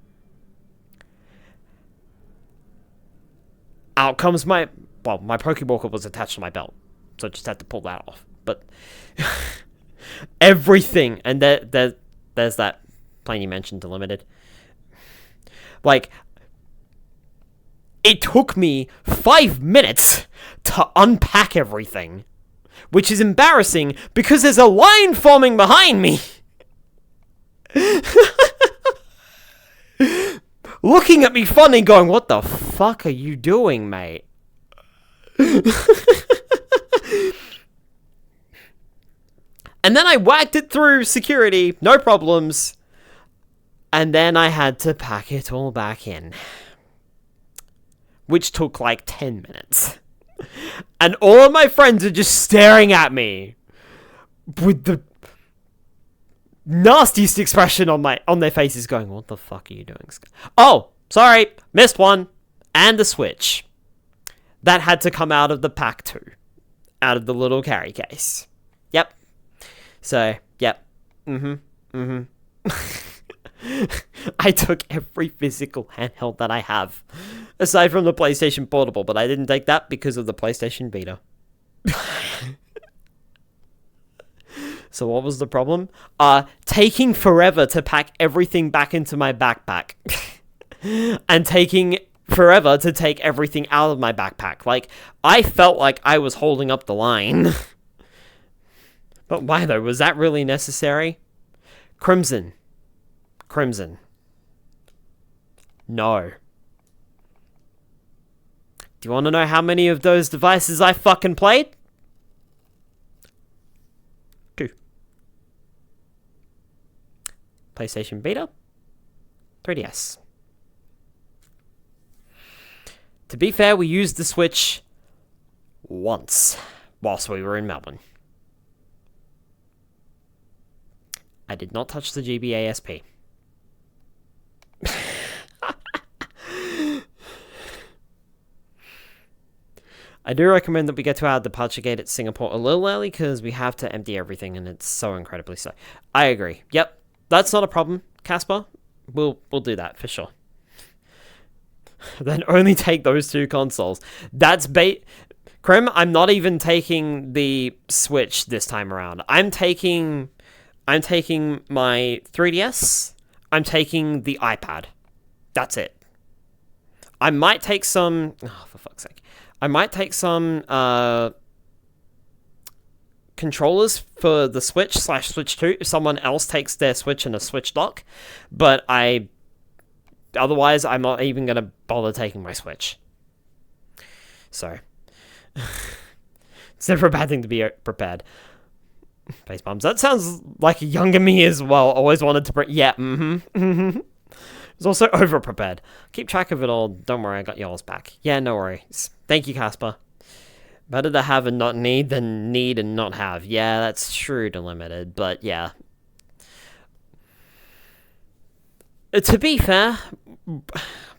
Out comes my Pokewalker was attached to my belt, so I just had to pull that off. But everything, and there's that plane you mentioned, Delimited. Like, it took me 5 minutes to unpack everything, which is embarrassing because there's a line forming behind me. Looking at me funny, going, "What the fuck are you doing, mate?" And then I whacked it through security, no problems. And then I had to pack it all back in, which took like 10 minutes. And all of my friends are just staring at me with the nastiest expression on their faces going, what the fuck are you doing? Oh, sorry, missed one. And the Switch. That had to come out of the pack too. Out of the little carry case. Yep. So, yep. I took every physical handheld that I have. Aside from the PlayStation Portable, but I didn't take that because of the PlayStation Vita. So what was the problem? Taking forever to pack everything back into my backpack. And taking forever to take everything out of my backpack. Like, I felt like I was holding up the line. But why though? Was that really necessary? Crimson. No. Do you want to know how many of those devices I fucking played? 2. PlayStation Vita, 3DS. To be fair, we used the Switch once whilst we were in Melbourne. I did not touch the GBASP. I do recommend that we get to our departure gate at Singapore a little early because we have to empty everything and it's so incredibly slow. I agree. Yep, that's not a problem, Casper. We'll do that for sure. Then only take those 2 consoles. That's bait. Krem, I'm not even taking the Switch this time around. I'm taking my 3DS. I'm taking the iPad. That's it. I might take some... Oh, for fuck's sake. I might take some controllers for the Switch/Switch 2 if someone else takes their Switch and a Switch dock. But otherwise, I'm not even going to bother taking my Switch. So... It's never a bad thing to be prepared. Face bumps. That sounds like a younger me as well. Always wanted to... Yeah, It's also over-prepared. Keep track of it all. Don't worry, I got yours back. Yeah, no worries. Thank you, Casper. Better to have and not need than need and not have. Yeah, that's true to Limited, but yeah. To be fair,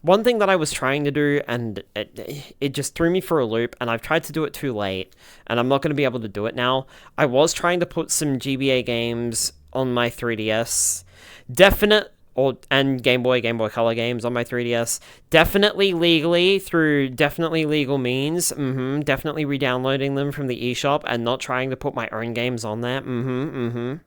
one thing that I was trying to do, and it just threw me for a loop, and I've tried to do it too late, and I'm not going to be able to do it now. I was trying to put some GBA games on my 3DS. And Game Boy Color games on my 3DS. Definitely legally, through definitely legal means. Definitely re-downloading them from the eShop and not trying to put my own games on there.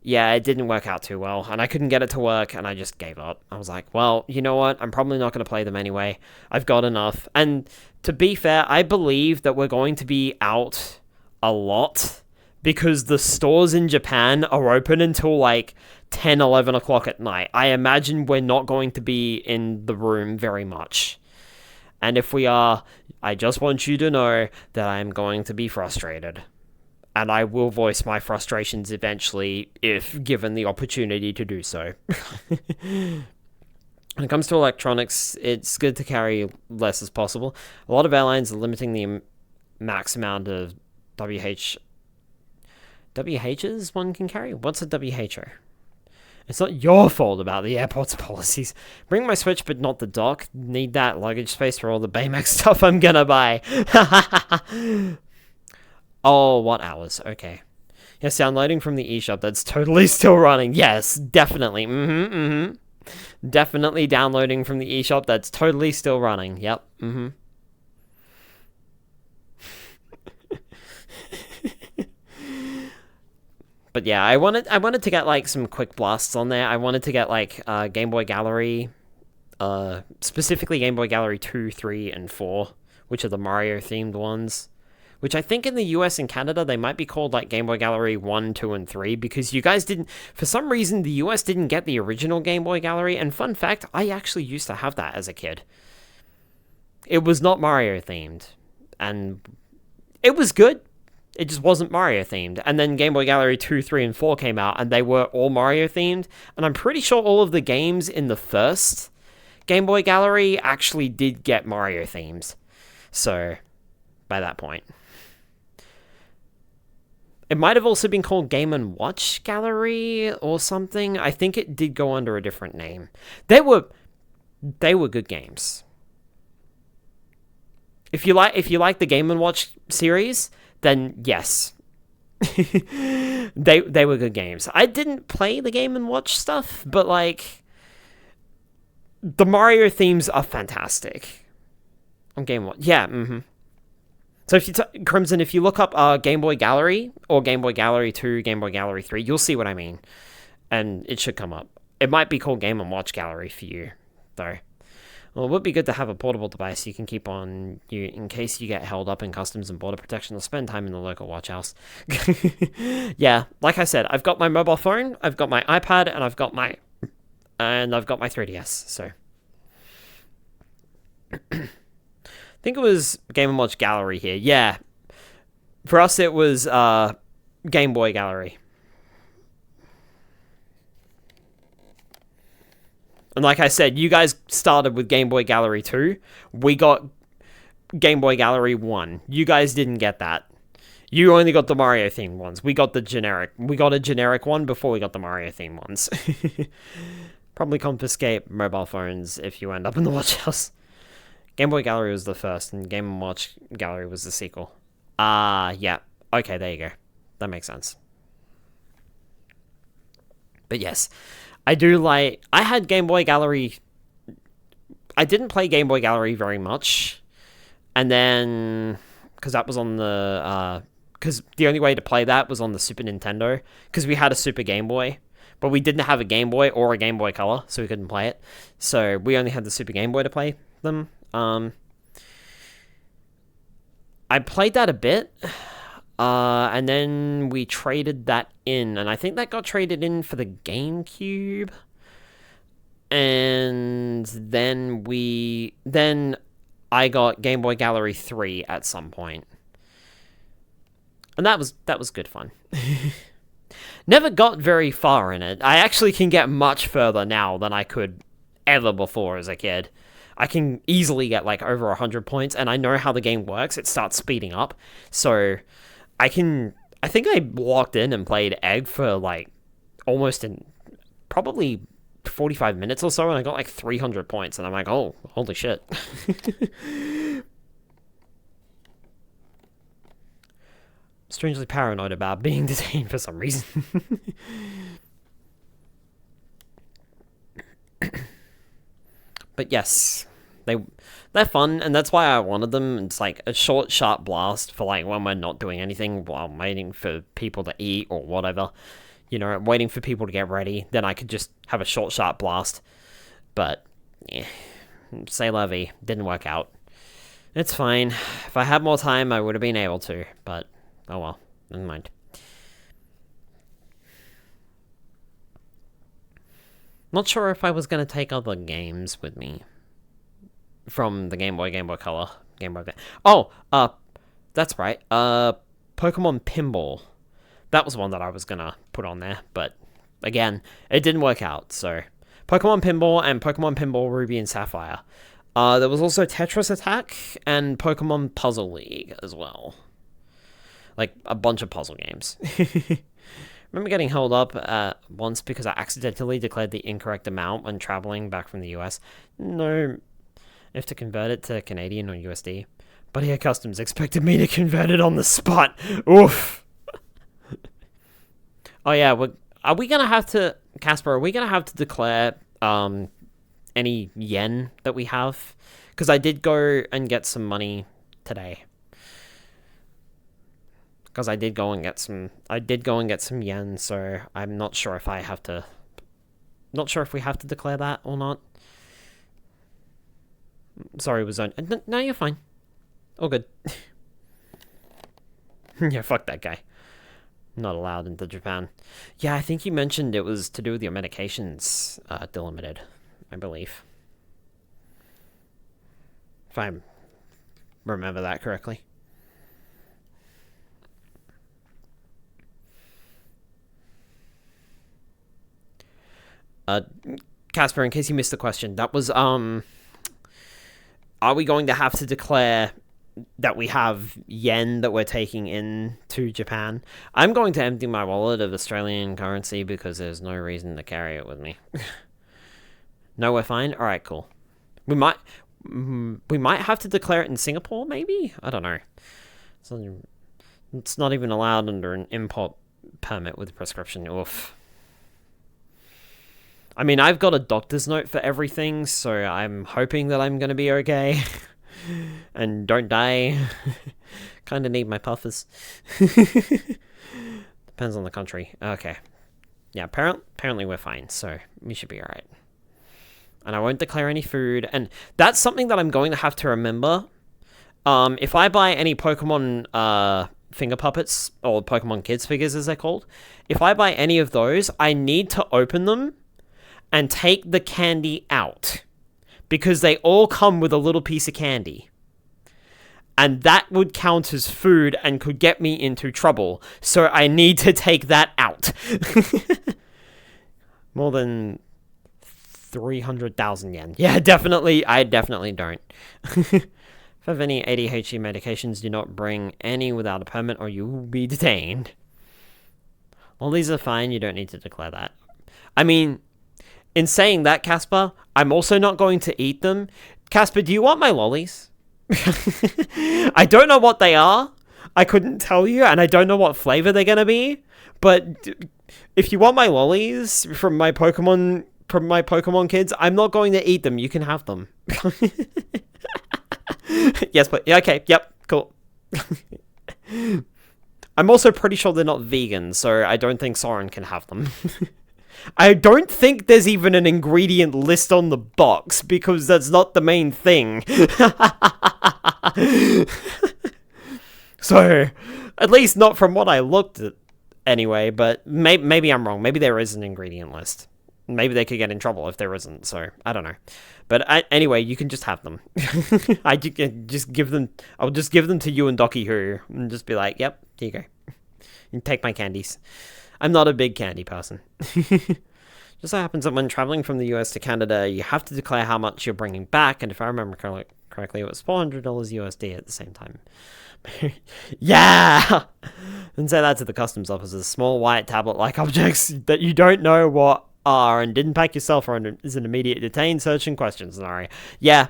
Yeah, it didn't work out too well, and I couldn't get it to work, and I just gave up. I was like, well, you know what? I'm probably not going to play them anyway. I've got enough. And to be fair, I believe that we're going to be out a lot because the stores in Japan are open until like 10, 11 o'clock at night. I imagine we're not going to be in the room very much. And if we are, I just want you to know that I'm going to be frustrated. And I will voice my frustrations eventually if given the opportunity to do so. When it comes to electronics, it's good to carry less as possible. A lot of airlines are limiting the max amount of WHs one can carry? What's a WHO? It's not your fault about the airport's policies. Bring my Switch, but not the dock. Need that luggage space for all the Baymax stuff I'm gonna buy. Oh, what hours? Okay. Yes, downloading from the eShop. That's totally still running. Yes, definitely. Definitely downloading from the eShop. That's totally still running. Yep. But yeah, I wanted to get like some quick blasts on there. I wanted to get like Game Boy Gallery, specifically Game Boy Gallery 2, 3, and 4, which are the Mario themed ones. Which I think in the US and Canada they might be called like Game Boy Gallery 1, 2, and 3 because you guys didn't, for some reason the US didn't get the original Game Boy Gallery, and fun fact, I actually used to have that as a kid. It was not Mario themed, and it was good. It just wasn't Mario themed. And then Game Boy Gallery 2, 3, and 4 came out, and they were all Mario themed. And I'm pretty sure all of the games in the first Game Boy Gallery actually did get Mario themes. So, by that point. It might have also been called Game & Watch Gallery or something. I think it did go under a different name. They were good games. If you like the Game & Watch series, then yes. they were good games. I didn't play the Game & Watch stuff, but like the Mario themes are fantastic on Game & Watch. Yeah, So if you Crimson, if you look up Game Boy Gallery or Game Boy Gallery 2, Game Boy Gallery 3, you'll see what I mean. And it should come up. It might be called Game & Watch Gallery for you, though. Well, it would be good to have a portable device you can keep on you in case you get held up in customs and border protection or spend time in the local watch house. Yeah, like I said, I've got my mobile phone, I've got my iPad, and I've got my 3DS, so. I think it was Game & Watch Gallery here. Yeah. For us, it was Game Boy Gallery. And like I said, you guys started with Game Boy Gallery 2. We got Game Boy Gallery 1. You guys didn't get that. You only got the Mario themed ones. We got a generic one before we got the Mario themed ones. Probably confiscate mobile phones if you end up in the watch house. Game Boy Gallery was the first, and Game & Watch Gallery was the sequel. Yeah. Okay, there you go. That makes sense. But yes, I had Game Boy Gallery. I didn't play Game Boy Gallery very much. And then, because that was on because the only way to play that was on the Super Nintendo. Because we had a Super Game Boy. But we didn't have a Game Boy or a Game Boy Color, so we couldn't play it. So we only had the Super Game Boy to play them. I played that a bit. And then we traded that in, and I think that got traded in for the GameCube. And then I got Game Boy Gallery 3 at some point. And that was good fun. Never got very far in it. I actually can get much further now than I could ever before as a kid. I can easily get like over 100 points, and I know how the game works. It starts speeding up, so I think I locked in and played Egg for like almost probably 45 minutes or so, and I got like 300 points, and I'm like, oh, holy shit. Strangely paranoid about being detained for some reason. But yes, they're fun, and that's why I wanted them. It's like a short, sharp blast for like when we're not doing anything while I'm waiting for people to eat or whatever. You know, waiting for people to get ready. Then I could just have a short, sharp blast. But, yeah, c'est la vie. Didn't work out. It's fine. If I had more time, I would have been able to. But, oh well. Never mind. Not sure if I was going to take other games with me from the Game Boy Color, Game Boy. That's right. Pokemon Pinball. That was one that I was going to put on there, but again, it didn't work out. So, Pokemon Pinball and Pokemon Pinball Ruby and Sapphire. There was also Tetris Attack and Pokemon Puzzle League as well. Like a bunch of puzzle games. Remember getting held up once because I accidentally declared the incorrect amount when traveling back from the US. No, I have to convert it to Canadian or USD. But Air Customs expected me to convert it on the spot. Oof. Oh yeah, are we gonna have to, Casper? Are we gonna have to declare any yen that we have? Because I did go and get some money today. Because I did go and get some yen, so I'm not sure if we have to declare that or not. Sorry, was on. No, you're fine. All good. Yeah, fuck that guy. Not allowed into Japan. Yeah, I think you mentioned it was to do with your medications delimited, I believe. If I remember that correctly. Casper, in case you missed the question, that was, are we going to have to declare that we have yen that we're taking in to Japan. I'm going to empty my wallet of Australian currency because there's no reason to carry it with me. No, we're fine? Alright, cool. We might have to declare it in Singapore, maybe? I don't know. It's not even allowed under an import permit with prescription. Oof. I mean, I've got a doctor's note for everything, so I'm hoping that I'm going to be okay. And don't die. Kind of need my puffers. Depends on the country. Okay. Yeah, apparently we're fine, so we should be alright. And I won't declare any food. And that's something that I'm going to have to remember. If I buy any Pokemon finger puppets, or Pokemon Kids figures as they're called, if I buy any of those, I need to open them and take the candy out. Because they all come with a little piece of candy. And that would count as food and could get me into trouble. So I need to take that out. More than 300,000 yen. Yeah, definitely. I definitely don't. If you have any ADHD medications, do not bring any without a permit or you will be detained. Well, these are fine. You don't need to declare that. I mean, in saying that, Casper, I'm also not going to eat them. Casper, do you want my lollies? I don't know what they are. I couldn't tell you, and I don't know what flavor they're going to be. But if you want my lollies from my Pokemon Kids, I'm not going to eat them. You can have them. Yes, but yeah, okay, yep, cool. I'm also pretty sure they're not vegan, so I don't think Soren can have them. I don't think there's even an ingredient list on the box, because that's not the main thing. So, at least not from what I looked at anyway, but maybe I'm wrong. Maybe there is an ingredient list. Maybe they could get in trouble if there isn't, so I don't know. But anyway, you can just have them. I'll just give them to you and Docky Who, and just be like, yep, here you go. You take my candies. I'm not a big candy person. Just so happens that when traveling from the US to Canada, you have to declare how much you're bringing back, and if I remember correctly, it was $400 USD at the same time. Yeah! And say that to the customs officers. Small white tablet-like objects that you don't know what are and didn't pack yourself or is an immediate detain, search, and question scenario. Yeah,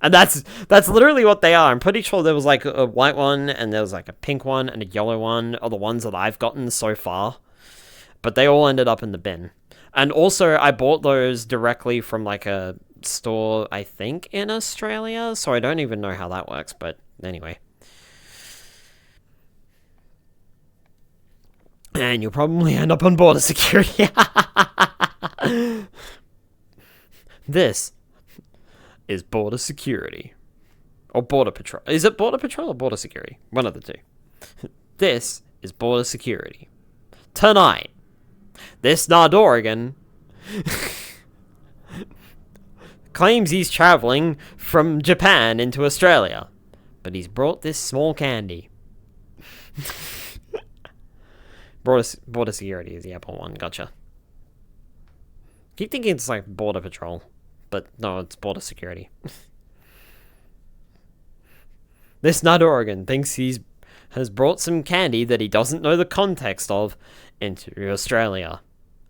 And that's literally what they are. I'm pretty sure there was like a white one, and there was like a pink one, and a yellow one, are the ones that I've gotten so far. But they all ended up in the bin. And also, I bought those directly from like a store, I think, in Australia, so I don't even know how that works, but anyway. And you'll probably end up on border security. This is border security. Or border patrol. Is it border patrol or border security? One of the two. This is border security. Tonight, this Nardorigan claims he's traveling from Japan into Australia, but he's brought this small candy. Border security is the Apple one, gotcha. Keep thinking it's like border patrol, but no, it's border security. This Nardorigan thinks has brought some candy that he doesn't know the context of into Australia.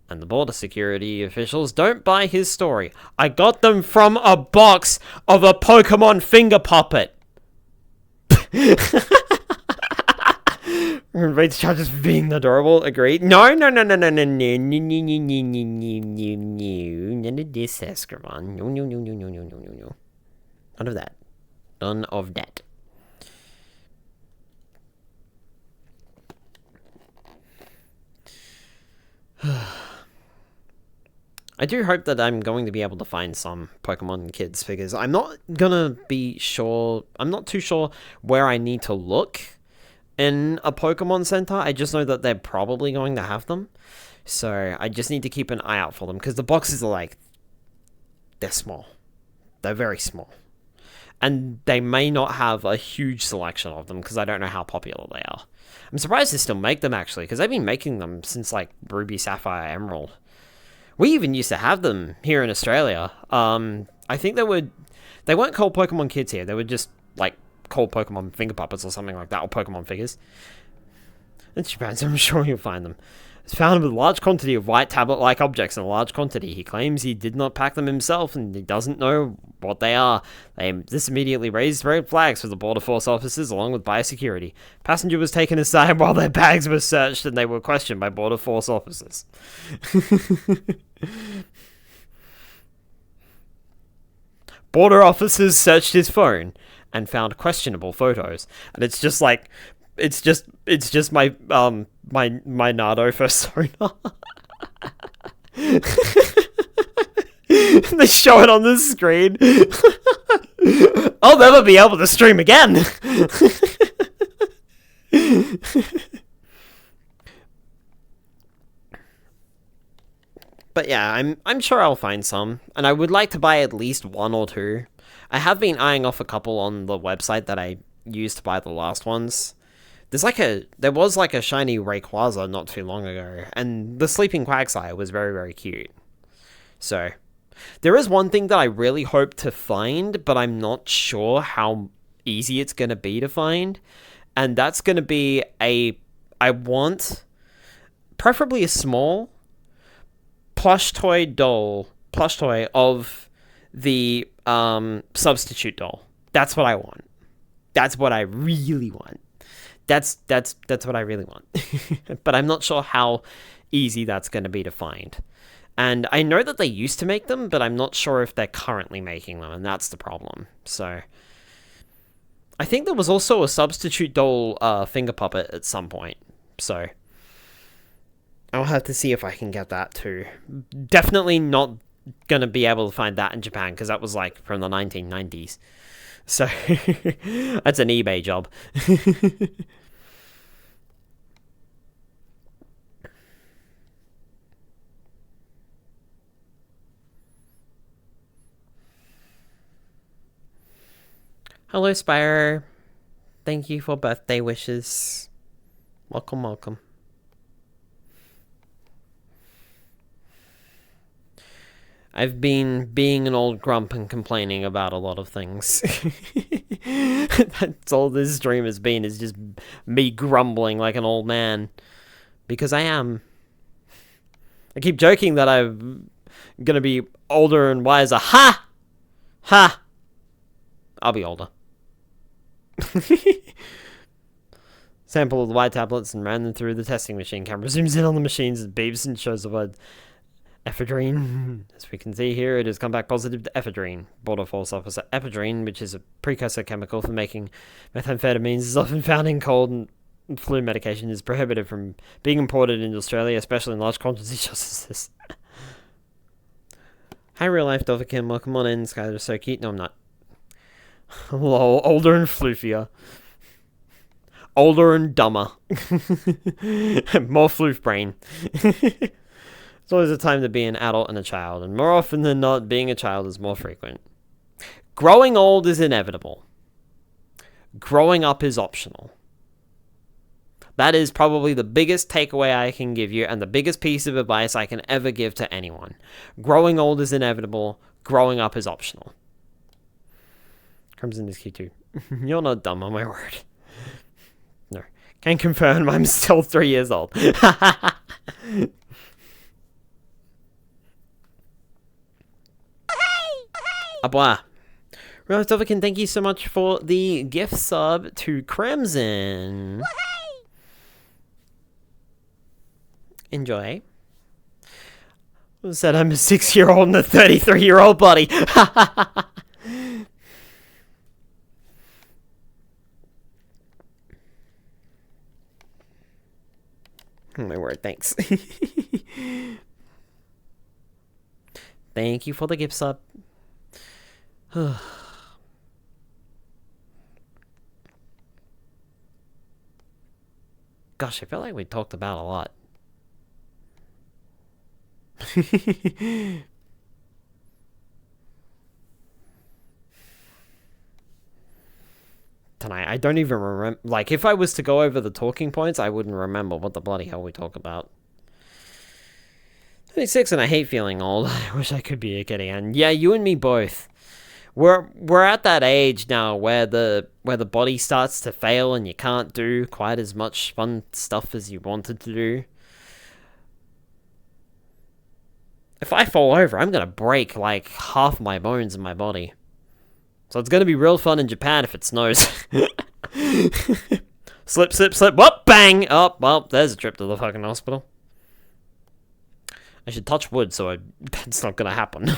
And the border security officials don't buy his story. I got them from a box of a Pokemon finger puppet. Rates charges for being adorable. Agreed. No. None of this, Escrivan. No. None of that. None of that. I do hope that I'm going to be able to find some Pokemon Kids figures. I'm not too sure where I need to look in a Pokemon Center. I just know that they're probably going to have them. So I just need to keep an eye out for them, because the boxes are like, they're small. They're very small. And they may not have a huge selection of them, because I don't know how popular they are. I'm surprised they still make them, actually, because they've been making them since, like, Ruby, Sapphire, Emerald. We even used to have them here in Australia. I think they weren't called Pokemon Kids here. They were just, like, called Pokemon Finger Puppets or something like that, or Pokemon figures. In Japan, so I'm sure you'll find them. It's found with a large quantity of white tablet-like objects in a large quantity. He claims he did not pack them himself and he doesn't know what they are. This immediately raised red flags for the Border Force officers along with biosecurity. Passenger was taken aside while their bags were searched and they were questioned by Border Force officers. Border officers searched his phone and found questionable photos. And it's just like... It's just my my Nardo persona. They show it on the screen. I'll never be able to stream again. But yeah, I'm sure I'll find some, and I would like to buy at least one or two. I have been eyeing off a couple on the website that I used to buy the last ones. There was a shiny Rayquaza not too long ago, and the Sleeping Quagsire was very, very cute. So, there is one thing that I really hope to find, but I'm not sure how easy it's going to be to find, and that's going to be I want, preferably a small, plush toy of the substitute doll. That's what I want. That's what I really want. That's what I really want. But I'm not sure how easy that's going to be to find. And I know that they used to make them, but I'm not sure if they're currently making them, and that's the problem. So, I think there was also a substitute doll finger puppet at some point. So, I'll have to see if I can get that too. Definitely not going to be able to find that in Japan, because that was from the 1990s. So, that's an eBay job. Hello, Spyro. Thank you for birthday wishes. Welcome, welcome. I've been being an old grump and complaining about a lot of things. That's all this stream has been, is just me grumbling like an old man. Because I am. I keep joking that I'm gonna be older and wiser. Ha! Ha! I'll be older. Sample of the white tablets and ran them through the testing machine. Camera zooms in on the machines and beeps and shows the word ephedrine. As we can see here, it has come back positive to ephedrine. Border Force officer ephedrine, which is a precursor chemical for making methamphetamines, is often found in cold and flu medication, is prohibited from being imported into Australia, especially in large quantities just as this. Hi, real life Dovahkiin. Welcome on in. Skylar is so cute. No, I'm not. Lol, older and floofier. Older and dumber. More floof brain. It's always a time to be an adult and a child, and more often than not, being a child is more frequent. Growing old is inevitable. Growing up is optional. That is probably the biggest takeaway I can give you, and the biggest piece of advice I can ever give to anyone. Growing old is inevitable. Growing up is optional. Crimson is cute too. You're not dumb, on my word. No. Can confirm I'm still 3 years old. Abwa. Real Dovahkiin, thank you so much for the gift sub to Crimson. Enjoy. Who said I'm a 6-year-old and a 33-year-old buddy? Oh my word, thanks. Thank you for the gift sub. Gosh, I feel like we talked about a lot. Tonight, I don't even remember. Like, if I was to go over the talking points, I wouldn't remember what the bloody hell we talk about. 26 and I hate feeling old. I wish I could be a kitty. And yeah, you and me both. We're at that age now where the body starts to fail and you can't do quite as much fun stuff as you wanted to do. If I fall over, I'm gonna break like half my bones in my body. So it's gonna be real fun in Japan if it snows. Slip, slip, slip. Whoop, bang! Oh, well, there's a trip to the fucking hospital. I should touch wood so that's not gonna happen.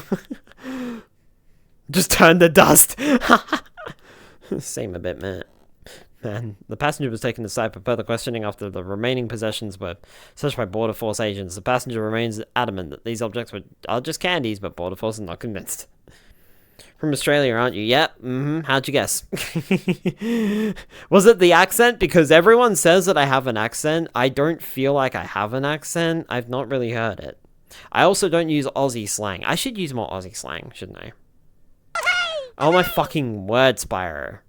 Just turn to dust. Same a bit, man. The passenger was taken aside for further questioning after the remaining possessions were searched by Border Force agents. The passenger remains adamant that these objects are just candies, but Border Force is not convinced. From Australia, aren't you? Yep. How'd you guess? Was it the accent? Because everyone says that I have an accent. I don't feel like I have an accent. I've not really heard it. I also don't use Aussie slang. I should use more Aussie slang, shouldn't I? Oh my fucking word, Spyro.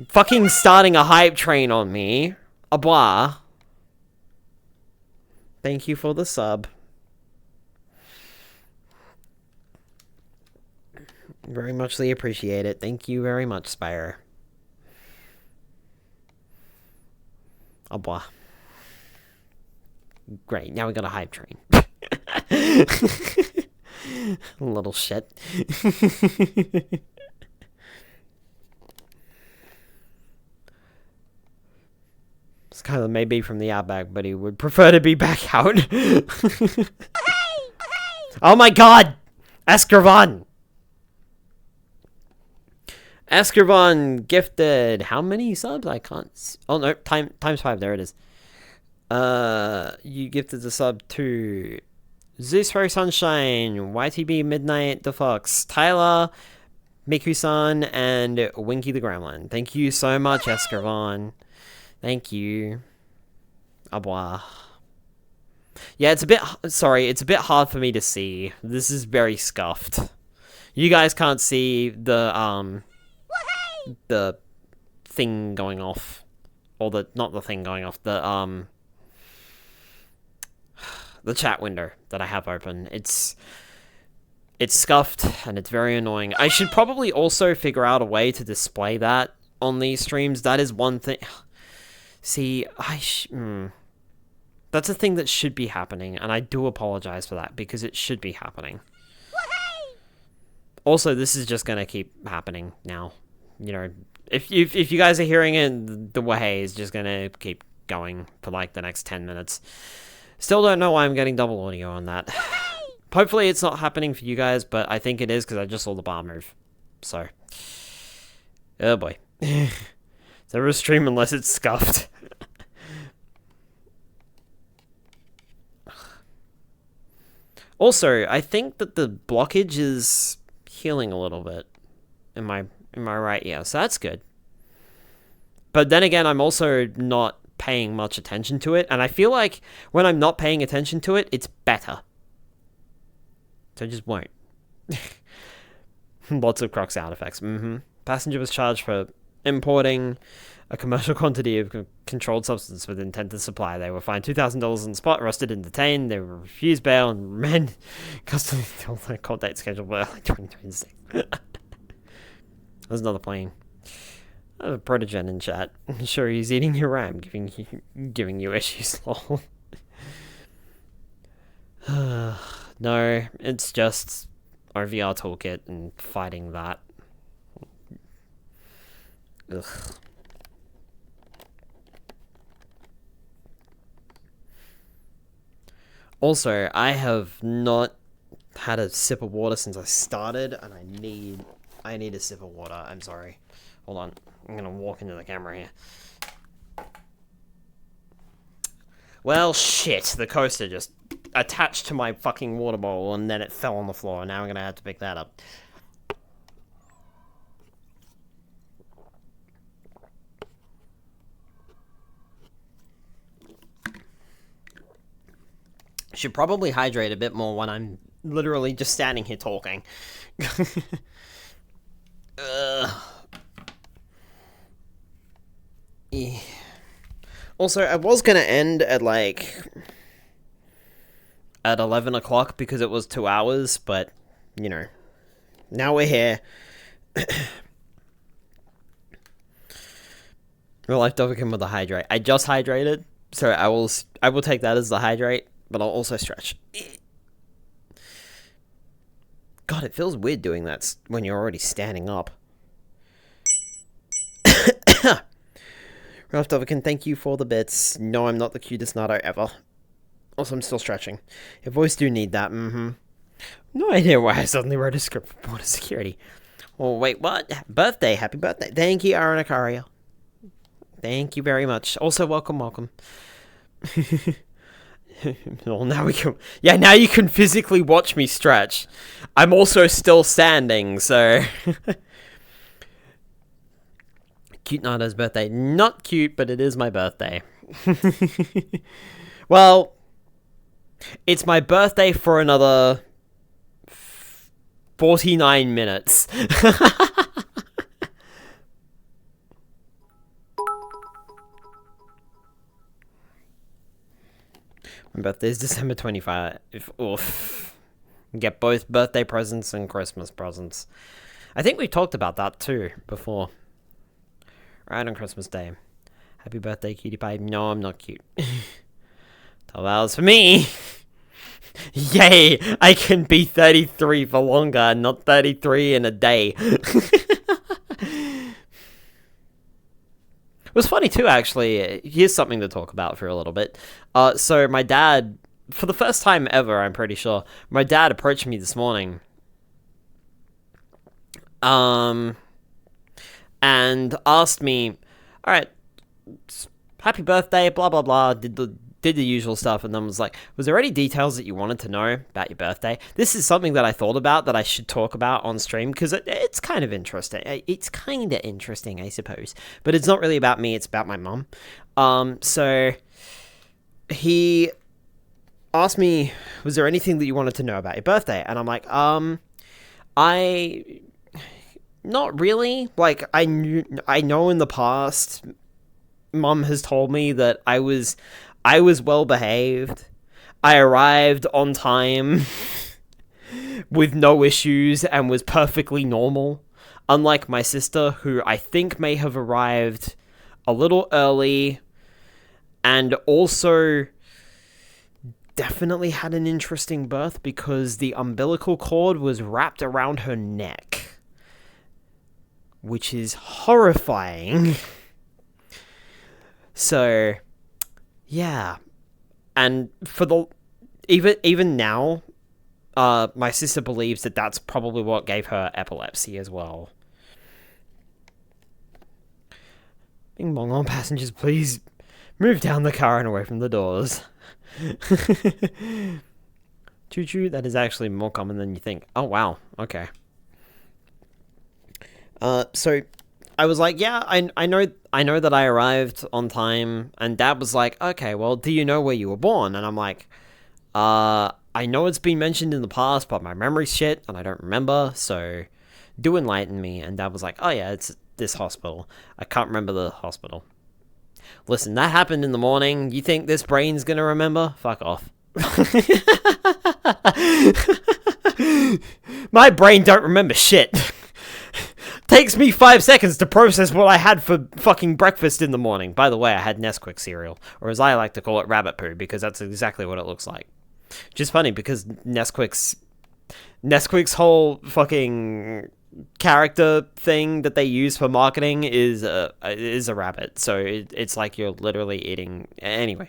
Fucking starting a hype train on me. Au revoir. Thank you for the sub. Very muchly appreciate it. Thank you very much, Spyro. Au revoir. Great, now we got a hype train. Little shit. Skylar may be from the outback, but he would prefer to be back out. Oh my god! Escrivan! Escrivan gifted how many subs? I can't. Oh no, times 5. There it is. You gifted the sub to Zeus Fairy Sunshine, YTB Midnight the Fox, Tyler, Miku-san, and Winky the Gremlin. Thank you so much, Escrivan. Thank you. Au revoir. Yeah, it's a bit. Sorry, it's a bit hard for me to see. This is very scuffed. You guys can't see the thing going off, or not the thing going off. The chat window that I have open. It's scuffed and it's very annoying. I should probably also figure out a way to display that on these streams. That is one thing. See, that's a thing that should be happening, and I do apologize for that, because it should be happening. Also, this is just gonna keep happening now. You know, if you guys are hearing it, the way is just gonna keep going for like the next 10 minutes. Still don't know why I'm getting double audio on that. Hopefully it's not happening for you guys, but I think it is, because I just saw the bar move. So, oh boy. It's never a stream unless it's scuffed. Also, I think that the blockage is healing a little bit. Am I right? Yeah, so that's good. But then again, I'm also not paying much attention to it, and I feel like when I'm not paying attention to it, it's better. So I just won't. Lots of Croc sound effects. Passenger was charged for importing a commercial quantity of controlled substance with intent to supply. They were fined $2,000 on the spot, arrested and detained. They were refused bail and remained custody until their court date scheduled for early 2026. There's another plane. I have a Protogen in chat. I'm sure he's eating your RAM, giving you issues, lol. No, it's just our VR toolkit and fighting that. Ugh. Also, I have not had a sip of water since I started, and I need a sip of water. I'm sorry. Hold on. I'm gonna walk into the camera here. Well, shit. The coaster just attached to my fucking water bowl, and then it fell on the floor, and now I'm gonna have to pick that up. Should probably hydrate a bit more when I'm literally just standing here talking. Yeah. Also, I was gonna end at like at 11 o'clock because it was 2 hours, but you know, now we're here. Real life Dovahkiin with a hydrate. I just hydrated, so I will take that as the hydrate, but I'll also stretch. God, it feels weird doing that when you're already standing up. Real life Dovahkiin, thank you for the bits. No, I'm not the cutest natto ever. Also, I'm still stretching. Your voice do need that, No idea why I suddenly wrote a script for border security. Oh, wait, what? Birthday, happy birthday. Thank you, Aaron Akaria. Thank you very much. Also, welcome. Well, now we can... Yeah, now you can physically watch me stretch. I'm also still standing, so... Cute Nada's birthday. Not cute, but it is my birthday. Well, it's my birthday for another 49 minutes. My birthday is December 25. Oof. Get both birthday presents and Christmas presents. I think we talked about that too before. Right on Christmas Day. Happy birthday, cutie pie. No, I'm not cute. 12 hours for me. Yay! I can be 33 for longer, not 33 in a day. It was funny too, actually. Here's something to talk about for a little bit. So my dad, for the first time ever, I'm pretty sure, my dad approached me this morning. And asked me, all right, happy birthday, blah, blah, blah, did the usual stuff, and then was like, was there any details that you wanted to know about your birthday? This is something that I thought about that I should talk about on stream, because it's kind of interesting. It's kind of interesting, I suppose. But it's not really about me, it's about my mum. So he asked me, was there anything that you wanted to know about your birthday? And I'm like, not really. Like, I know in the past, Mum has told me that I was well behaved. I arrived on time with no issues and was perfectly normal. Unlike my sister, who I think may have arrived a little early and also definitely had an interesting birth because the umbilical cord was wrapped around her neck. Which is horrifying. So, yeah. And for the... Even now, my sister believes that that's probably what gave her epilepsy as well. Bing bong on passengers, please move down the car and away from the doors. Choo-choo, that is actually more common than you think. Oh, wow. Okay. So I was like, yeah, I know that I arrived on time, and Dad was like, okay, well, do you know where you were born? And I'm like, I know it's been mentioned in the past, but my memory's shit, and I don't remember, so do enlighten me. And Dad was like, oh yeah, it's this hospital. I can't remember the hospital. Listen, that happened in the morning. You think this brain's gonna remember? Fuck off. My brain don't remember shit. Takes me 5 seconds to process what I had for fucking breakfast in the morning. By the way, I had Nesquik cereal, or as I like to call it, rabbit poo, because that's exactly what it looks like. Just funny, because Nesquik's whole fucking character thing that they use for marketing is a rabbit, so it's like you're literally eating... Anyway.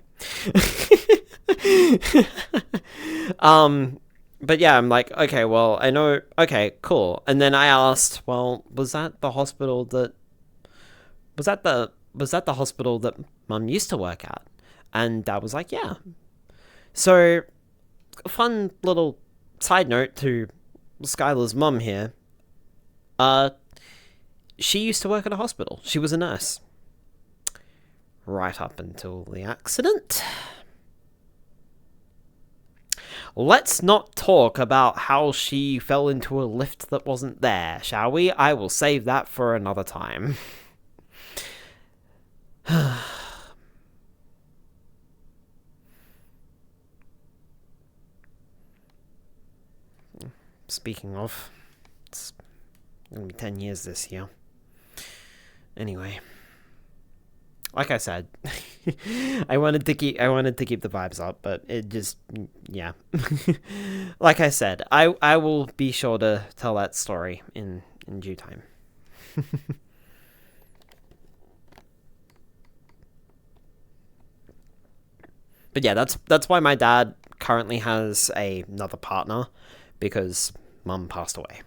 But yeah, I'm like, okay, well, I know, okay, cool. And then I asked, well, was that the hospital that Mum used to work at? And Dad was like, yeah. So, a fun little side note to Skylar's mum here. She used to work at a hospital. She was a nurse. Right up until the accident. Let's not talk about how she fell into a lift that wasn't there, shall we? I will save that for another time. speaking of, it's gonna be 10 years this year. Anyway, like I said, I wanted to keep the vibes up, but it just, yeah. Like I said, I will be sure to tell that story in due time. But yeah, that's why my dad currently has another partner, because mum passed away.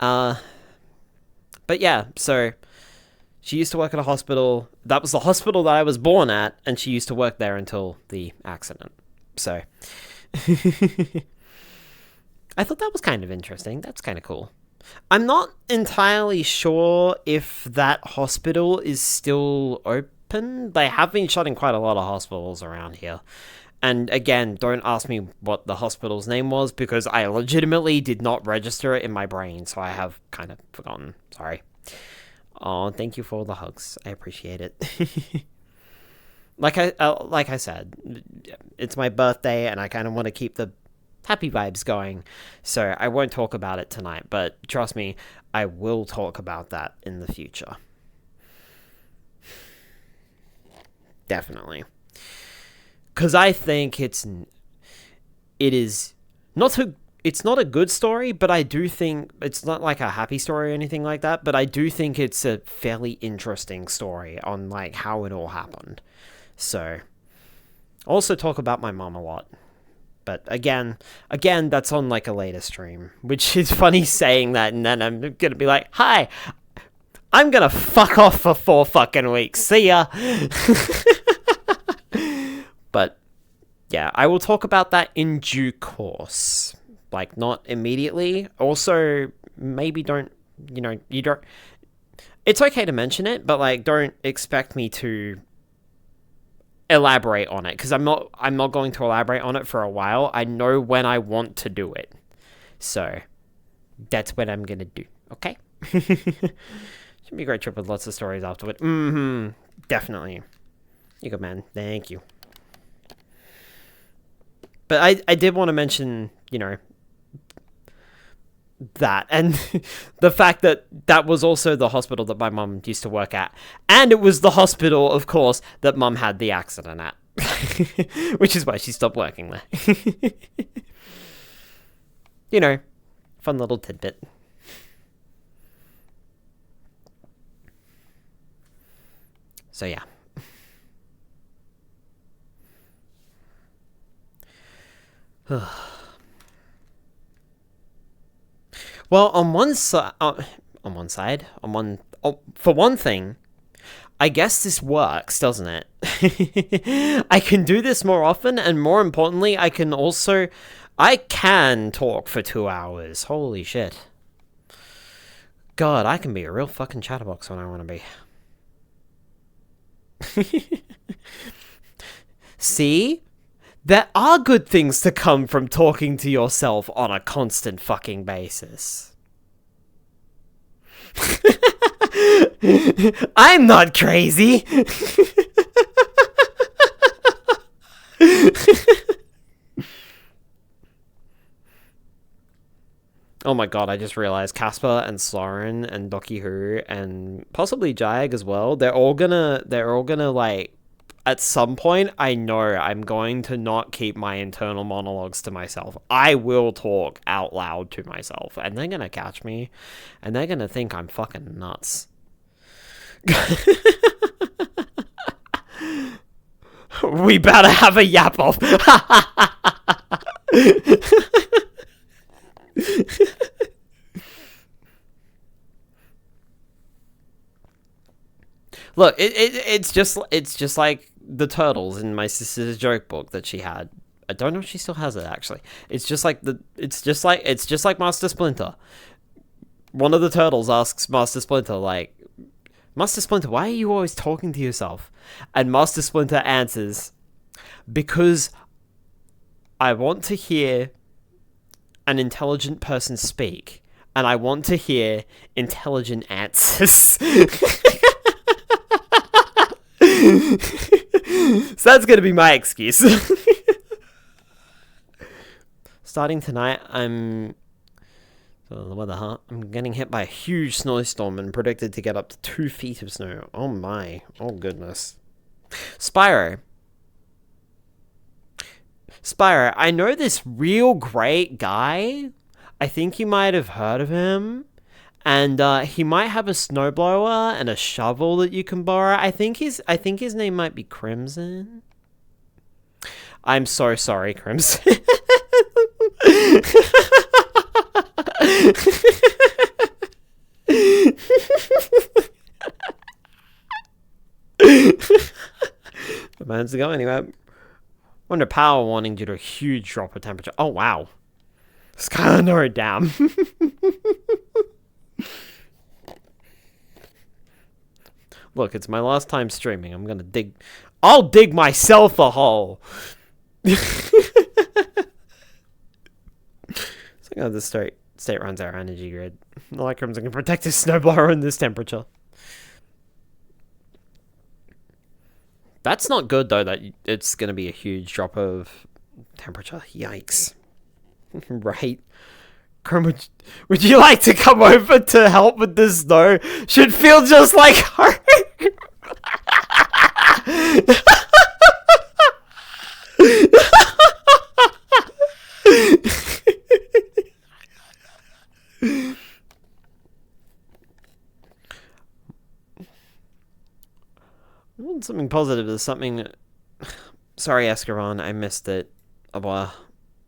But yeah, so she used to work at a hospital. That was the hospital that I was born at, and she used to work there until the accident. So I thought that was kind of interesting. That's kind of cool. I'm not entirely sure if that hospital is still open. They have been shutting quite a lot of hospitals around here. And again, don't ask me what the hospital's name was, because I legitimately did not register it in my brain, so I have kind of forgotten. Sorry. Oh, thank you for all the hugs. I appreciate it. Like I said, it's my birthday, and I kind of want to keep the happy vibes going, so I won't talk about it tonight, but trust me, I will talk about that in the future. Definitely. Because I think it's not a good story, but I do think it's not like a happy story or anything like that, but I do think it's a fairly interesting story on like how it all happened. So, I also talk about my mom a lot. But again, that's on like a later stream, which is funny saying that, and then I'm gonna be like, hi, I'm gonna fuck off for 4 fucking weeks. See ya. But yeah, I will talk about that in due course. Like, not immediately. Also, maybe don't, you don't... It's okay to mention it, but, like, don't expect me to elaborate on it, because I'm not going to elaborate on it for a while. I know when I want to do it. So, that's what I'm gonna do, okay? Should be a great trip with lots of stories afterward. Definitely. You good, man. Thank you. But I did want to mention, that, and the fact that was also the hospital that my mum used to work at, and it was the hospital, of course, that mum had the accident at, which is why she stopped working there. Fun little tidbit. So yeah. Well, for one thing, I guess this works, doesn't it? I can do this more often, and more importantly, I can talk for 2 hours. Holy shit. God, I can be a real fucking chatterbox when I want to be. See? There are good things to come from talking to yourself on a constant fucking basis. I'm not crazy. Oh my god, I just realized Casper and Sloren and Doki Hu and possibly Jag as well, they're all gonna like, at some point, I know I'm going to not keep my internal monologues to myself. I will talk out loud to myself, and they're gonna catch me, and they're gonna think I'm fucking nuts. We better have a yap off. Look, it's just like the turtles in my sister's joke book that she had. I don't know if she still has it, actually. It's just like Master Splinter. One of the turtles asks Master Splinter, like, Master Splinter, why are you always talking to yourself? And Master Splinter answers, because I want to hear an intelligent person speak, and I want to hear intelligent answers. So that's gonna be my excuse. Stop starting tonight, I'm getting hit by a huge snowstorm and predicted to get up to 2 feet of snow. Oh my. Oh goodness. Spyro, I know this real great guy. I think you might have heard of him. And he might have a snowblower and a shovel that you can borrow. I think his name might be Crimson. I'm so sorry, Crimson. The man's go anyway. Under power warning due to a huge drop of temperature. Oh wow. Skylar, no, damn. Look, it's my last time streaming. I'll dig myself a hole. So the state runs our energy grid. The light Crimson can protect his snowblower in this temperature. That's not good though, that it's going to be a huge drop of temperature. Yikes. Right. Chrome, would you like to come over to help with the snow? Should feel just like home. Something positive is something. Sorry, Escaron, I missed it.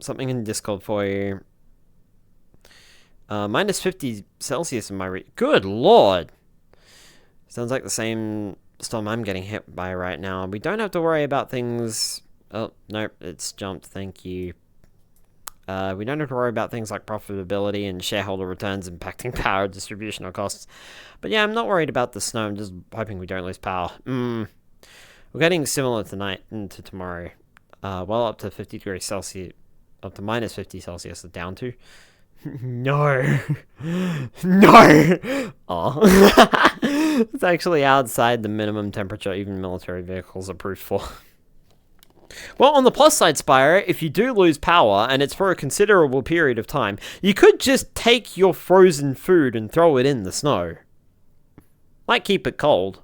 Something in Discord for you. Minus 50 Celsius in my good lord. Sounds like the same storm I'm getting hit by right now. We don't have to worry about things. Oh, nope, it's jumped. Thank you. We don't have to worry about things like profitability and shareholder returns impacting power distribution or costs. But yeah, I'm not worried about the snow. I'm just hoping we don't lose power. We're getting similar tonight into tomorrow. Well up to 50 degrees Celsius. Up to minus 50 Celsius down to. No. No. Oh. It's actually outside the minimum temperature even military vehicles are approved for. Well, on the plus side, Spyro, if you do lose power, and it's for a considerable period of time, you could just take your frozen food and throw it in the snow. Might keep it cold.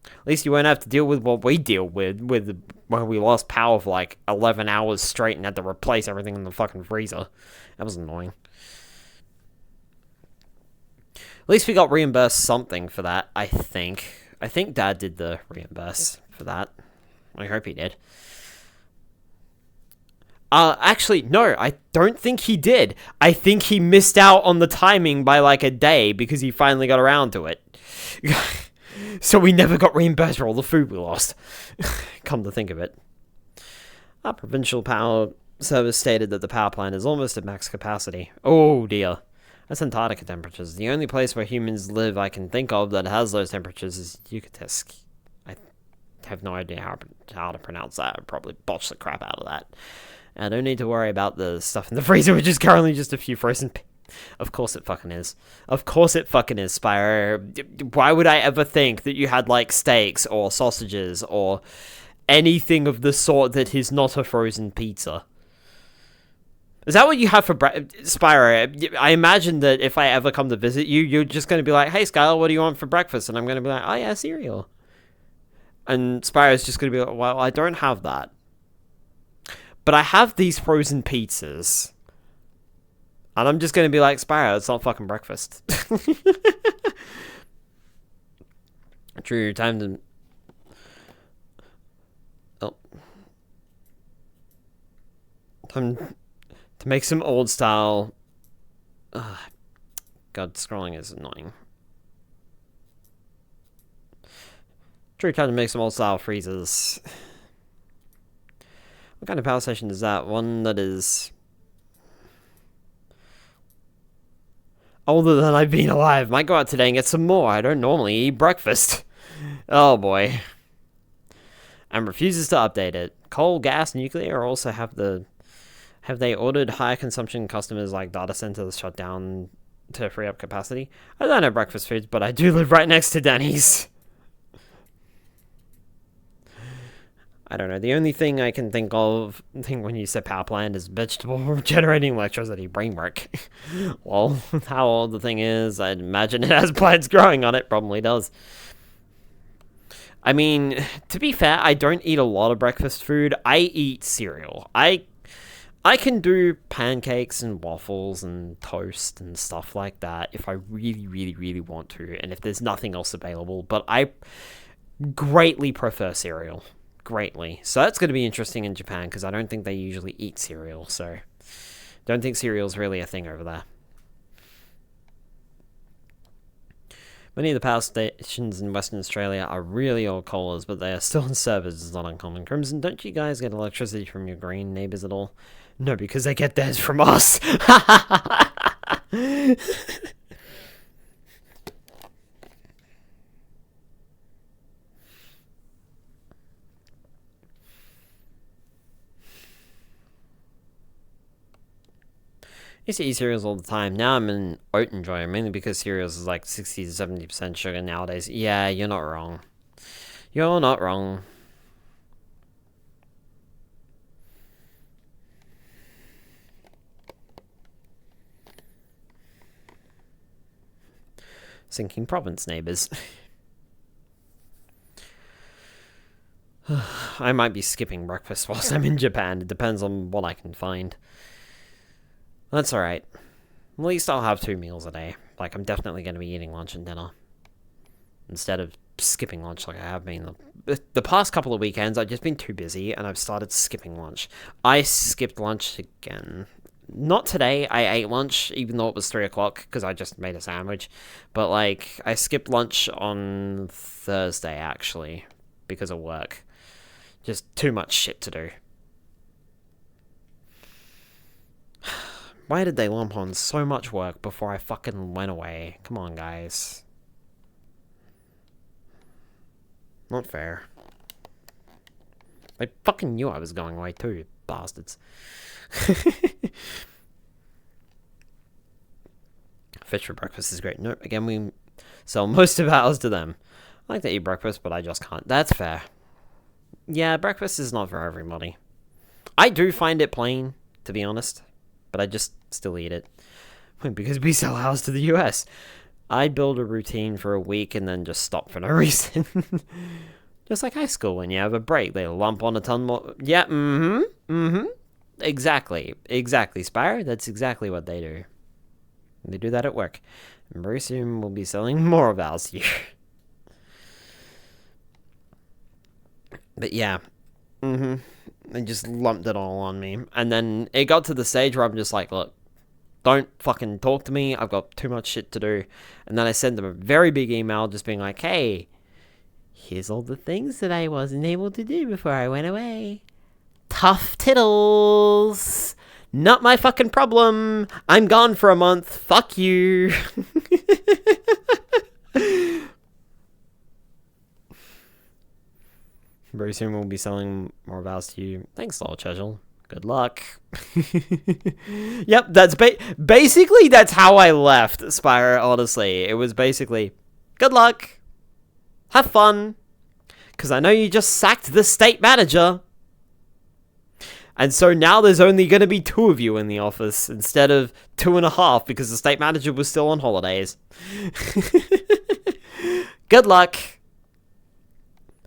At least you won't have to deal with what we deal with when we lost power for like 11 hours straight and had to replace everything in the fucking freezer. That was annoying. At least we got reimbursed something for that, I think. I think Dad did the reimburse for that. I hope he did. Actually, no, I don't think he did. I think he missed out on the timing by like a day because he finally got around to it. So we never got reimbursed for all the food we lost. Come to think of it. Our provincial power service stated that the power plant is almost at max capacity. Oh dear. That's Antarctica temperatures. The only place where humans live I can think of that has those temperatures is Yucatsk. I have no idea how to pronounce that. I'd probably botch the crap out of that. I don't need to worry about the stuff in the freezer, which is currently just a few frozen... Of course it fucking is. Of course it fucking is, Spyro. Why would I ever think that you had, like, steaks or sausages or anything of the sort that is not a frozen pizza? Is that what you have for Spyro? I imagine that if I ever come to visit you, you're just going to be like, hey, Skylar, what do you want for breakfast? And I'm going to be like, oh, yeah, cereal. And Spyro's just going to be like, well, I don't have that. But I have these frozen pizzas. And I'm just going to be like, Spyro, it's not fucking breakfast. True, time to... Oh. Time to make some old style... God, scrolling is annoying. True, time to make some old style freezers. What kind of power station is that? One that is... older than I've been alive. Might go out today and get some more. I don't normally eat breakfast. Oh boy. And refuses to update it. Coal, gas, nuclear also have they ordered higher consumption customers like data centers shut down to free up capacity? I don't have breakfast foods, but I do live right next to Denny's. I don't know. The only thing I can think when you said power plant is vegetable generating electricity brain work. Well, how old the thing is, I'd imagine it has plants growing on it. Probably does. I mean, to be fair, I don't eat a lot of breakfast food. I eat cereal. I can do pancakes and waffles and toast and stuff like that if I really, really, really want to, and if there's nothing else available. But I greatly prefer cereal. Greatly. So that's going to be interesting in Japan, because I don't think they usually eat cereal, so don't think cereal's really a thing over there. Many of the power stations in Western Australia are really old coalers, but they are still in service. It's not uncommon. Crimson, don't you guys get electricity from your green neighbours at all? No, because they get theirs from us. I used to eat cereals all the time. Now I'm an oat enjoyer, mainly because cereals is like 60 to 70% sugar nowadays. Yeah, you're not wrong. You're not wrong. Sinking province neighbours. I might be skipping breakfast whilst I'm in Japan. It depends on what I can find. That's alright. At least I'll have 2 meals a day. Like, I'm definitely going to be eating lunch and dinner, instead of skipping lunch like I have been. The past couple of weekends, I've just been too busy, and I've started skipping lunch. I skipped lunch again. Not today, I ate lunch, even though it was 3 o'clock, because I just made a sandwich. But, like, I skipped lunch on Thursday, actually, because of work. Just too much shit to do. Why did they lump on so much work before I fucking went away? Come on, guys. Not fair. I fucking knew I was going away too, bastards. Fish for breakfast is great. Nope, again, we sell most of ours to them. I like to eat breakfast, but I just can't. That's fair. Yeah, breakfast is not for everybody. I do find it plain, to be honest, but I just still eat it. Because we sell ours to the US. I build a routine for a week and then just stop for no reason. Just like high school, when you have a break, they lump on a ton more. Yeah, Exactly, Spire. That's exactly what they do. They do that at work. And very soon we'll be selling more of ours here. But yeah, they just lumped it all on me. And then it got to the stage where I'm just like, look, don't fucking talk to me. I've got too much shit to do. And then I sent them a very big email just being like, hey, here's all the things that I wasn't able to do before I went away. Tough tittles. Not my fucking problem. I'm gone for a month. Fuck you. Very soon we'll be selling more vows to you. Thanks, Lord Churchill. Good luck. Yep, that's basically that's how I left Spire, honestly. It was basically, good luck. Have fun. Because I know you just sacked the state manager. And so now there's only going to be 2 of you in the office instead of 2.5 because the state manager was still on holidays. Good luck.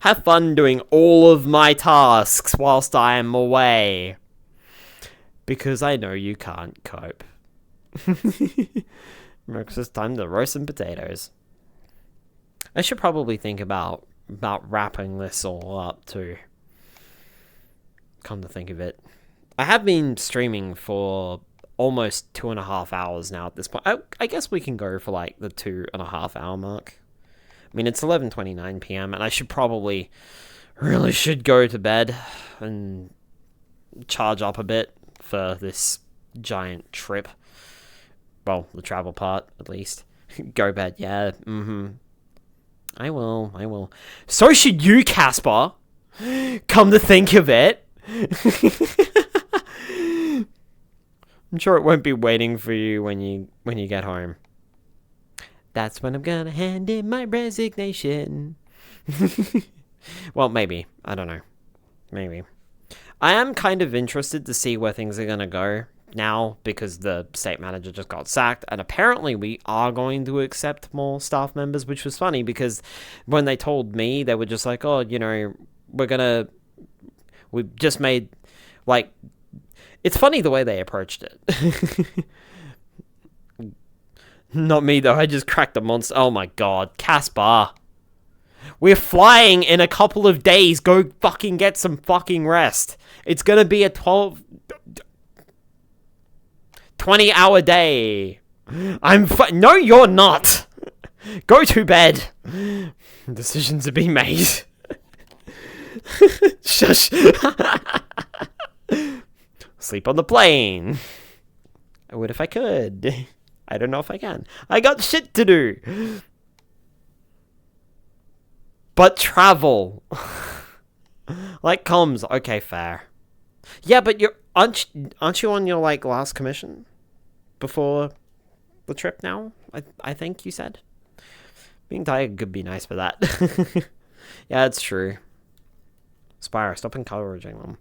Have fun doing all of my tasks whilst I am away. Because I know you can't cope. It's time to roast some potatoes. I should probably think about wrapping this all up too. Come to think of it. I have been streaming for almost 2.5 hours now at this point. I guess we can go for like the 2.5 hour mark. I mean, it's 11:29 p.m. and I really should go to bed and charge up a bit for this giant trip. Well, the travel part, at least. Go bed, yeah. I will. So should you, Casper. Come to think of it. I'm sure it won't be waiting for you when you get home. That's when I'm gonna hand in my resignation. Well, maybe. I don't know. Maybe. I am kind of interested to see where things are going to go now because the state manager just got sacked, and apparently we are going to accept more staff members, which was funny because when they told me, they were just like, oh, you know, we've just made, like, it's funny the way they approached it. Not me, though. I just cracked the monster. Oh, my God. Caspar. We're flying in a couple of days. Go fucking get some fucking rest. It's gonna be a 20-hour day. No, you're not. Go to bed. Decisions are being made. Shush. Sleep on the plane. I would if I could. I don't know if I can. I got shit to do. But travel. Like comms. Okay, fair. Yeah, but aren't you on your like last commission before the trip now? I think you said. Being tired could be nice for that. Yeah, it's true. Spire, stop encouraging them.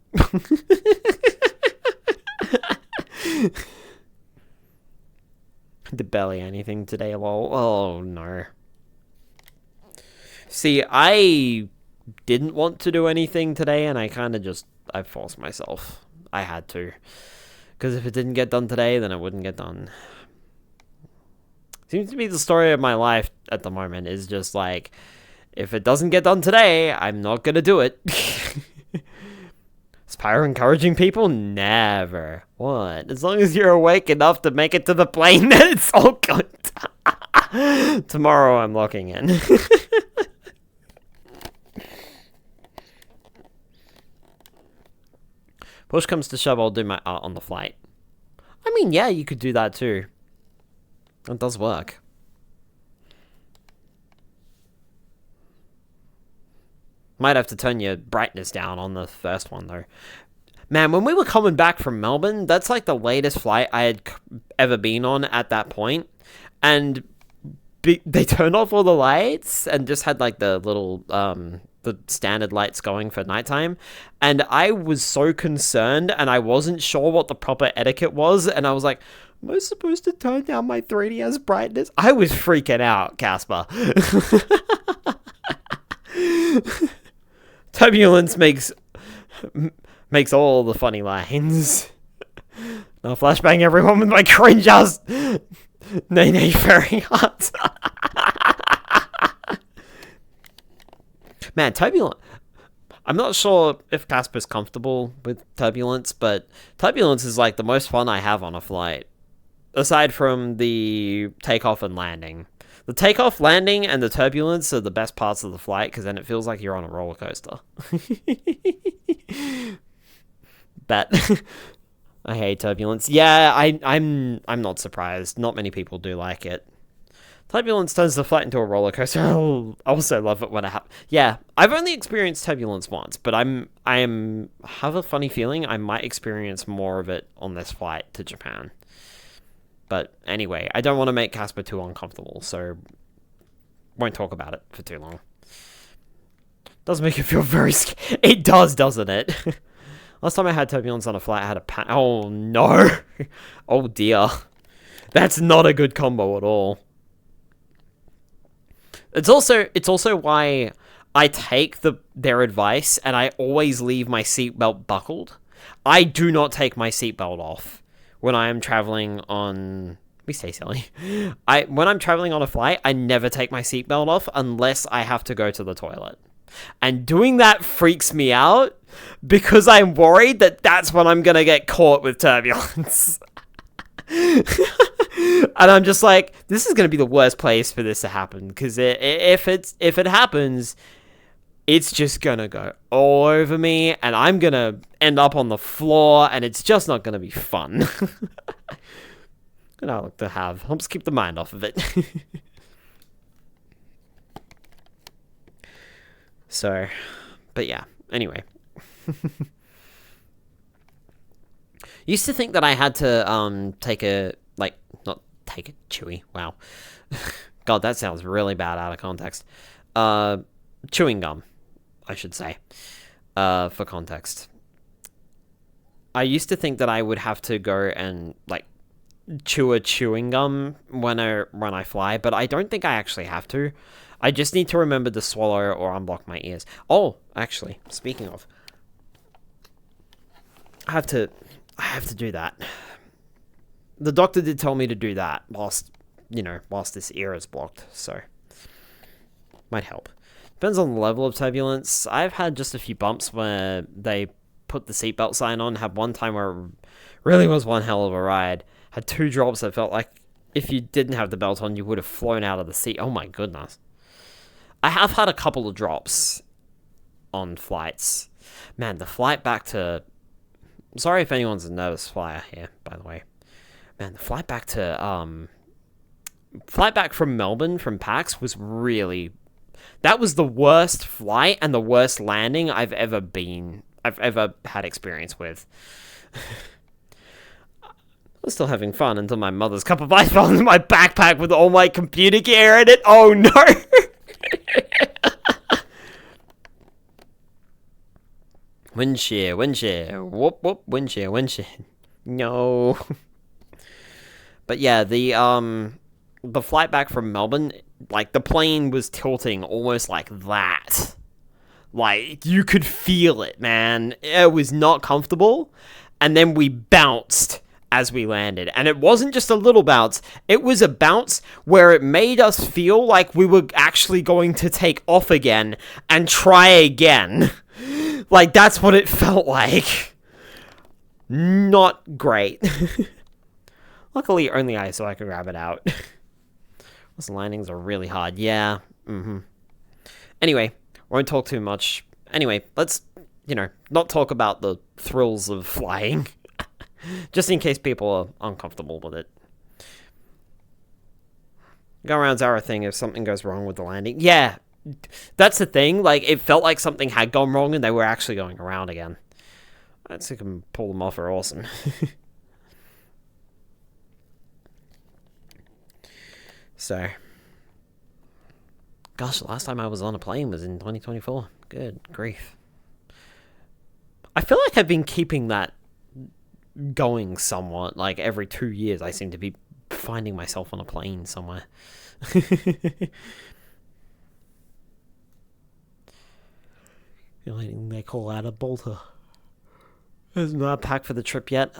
Did barely anything today, lol. Oh, no. See, I didn't want to do anything today, and I kind of I forced myself. I had to. Because if it didn't get done today, then it wouldn't get done. Seems to be the story of my life at the moment, is just like, if it doesn't get done today, I'm not gonna do it. Spire encouraging people? Never. What? As long as you're awake enough to make it to the plane, then it's all good. Tomorrow I'm locking in. Push comes to shove, I'll do my art on the flight. I mean, yeah, you could do that too. It does work. Might have to turn your brightness down on the first one, though. Man, when we were coming back from Melbourne, that's like the latest flight I had ever been on at that point. And they turned off all the lights and just had like the little, the standard lights going for nighttime. And I was so concerned and I wasn't sure what the proper etiquette was. And I was like, am I supposed to turn down my 3DS brightness? I was freaking out, Caspar. Turbulence makes all the funny lines. I'll flashbang everyone with my cringe ass nay fairy heart. Man, Turbulence. I'm not sure if Caspar's comfortable with Turbulence, but Turbulence is like the most fun I have on a flight. Aside from the takeoff and landing. The takeoff, landing, and the turbulence are the best parts of the flight, because then it feels like you're on a roller coaster. But I hate turbulence. Yeah, I'm not surprised. Not many people do like it. Turbulence turns the flight into a roller coaster. I also love it when it happens. Yeah, I've only experienced turbulence once, but I have a funny feeling I might experience more of it on this flight to Japan. But anyway, I don't want to make Caspar too uncomfortable, so won't talk about it for too long. Does make it feel very scary. It does, doesn't it? Last time I had turbulence on a flight, I had a oh no. Oh dear. That's not a good combo at all. It's also why I take their advice and I always leave my seatbelt buckled. I do not take my seatbelt off when I am traveling on... We stay silly. When I'm traveling on a flight, I never take my seatbelt off unless I have to go to the toilet. And doing that freaks me out because I'm worried that that's when I'm going to get caught with turbulence. And I'm just like, this is going to be the worst place for this to happen because if it happens... It's just going to go all over me, and I'm going to end up on the floor, and it's just not going to be fun. Good outlook to have. Helps keep the mind off of it. So, but yeah. Anyway. Used to think that I had to take a, like, not take a chewy. Wow. God, that sounds really bad out of context. Chewing gum, I should say. For context. I used to think that I would have to go and, like, chew a chewing gum when I fly, but I don't think I actually have to. I just need to remember to swallow or unblock my ears. Oh, actually, speaking of, I have to do that. The doctor did tell me to do that whilst this ear is blocked, so might help. Depends on the level of turbulence. I've had just a few bumps where they put the seatbelt sign on. Had one time where it really was one hell of a ride. Had 2 drops that felt like if you didn't have the belt on, you would have flown out of the seat. Oh my goodness. I have had a couple of drops on flights. Man, the flight back to... Sorry if anyone's a nervous flyer here, by the way. Man, the flight back to... Flight back from Melbourne, from PAX, was really... That was the worst flight and the worst landing I've ever had experience with. I was still having fun until my mother's cup of ice fell into my backpack with all my computer gear in it. Oh no! Wind shear, whoop whoop, wind shear. No. But yeah, the flight back from Melbourne, like, the plane was tilting almost like that. Like, you could feel it, man. It was not comfortable. And then we bounced as we landed. And it wasn't just a little bounce. It was a bounce where it made us feel like we were actually going to take off again and try again. Like, that's what it felt like. Not great. Luckily, only I, so I could grab it out. Those landings are really hard. Yeah. Anyway, won't talk too much. Anyway, let's, not talk about the thrills of flying. Just in case people are uncomfortable with it. Go around Zara thing if something goes wrong with the landing. Yeah, that's the thing. Like, it felt like something had gone wrong and they were actually going around again. I think I can pull them off are awesome. So, gosh, the last time I was on a plane was in 2024. Good grief. I feel like I've been keeping that going somewhat. Like, every 2 years I seem to be finding myself on a plane somewhere. They call out a bolter. It's not packed for the trip yet.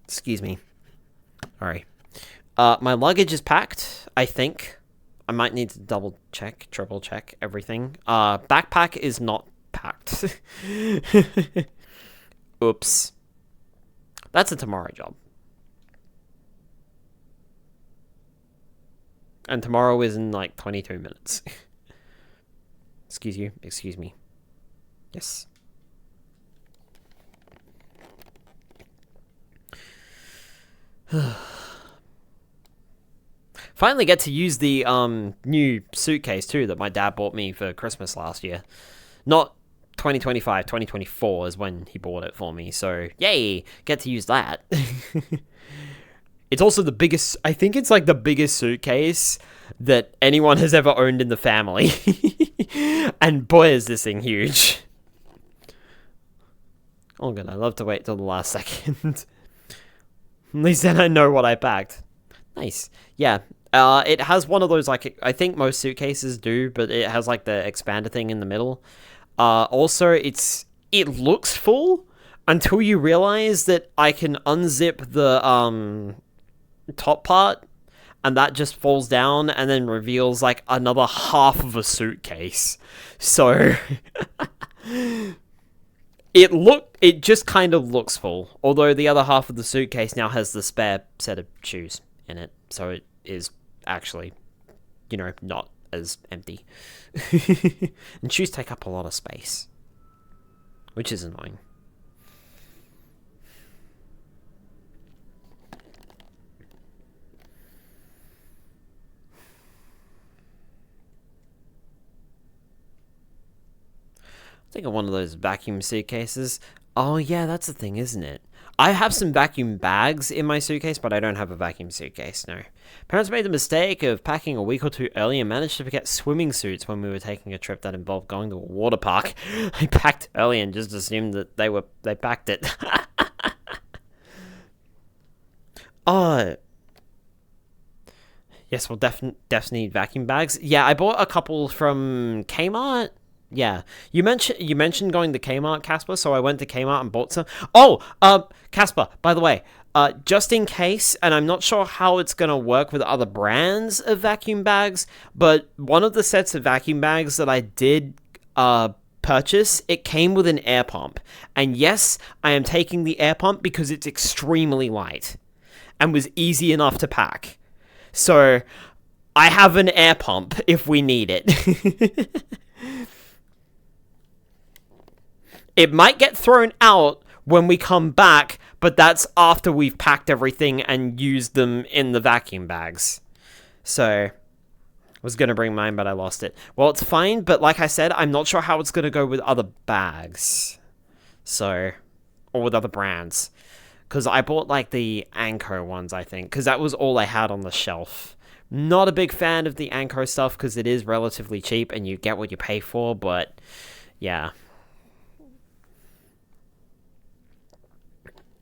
Excuse me. Alright. My luggage is packed, I think. I might need to triple check everything. Backpack is not packed. Oops. That's a tomorrow job. And tomorrow is in like 22 minutes. Excuse me. Yes. Finally get to use the new suitcase too that my dad bought me for Christmas last year. Not 2025, 2024 is when he bought it for me. So, yay, get to use that. It's also the biggest, I think it's like the biggest suitcase that anyone has ever owned in the family. And boy, is this thing huge. Oh good, I love to wait till the last second. At least then I know what I packed. Nice. Yeah. It has one of those, like, I think most suitcases do, but it has, like, the expander thing in the middle. Also, it looks full until you realize that I can unzip the, top part, and that just falls down and then reveals, like, another half of a suitcase. So, it just kind of looks full, although the other half of the suitcase now has the spare set of shoes in it, so it is actually, not as empty. And shoes take up a lot of space, which is annoying. I think of one of those vacuum suitcases. Oh yeah, that's the thing, isn't it? I have some vacuum bags in my suitcase, but I don't have a vacuum suitcase, no. Parents made the mistake of packing a week or two early and managed to forget swimming suits when we were taking a trip that involved going to a water park. They packed early and just assumed that they packed it. Yes, we'll definitely need vacuum bags. Yeah, I bought a couple from Kmart. Yeah, you mentioned going to Kmart, Casper, so I went to Kmart and bought some. Oh, Casper, by the way, just in case, and I'm not sure how it's gonna work with other brands of vacuum bags, but one of the sets of vacuum bags that I did purchase, it came with an air pump, and yes, I am taking the air pump because it's extremely light and was easy enough to pack. So I have an air pump if we need it. It might get thrown out when we come back, but that's after we've packed everything and used them in the vacuum bags. So, I was going to bring mine, but I lost it. Well, it's fine, but like I said, I'm not sure how it's going to go with other bags. So, or with other brands. Because I bought, like, the Anko ones, I think, because that was all I had on the shelf. Not a big fan of the Anko stuff, because it is relatively cheap, and you get what you pay for, but, yeah.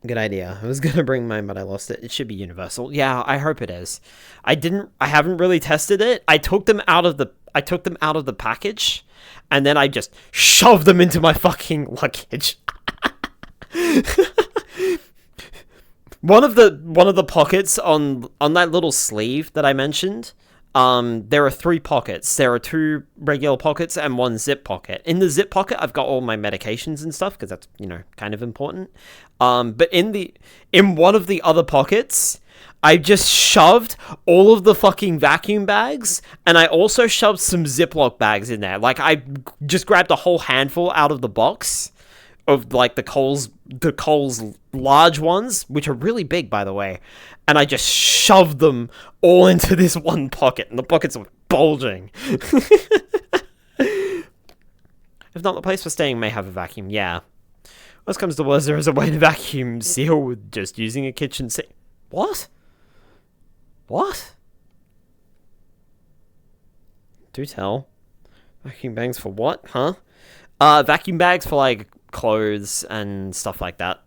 Good idea. I was gonna bring mine, but I lost it. It should be universal. Yeah, I hope it is. I haven't really tested it. I took them out of the package, and then I just shoved them into my fucking luggage. One of the pockets on that little sleeve that I mentioned, there are 3 pockets. There are 2 regular pockets and 1 zip pocket. In the zip pocket, I've got all my medications and stuff, because that's, kind of important. But in one of the other pockets, I just shoved all of the fucking vacuum bags, and I also shoved some Ziploc bags in there. Like, I just grabbed a whole handful out of the box of, like, the Coles large ones, which are really big, by the way, and I just shoved them all into this one pocket, and the pockets were bulging. If not, the place we're staying may have a vacuum, yeah. Worst comes to worst, there is a way to vacuum seal with just using a kitchen sink. What? What? Do tell. Vacuum bags for what, huh? Vacuum bags for, like, clothes and stuff like that.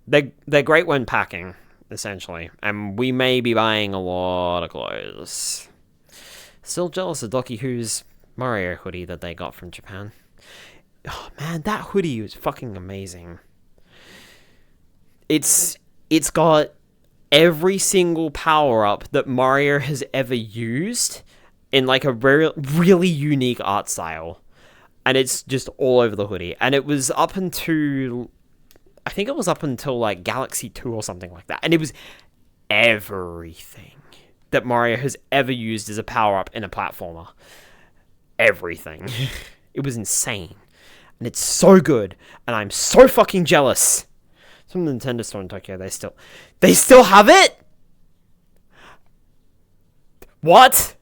They're great when packing, essentially, and we may be buying a lot of clothes. Still jealous of Doki Who's Mario hoodie that they got from Japan. Oh man, that hoodie was fucking amazing. It's got every single power-up that Mario has ever used in, like, a really unique art style. And it's just all over the hoodie. And it was up until, I think it was up until, like, Galaxy 2 or something like that. And it was everything that Mario has ever used as a power-up in a platformer. Everything. It was insane. And it's so good. And I'm so fucking jealous. It's from the Nintendo store in Tokyo. They still have it? What?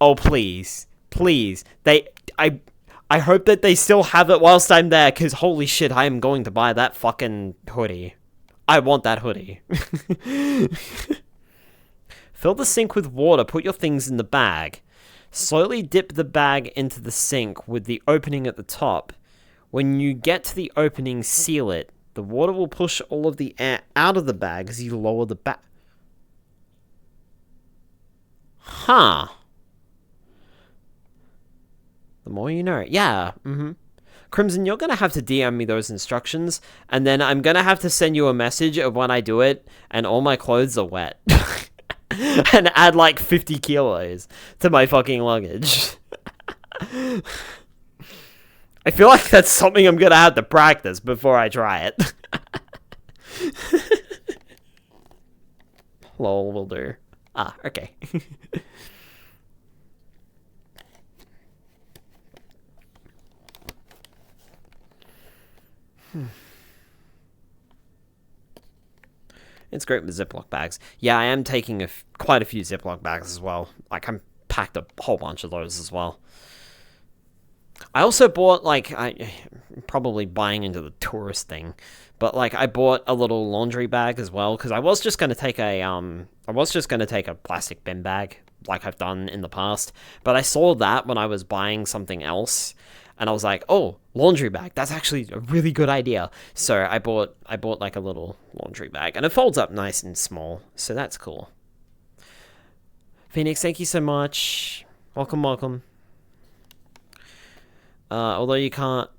Oh, please. Please. I hope that they still have it whilst I'm there, because holy shit, I am going to buy that fucking hoodie. I want that hoodie. Fill the sink with water, put your things in the bag. Slowly dip the bag into the sink with the opening at the top. When you get to the opening, seal it. The water will push all of the air out of the bag as you lower the bag. Huh. The more you know. Yeah, Crimson, you're going to have to DM me those instructions, and then I'm going to have to send you a message of when I do it, and all my clothes are wet. And add, like, 50 kilos to my fucking luggage. I feel like that's something I'm going to have to practice before I try it. Lol, will do. Ah, okay. It's great with Ziploc bags. Yeah, I am taking quite a few Ziploc bags as well. Like, I'm packed a whole bunch of those as well. I also bought, like, probably buying into the tourist thing, but like I bought a little laundry bag as well because I was just gonna take a plastic bin bag like I've done in the past, but I saw that when I was buying something else, and I was like, oh, laundry bag, that's actually a really good idea. So I bought like a little laundry bag, and it folds up nice and small, so that's cool. Phoenix, thank you so much. Welcome. Although you can't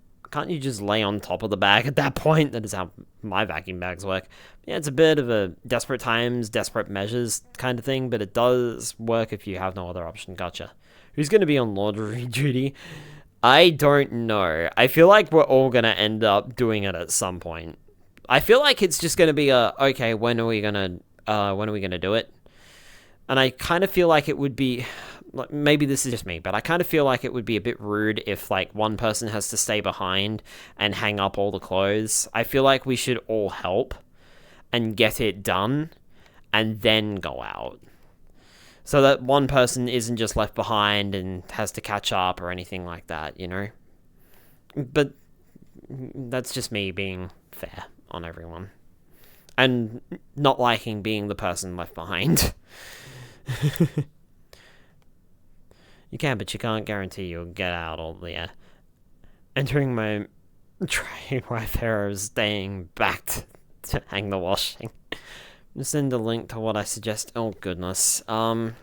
you just lay on top of the bag at that point? That is how my vacuum bags work. Yeah, it's a bit of a desperate times, desperate measures kind of thing, but it does work if you have no other option. Gotcha. Who's going to be on laundry duty? I don't know. I feel like we're all going to end up doing it at some point. I feel like it's just going to be okay, when are we going to do it? And I kind of feel like it would be, maybe this is just me, but I kind of feel like it would be a bit rude if like one person has to stay behind and hang up all the clothes. I feel like we should all help and get it done and then go out. So that one person isn't just left behind and has to catch up or anything like that, you know? But that's just me being fair on everyone. And not liking being the person left behind. You can, but you can't guarantee you'll get out all the entering my train Wayfarer of staying back to hang the washing. Send a link to what I suggest. Oh goodness. Give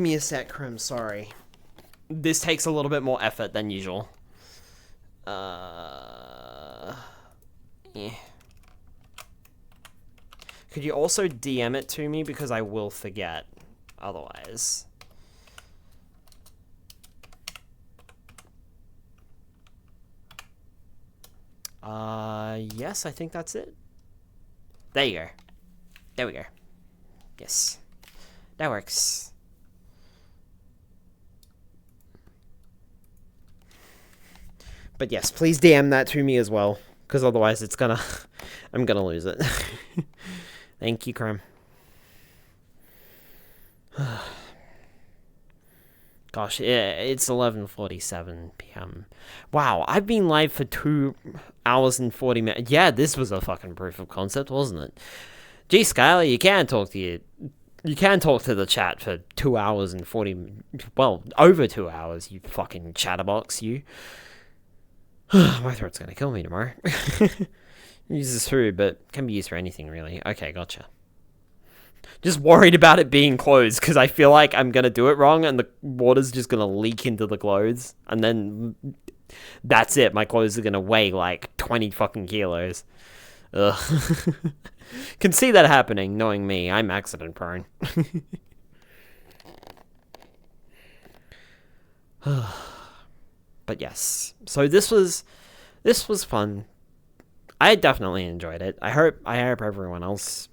me a sec, Crim, sorry. This takes a little bit more effort than usual. Yeah. Could you also DM it to me, because I will forget otherwise. Yes, I think that's it. There you go. There we go. Yes. That works. But yes, please DM that to me as well, because otherwise I'm gonna lose it. Thank you, Crum. Gosh, it's 11:47 p.m. Wow, I've been live for 2 hours and 40 minutes. Yeah, this was a fucking proof of concept, wasn't it? Gee, Skylar, you can talk to the chat for 2 hours and 40, well, over 2 hours, you fucking chatterbox, you. My throat's gonna kill me tomorrow. Uses food, but can be used for anything, really. Okay, gotcha. Just worried about it being closed, because I feel like I'm gonna do it wrong, and the water's just gonna leak into the clothes, and then that's it. My clothes are gonna weigh like 20 fucking kilos. Ugh. Can see that happening, knowing me. I'm accident prone. But yes, so this was fun. I definitely enjoyed it. I hope everyone else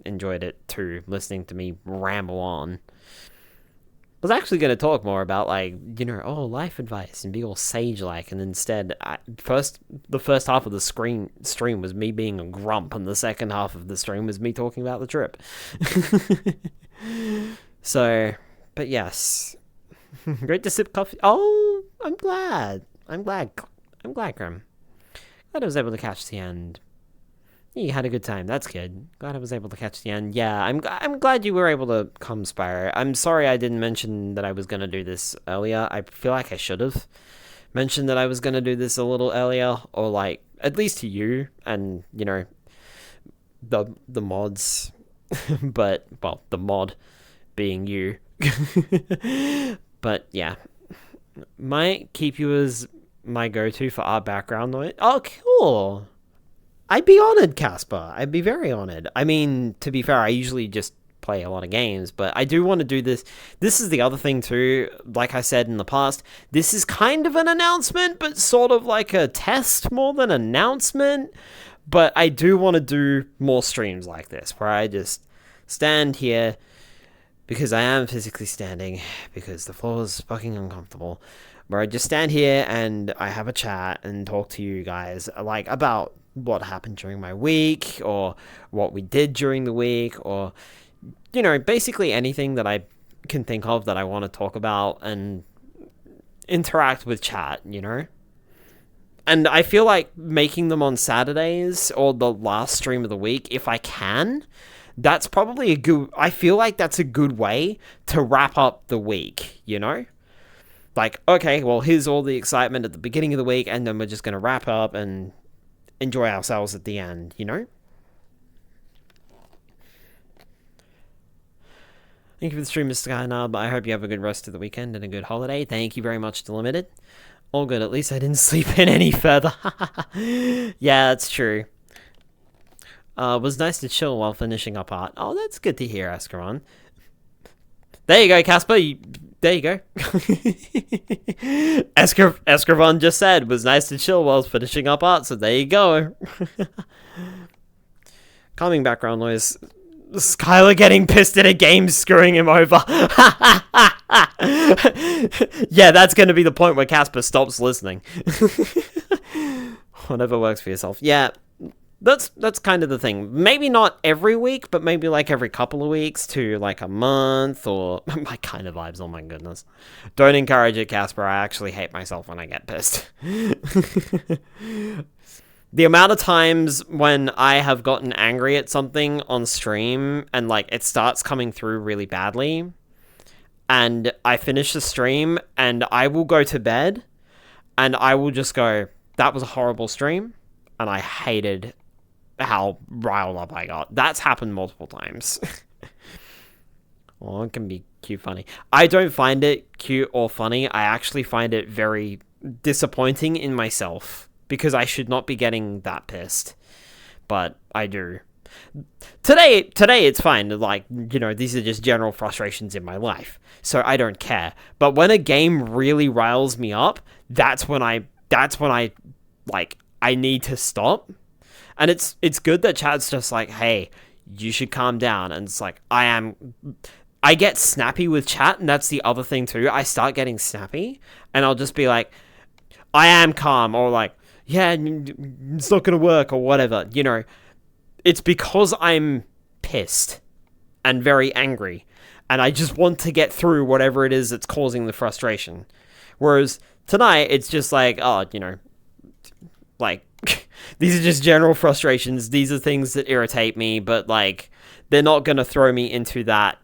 enjoyed it too, listening to me ramble on. I was actually going to talk more about, like, you know, life advice and be all sage-like, and instead, the first half of the stream was me being a grump, and the second half of the stream was me talking about the trip. So, but yes. Great to sip coffee. Oh, I'm glad, Grim. Glad I was able to catch the end. You had a good time. That's good. Glad I was able to catch the end. Yeah, I'm glad you were able to come, Spyro. I'm sorry I didn't mention that I was going to do this earlier. I feel like I should have mentioned that I was going to do this a little earlier, or like at least to you and, you know, the mods. But, well, the mod being you. But yeah, might keep you as my go-to for our background noise. Oh, cool. I'd be honored, Casper. I'd be very honored. I mean, to be fair, I usually just play a lot of games, but I do want to do this. This is the other thing too. Like I said in the past, this is kind of an announcement, but sort of like a test more than announcement. But I do want to do more streams like this, where I just stand here, because I am physically standing, because the floor is fucking uncomfortable, where I just stand here and I have a chat and talk to you guys, like, about what happened during my week, or what we did during the week, or, you know, basically anything that I can think of that I want to talk about and interact with chat, you know? And I feel like making them on Saturdays or the last stream of the week, if I can, that's probably I feel like that's a good way to wrap up the week, you know? Like, okay, well, here's all the excitement at the beginning of the week, and then we're just going to wrap up and enjoy ourselves at the end, you know? Thank you for the stream, Mr. Skynub. I hope you have a good rest of the weekend and a good holiday. Thank you very much to Limited. All good. At least I didn't sleep in any further. Yeah, that's true. It was nice to chill while finishing up art. Oh, that's good to hear, Ascaron. There you go, Casper. There you go. Escravon just said, it was nice to chill while finishing up art, so there you go. Calming background noise. Skylar getting pissed at a game screwing him over. Yeah, that's going to be the point where Casper stops listening. Whatever works for yourself. Yeah, that's kind of the thing. Maybe not every week, but maybe like every couple of weeks to like a month or... My kind of vibes, oh my goodness. Don't encourage it, Casper. I actually hate myself when I get pissed. The amount of times when I have gotten angry at something on stream and like it starts coming through really badly and I finish the stream and I will go to bed and I will just go, that was a horrible stream and I hated how riled up I got. That's happened multiple times. Well, it can be cute funny. I don't find it cute or funny. I actually find it very disappointing in myself. Because I should not be getting that pissed. But I do. Today it's fine. Like, you know, these are just general frustrations in my life. So I don't care. But when a game really riles me up, that's when I like, I need to stop. And it's good that chat's just like, hey, you should calm down. And it's like, I get snappy with chat, and that's the other thing too. I start getting snappy, and I'll just be like, I am calm, or like, yeah, it's not going to work, or whatever, you know. It's because I'm pissed and very angry, and I just want to get through whatever it is that's causing the frustration. Whereas tonight, it's just like, oh, you know, like, these are just general frustrations. These are things that irritate me, but, like, they're not going to throw me into that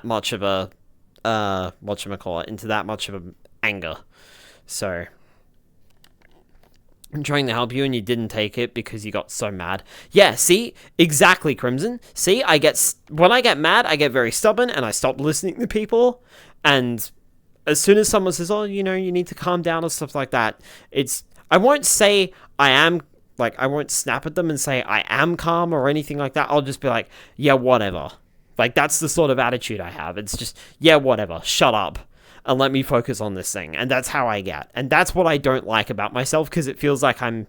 much of a, into that much of an anger. So... I'm trying to help you and you didn't take it because you got so mad. Yeah, see? Exactly, Crimson. See, when I get mad, I get very stubborn and I stop listening to people. And as soon as someone says, oh, you know, you need to calm down or stuff like that, I won't say I won't snap at them and say I am calm or anything like that. I'll just be like, yeah, whatever. Like, that's the sort of attitude I have. It's just, yeah, whatever. Shut up. And let me focus on this thing. And that's how I get. And that's what I don't like about myself, because it feels like I'm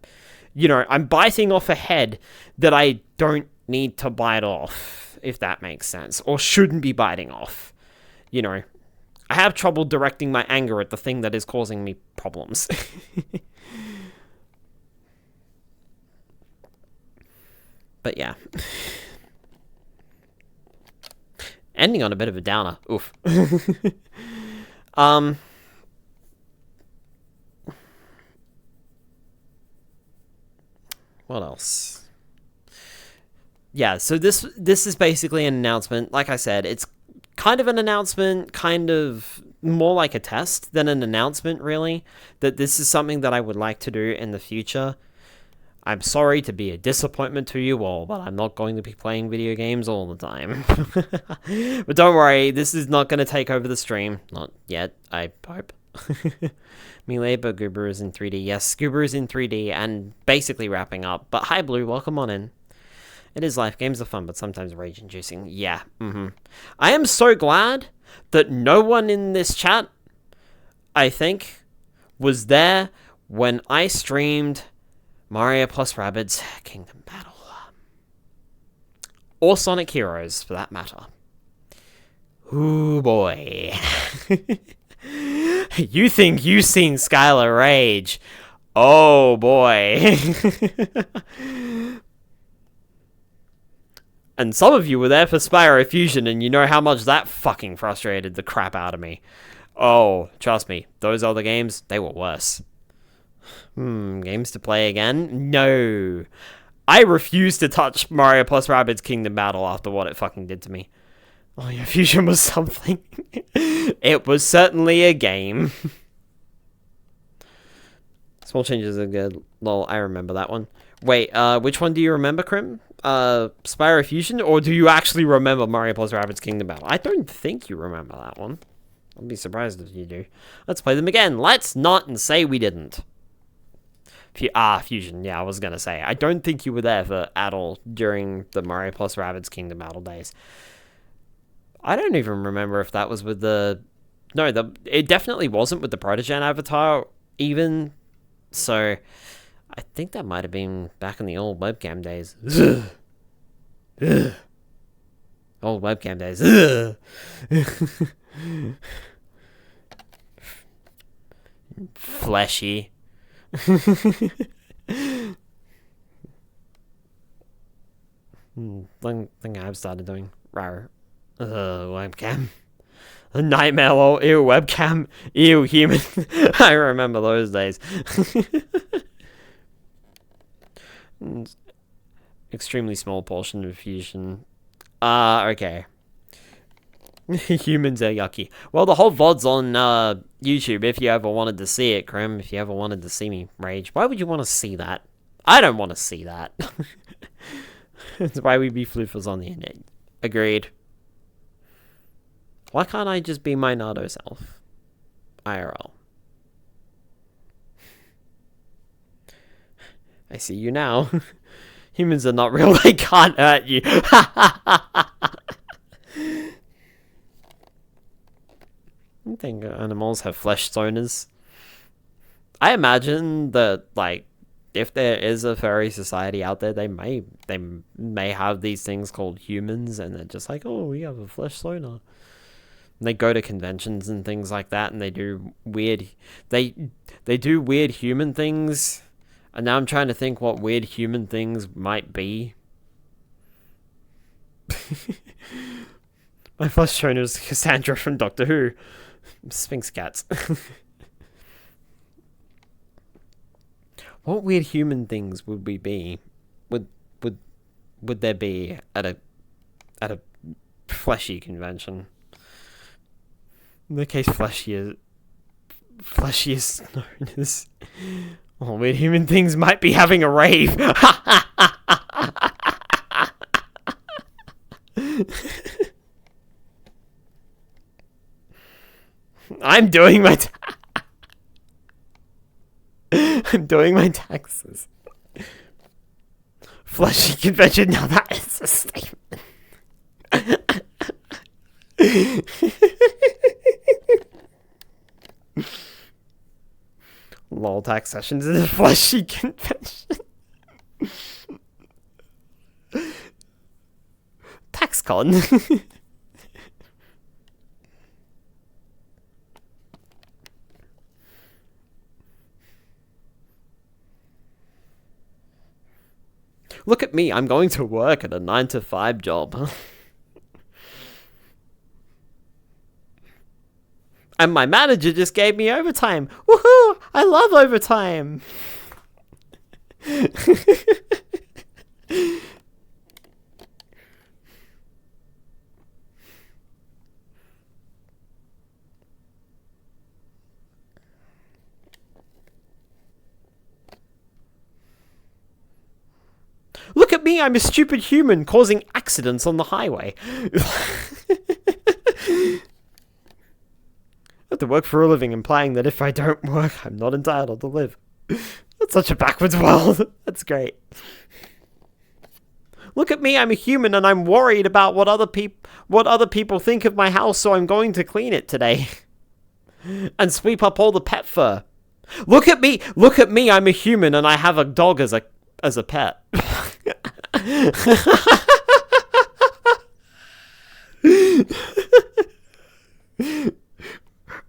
biting off a head that I don't need to bite off, if that makes sense. Or shouldn't be biting off. You know, I have trouble directing my anger at the thing that is causing me problems. But yeah. Ending on a bit of a downer. Oof. What else? Yeah, so this is basically an announcement. Like I said, it's kind of an announcement, kind of more like a test than an announcement, really, that this is something that I would like to do in the future. I'm sorry to be a disappointment to you all, but I'm not going to be playing video games all the time. But don't worry, this is not going to take over the stream. Not yet, I hope. Melee, but Goober is in 3D. Yes, Goober is in 3D and basically wrapping up. But hi, Blue, welcome on in. It is life. Games are fun, but sometimes rage-inducing. Yeah, I am so glad that no one in this chat, I think, was there when I streamed Mario plus Rabbids Kingdom Battle. Or Sonic Heroes, for that matter. Ooh, boy. You think you've seen Skylar rage. Oh, boy. And some of you were there for Spyro Fusion, and you know how much that fucking frustrated the crap out of me. Oh, trust me, those other games, they were worse. Games to play again? No. I refuse to touch Mario plus Rabbids Kingdom Battle after what it fucking did to me. Oh yeah, Fusion was something. It was certainly a game. Small changes are good. Lol, I remember that one. Wait, which one do you remember, Crim? Spyro Fusion? Or do you actually remember Mario plus Rabbids Kingdom Battle? I don't think you remember that one. I'll be surprised if you do. Let's play them again. Let's not and say we didn't. Fusion. Yeah, I was gonna say. I don't think you were there at all during the Mario plus Rabbids Kingdom Battle days. I don't even remember if that was with the... No, it definitely wasn't with the Protogen avatar, even. So, I think that might have been back in the old webcam days. Old webcam days. Fleshy. Thing I've started doing. Rar. Webcam. A nightmare, lol. Ew, webcam. Ew, human. I remember those days. Extremely small portion of fusion. Okay. Humans are yucky. Well, the whole VOD's on YouTube if you ever wanted to see it, Crim. If you ever wanted to see me rage. Why would you want to see that? I don't want to see that. That's why we be floofers on the internet. Agreed. Why can't I just be my Nardo self? IRL. I see you now. Humans are not real. They can't hurt you. I think animals have flesh stoners. I imagine that, like, if there is a furry society out there, they may have these things called humans, and they're just like, oh, we have a flesh stoner. And they go to conventions and things like that, and they do weird, they do weird human things. And now I'm trying to think what weird human things might be. My flesh stoner is Cassandra from Doctor Who. Sphinx cats. What weird human things would we be? Would there be at a fleshy convention? In the case fleshy is known as... Oh, weird human things might be having a rave. I'm doing my I'm doing my taxes. Fleshy convention. Now that is a statement. LOL, tax sessions in a fleshy convention. TaxCon. Look at me, I'm going to work at a 9-to-5 job. And my manager just gave me overtime. Woohoo! I love overtime. Look at me, I'm a stupid human causing accidents on the highway. I have to work for a living, implying that if I don't work, I'm not entitled to live. That's such a backwards world. That's great. Look at me, I'm a human and I'm worried about what other people think of my house, so I'm going to clean it today. And sweep up all the pet fur. Look at me, I'm a human and I have a dog as a pet.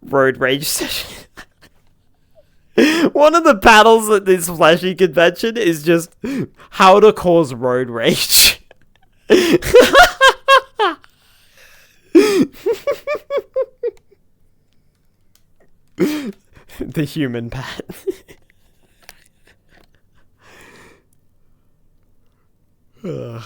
Road rage session. One of the battles at this fleshy convention is just how to cause road rage. The human pat. Ugh.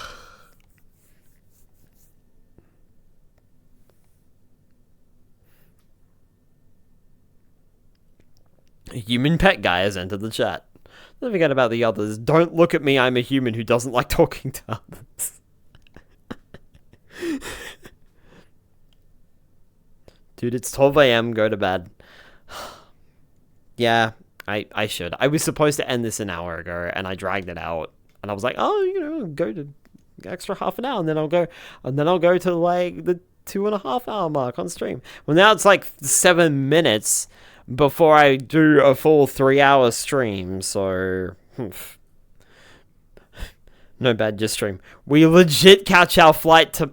Human pet guy has entered the chat. Don't forget about the others. Don't look at me, I'm a human who doesn't like talking to others. Dude, it's 12 a.m. Go to bed. Yeah, I should. I was supposed to end this an hour ago, and I dragged it out. And I was like, oh, go to extra half an hour, and then I'll go to like the 2.5 hour mark on stream. Well, now it's like 7 minutes before I do a full 3 hour stream, so no bad, just stream. We legit catch our flight to...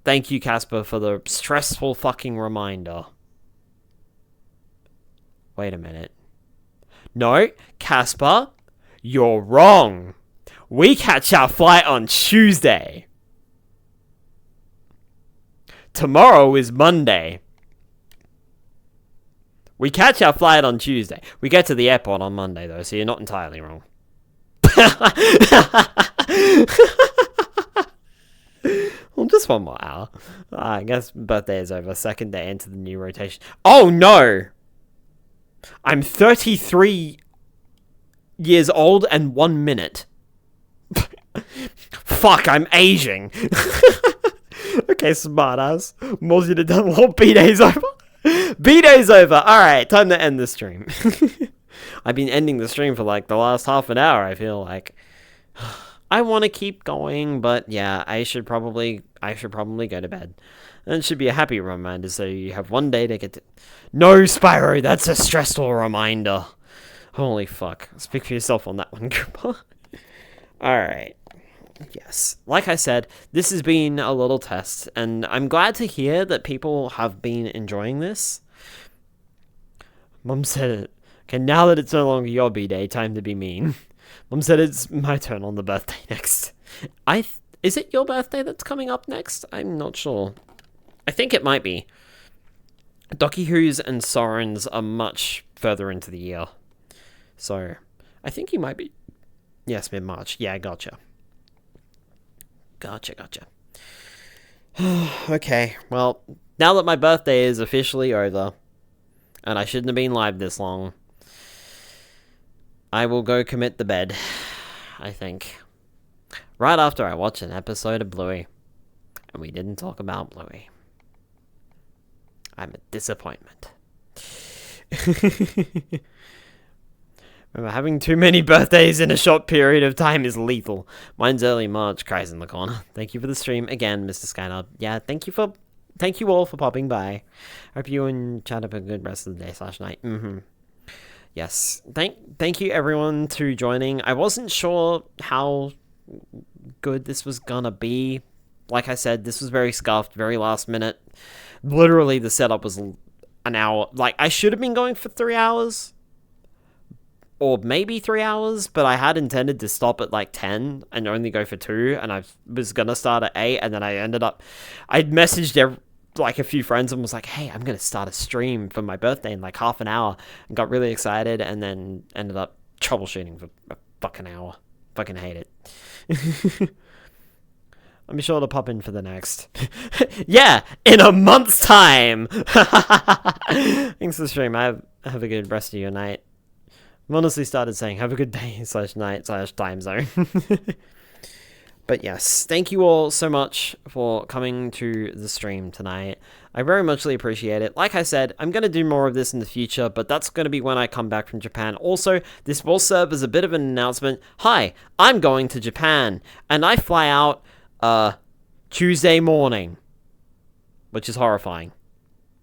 Thank you, Casper, for the stressful fucking reminder. Wait a minute. No, Casper, you're wrong. We catch our flight on Tuesday. Tomorrow is Monday. We catch our flight on Tuesday. We get to the airport on Monday, though, so you're not entirely wrong. Well, just 1 more hour. I guess birthday is over. Second day into the new rotation. Oh, no! I'm 33 years old and 1 minute. Fuck, I'm aging. Okay, smartass. Morsey to done. Well, B-Day's over. B-Day's over. Alright, time to end the stream. I've been ending the stream for like the last half an hour, I feel like. I want to keep going, but yeah, I should probably go to bed. And it should be a happy reminder, so you have 1 day to get to... No, Spyro, that's a stressful reminder. Holy fuck. Speak for yourself on that one, Cooper. Alright. Yes. Like I said, this has been a little test, and I'm glad to hear that people have been enjoying this. Mum said it. Okay, now that it's no longer your B-Day, time to be mean. Mum said it's my turn on the birthday next. Is it your birthday that's coming up next? I'm not sure. I think it might be. Doki-Hoos and Soren's are much further into the year. So, I think you might be... Yes, mid-March. Yeah, gotcha. Gotcha. Okay, well, now that my birthday is officially over, and I shouldn't have been live this long, I will go commit the bed, I think. Right after I watch an episode of Bluey. And we didn't talk about Bluey. I'm a disappointment. Remember, having too many birthdays in a short period of time is lethal. Mine's early March, cries in the corner. Thank you for the stream again, Mr. Skynard. Yeah, thank you all for popping by. Hope you and chat have a good rest of the day / night. Yes. Thank you everyone to joining. I wasn't sure how good this was gonna be. Like I said, this was very scuffed, very last minute. Literally, the setup was an hour. Like, I should have been going for 3 hours. Or maybe 3 hours, but I had intended to stop at like 10 and only go for 2, and I was gonna start at 8, and then I messaged like a few friends and was like, hey, I'm gonna start a stream for my birthday in like half an hour, and got really excited, and then ended up troubleshooting for a fucking hour. Fucking hate it. I'll be sure to pop in for the next. Yeah, in a month's time. Thanks for the stream. Have a good rest of your night. I've honestly started saying have a good day / night / time zone. But yes, thank you all so much for coming to the stream tonight. I very muchly appreciate it. Like I said, I'm going to do more of this in the future, but that's going to be when I come back from Japan. Also, this will serve as a bit of an announcement. Hi, I'm going to Japan, and I fly out Tuesday morning, which is horrifying.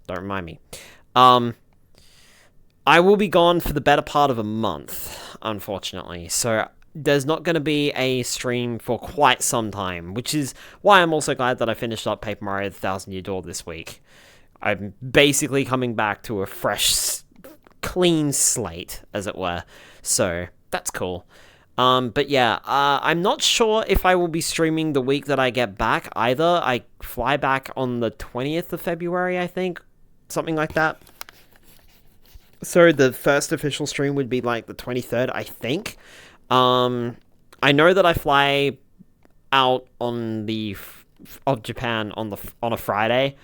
Don't remind me. I will be gone for the better part of a month, unfortunately, so there's not going to be a stream for quite some time, which is why I'm also glad that I finished up Paper Mario: The Thousand Year Door this week. I'm basically coming back to a fresh, clean slate, as it were, so that's cool. But yeah, I'm not sure if I will be streaming the week that I get back either. I fly back on the 20th of February, I think, something like that. So the first official stream would be like the 23rd, I think. I know that I fly out on of Japan on a Friday,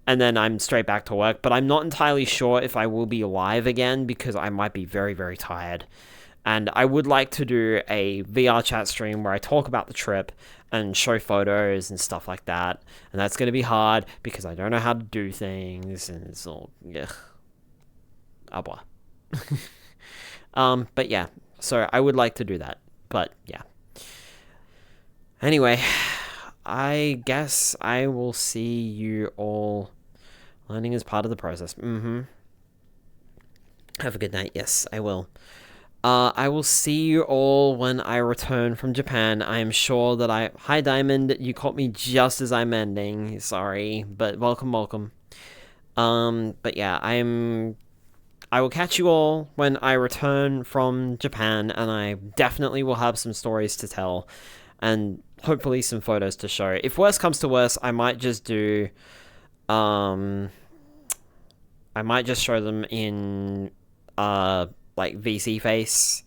and then I'm straight back to work. But I'm not entirely sure if I will be live again because I might be very, very tired. And I would like to do a VR chat stream where I talk about the trip and show photos and stuff like that. And that's going to be hard because I don't know how to do things, and it's all ah blah. But yeah, so I would like to do that. But yeah. Anyway, I guess I will see you all. Learning is part of the process. Have a good night. Yes, I will. I will see you all when I return from Japan. I am sure that Hi, Diamond. You caught me just as I'm ending. Sorry, but welcome, welcome. But yeah, I will catch you all when I return from Japan, and I definitely will have some stories to tell, and hopefully some photos to show. If worse comes to worse, I might just do, I might just show them in, like VC face,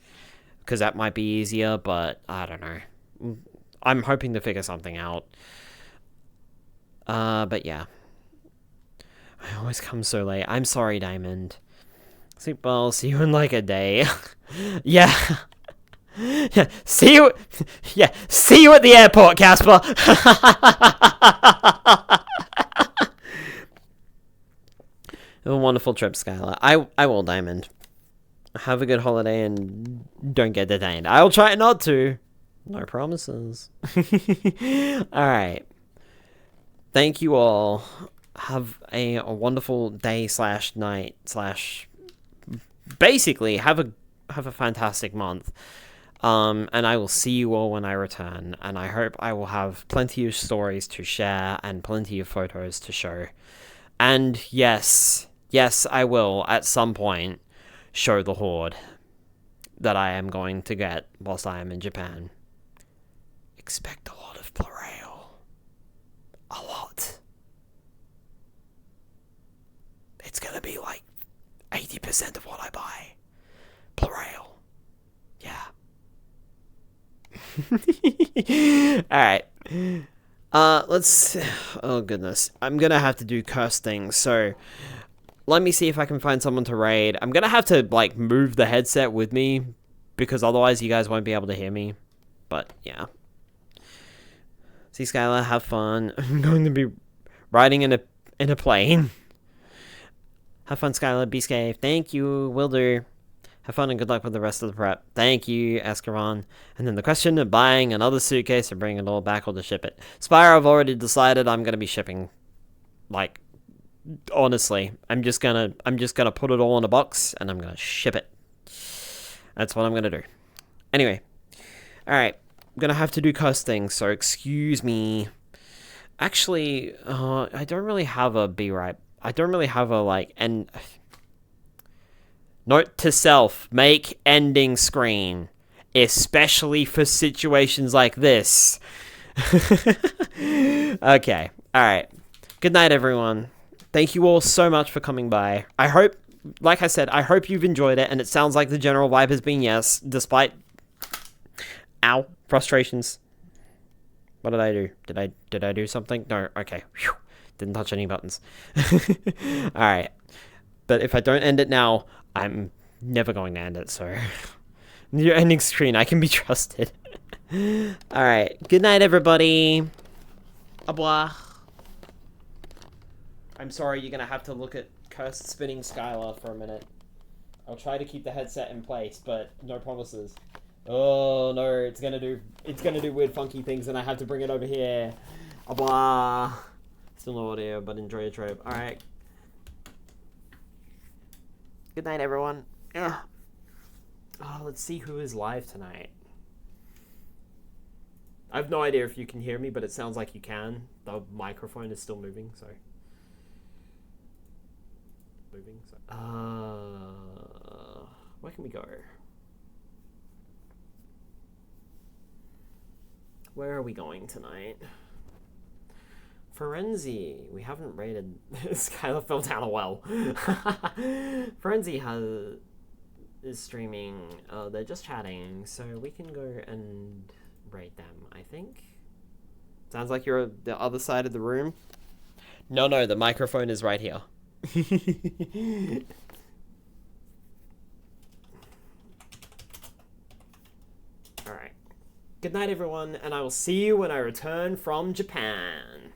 because that might be easier, but I don't know. I'm hoping to figure something out. But yeah. I always come so late. I'm sorry, Diamond. Sleep well, see you in like a day. Yeah. Yeah, see you. Yeah, see you at the airport, Casper. A wonderful trip, Skylar. I will, Diamond. Have a good holiday and don't get detained. I'll try not to. No promises. Alright. Thank you all. Have a wonderful day / night / basically have a fantastic month. And I will see you all when I return, and I hope I will have plenty of stories to share and plenty of photos to show. And yes, I will at some point show the horde that I am going to get whilst I am in Japan. Expect a lot of Plurale. A lot. It's gonna be like 80% of what I buy. Plurale. Yeah. Alright. Let's... Oh, goodness. I'm gonna have to do curse things, so... Let me see if I can find someone to raid. I'm gonna have to, like, move the headset with me, because otherwise you guys won't be able to hear me. But, yeah. See, Skylar, have fun. I'm going to be riding in a plane. Have fun, Skylar. Be safe. Thank you. Will do. Have fun and good luck with the rest of the prep. Thank you, Escaron. And then the question of buying another suitcase or bringing it all back or to ship it. Spyro, I've already decided I'm going to be shipping. Like, honestly, I'm just gonna put it all in a box and I'm gonna ship it. That's what I'm gonna do. Anyway. Alright. I'm gonna have to do cuss things, so excuse me. Actually, I don't really have a I don't really have a, like, end... Note to self, make ending screen. Especially for situations like this. Okay, alright. Good night, everyone. Thank you all so much for coming by. I hope, like I said, I hope you've enjoyed it, and it sounds like the general vibe has been yes, despite... Ow. Frustrations. What did I do? Did I do something? No, okay. Whew. Didn't touch any buttons. Alright. But if I don't end it now, I'm never going to end it, so... Your ending screen, I can be trusted. Alright. Good night, everybody. Au revoir. I'm sorry, you're gonna have to look at cursed spinning Skylar for a minute. I'll try to keep the headset in place, but no promises. Oh no, it's gonna do weird funky things and I have to bring it over here. Au revoir. Still no audio, but enjoy your trip. Alright. Good night, everyone. Ugh. Oh, let's see who is live tonight. I have no idea if you can hear me, but it sounds like you can. The microphone is still moving, so... Where can we go? Where are we going tonight? Ferenzi, we haven't rated Skylar fell down a well. Ferenzi is streaming. They're just chatting, so we can go and rate them, I think. Sounds like you're the other side of the room. No, the microphone is right here. Alright. Good night, everyone, and I will see you when I return from Japan.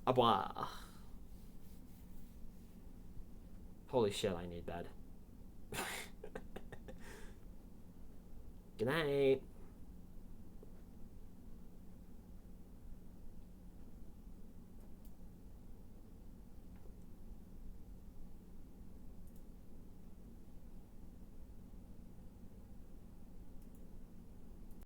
Au revoir. Holy shit, I need bed. Good night.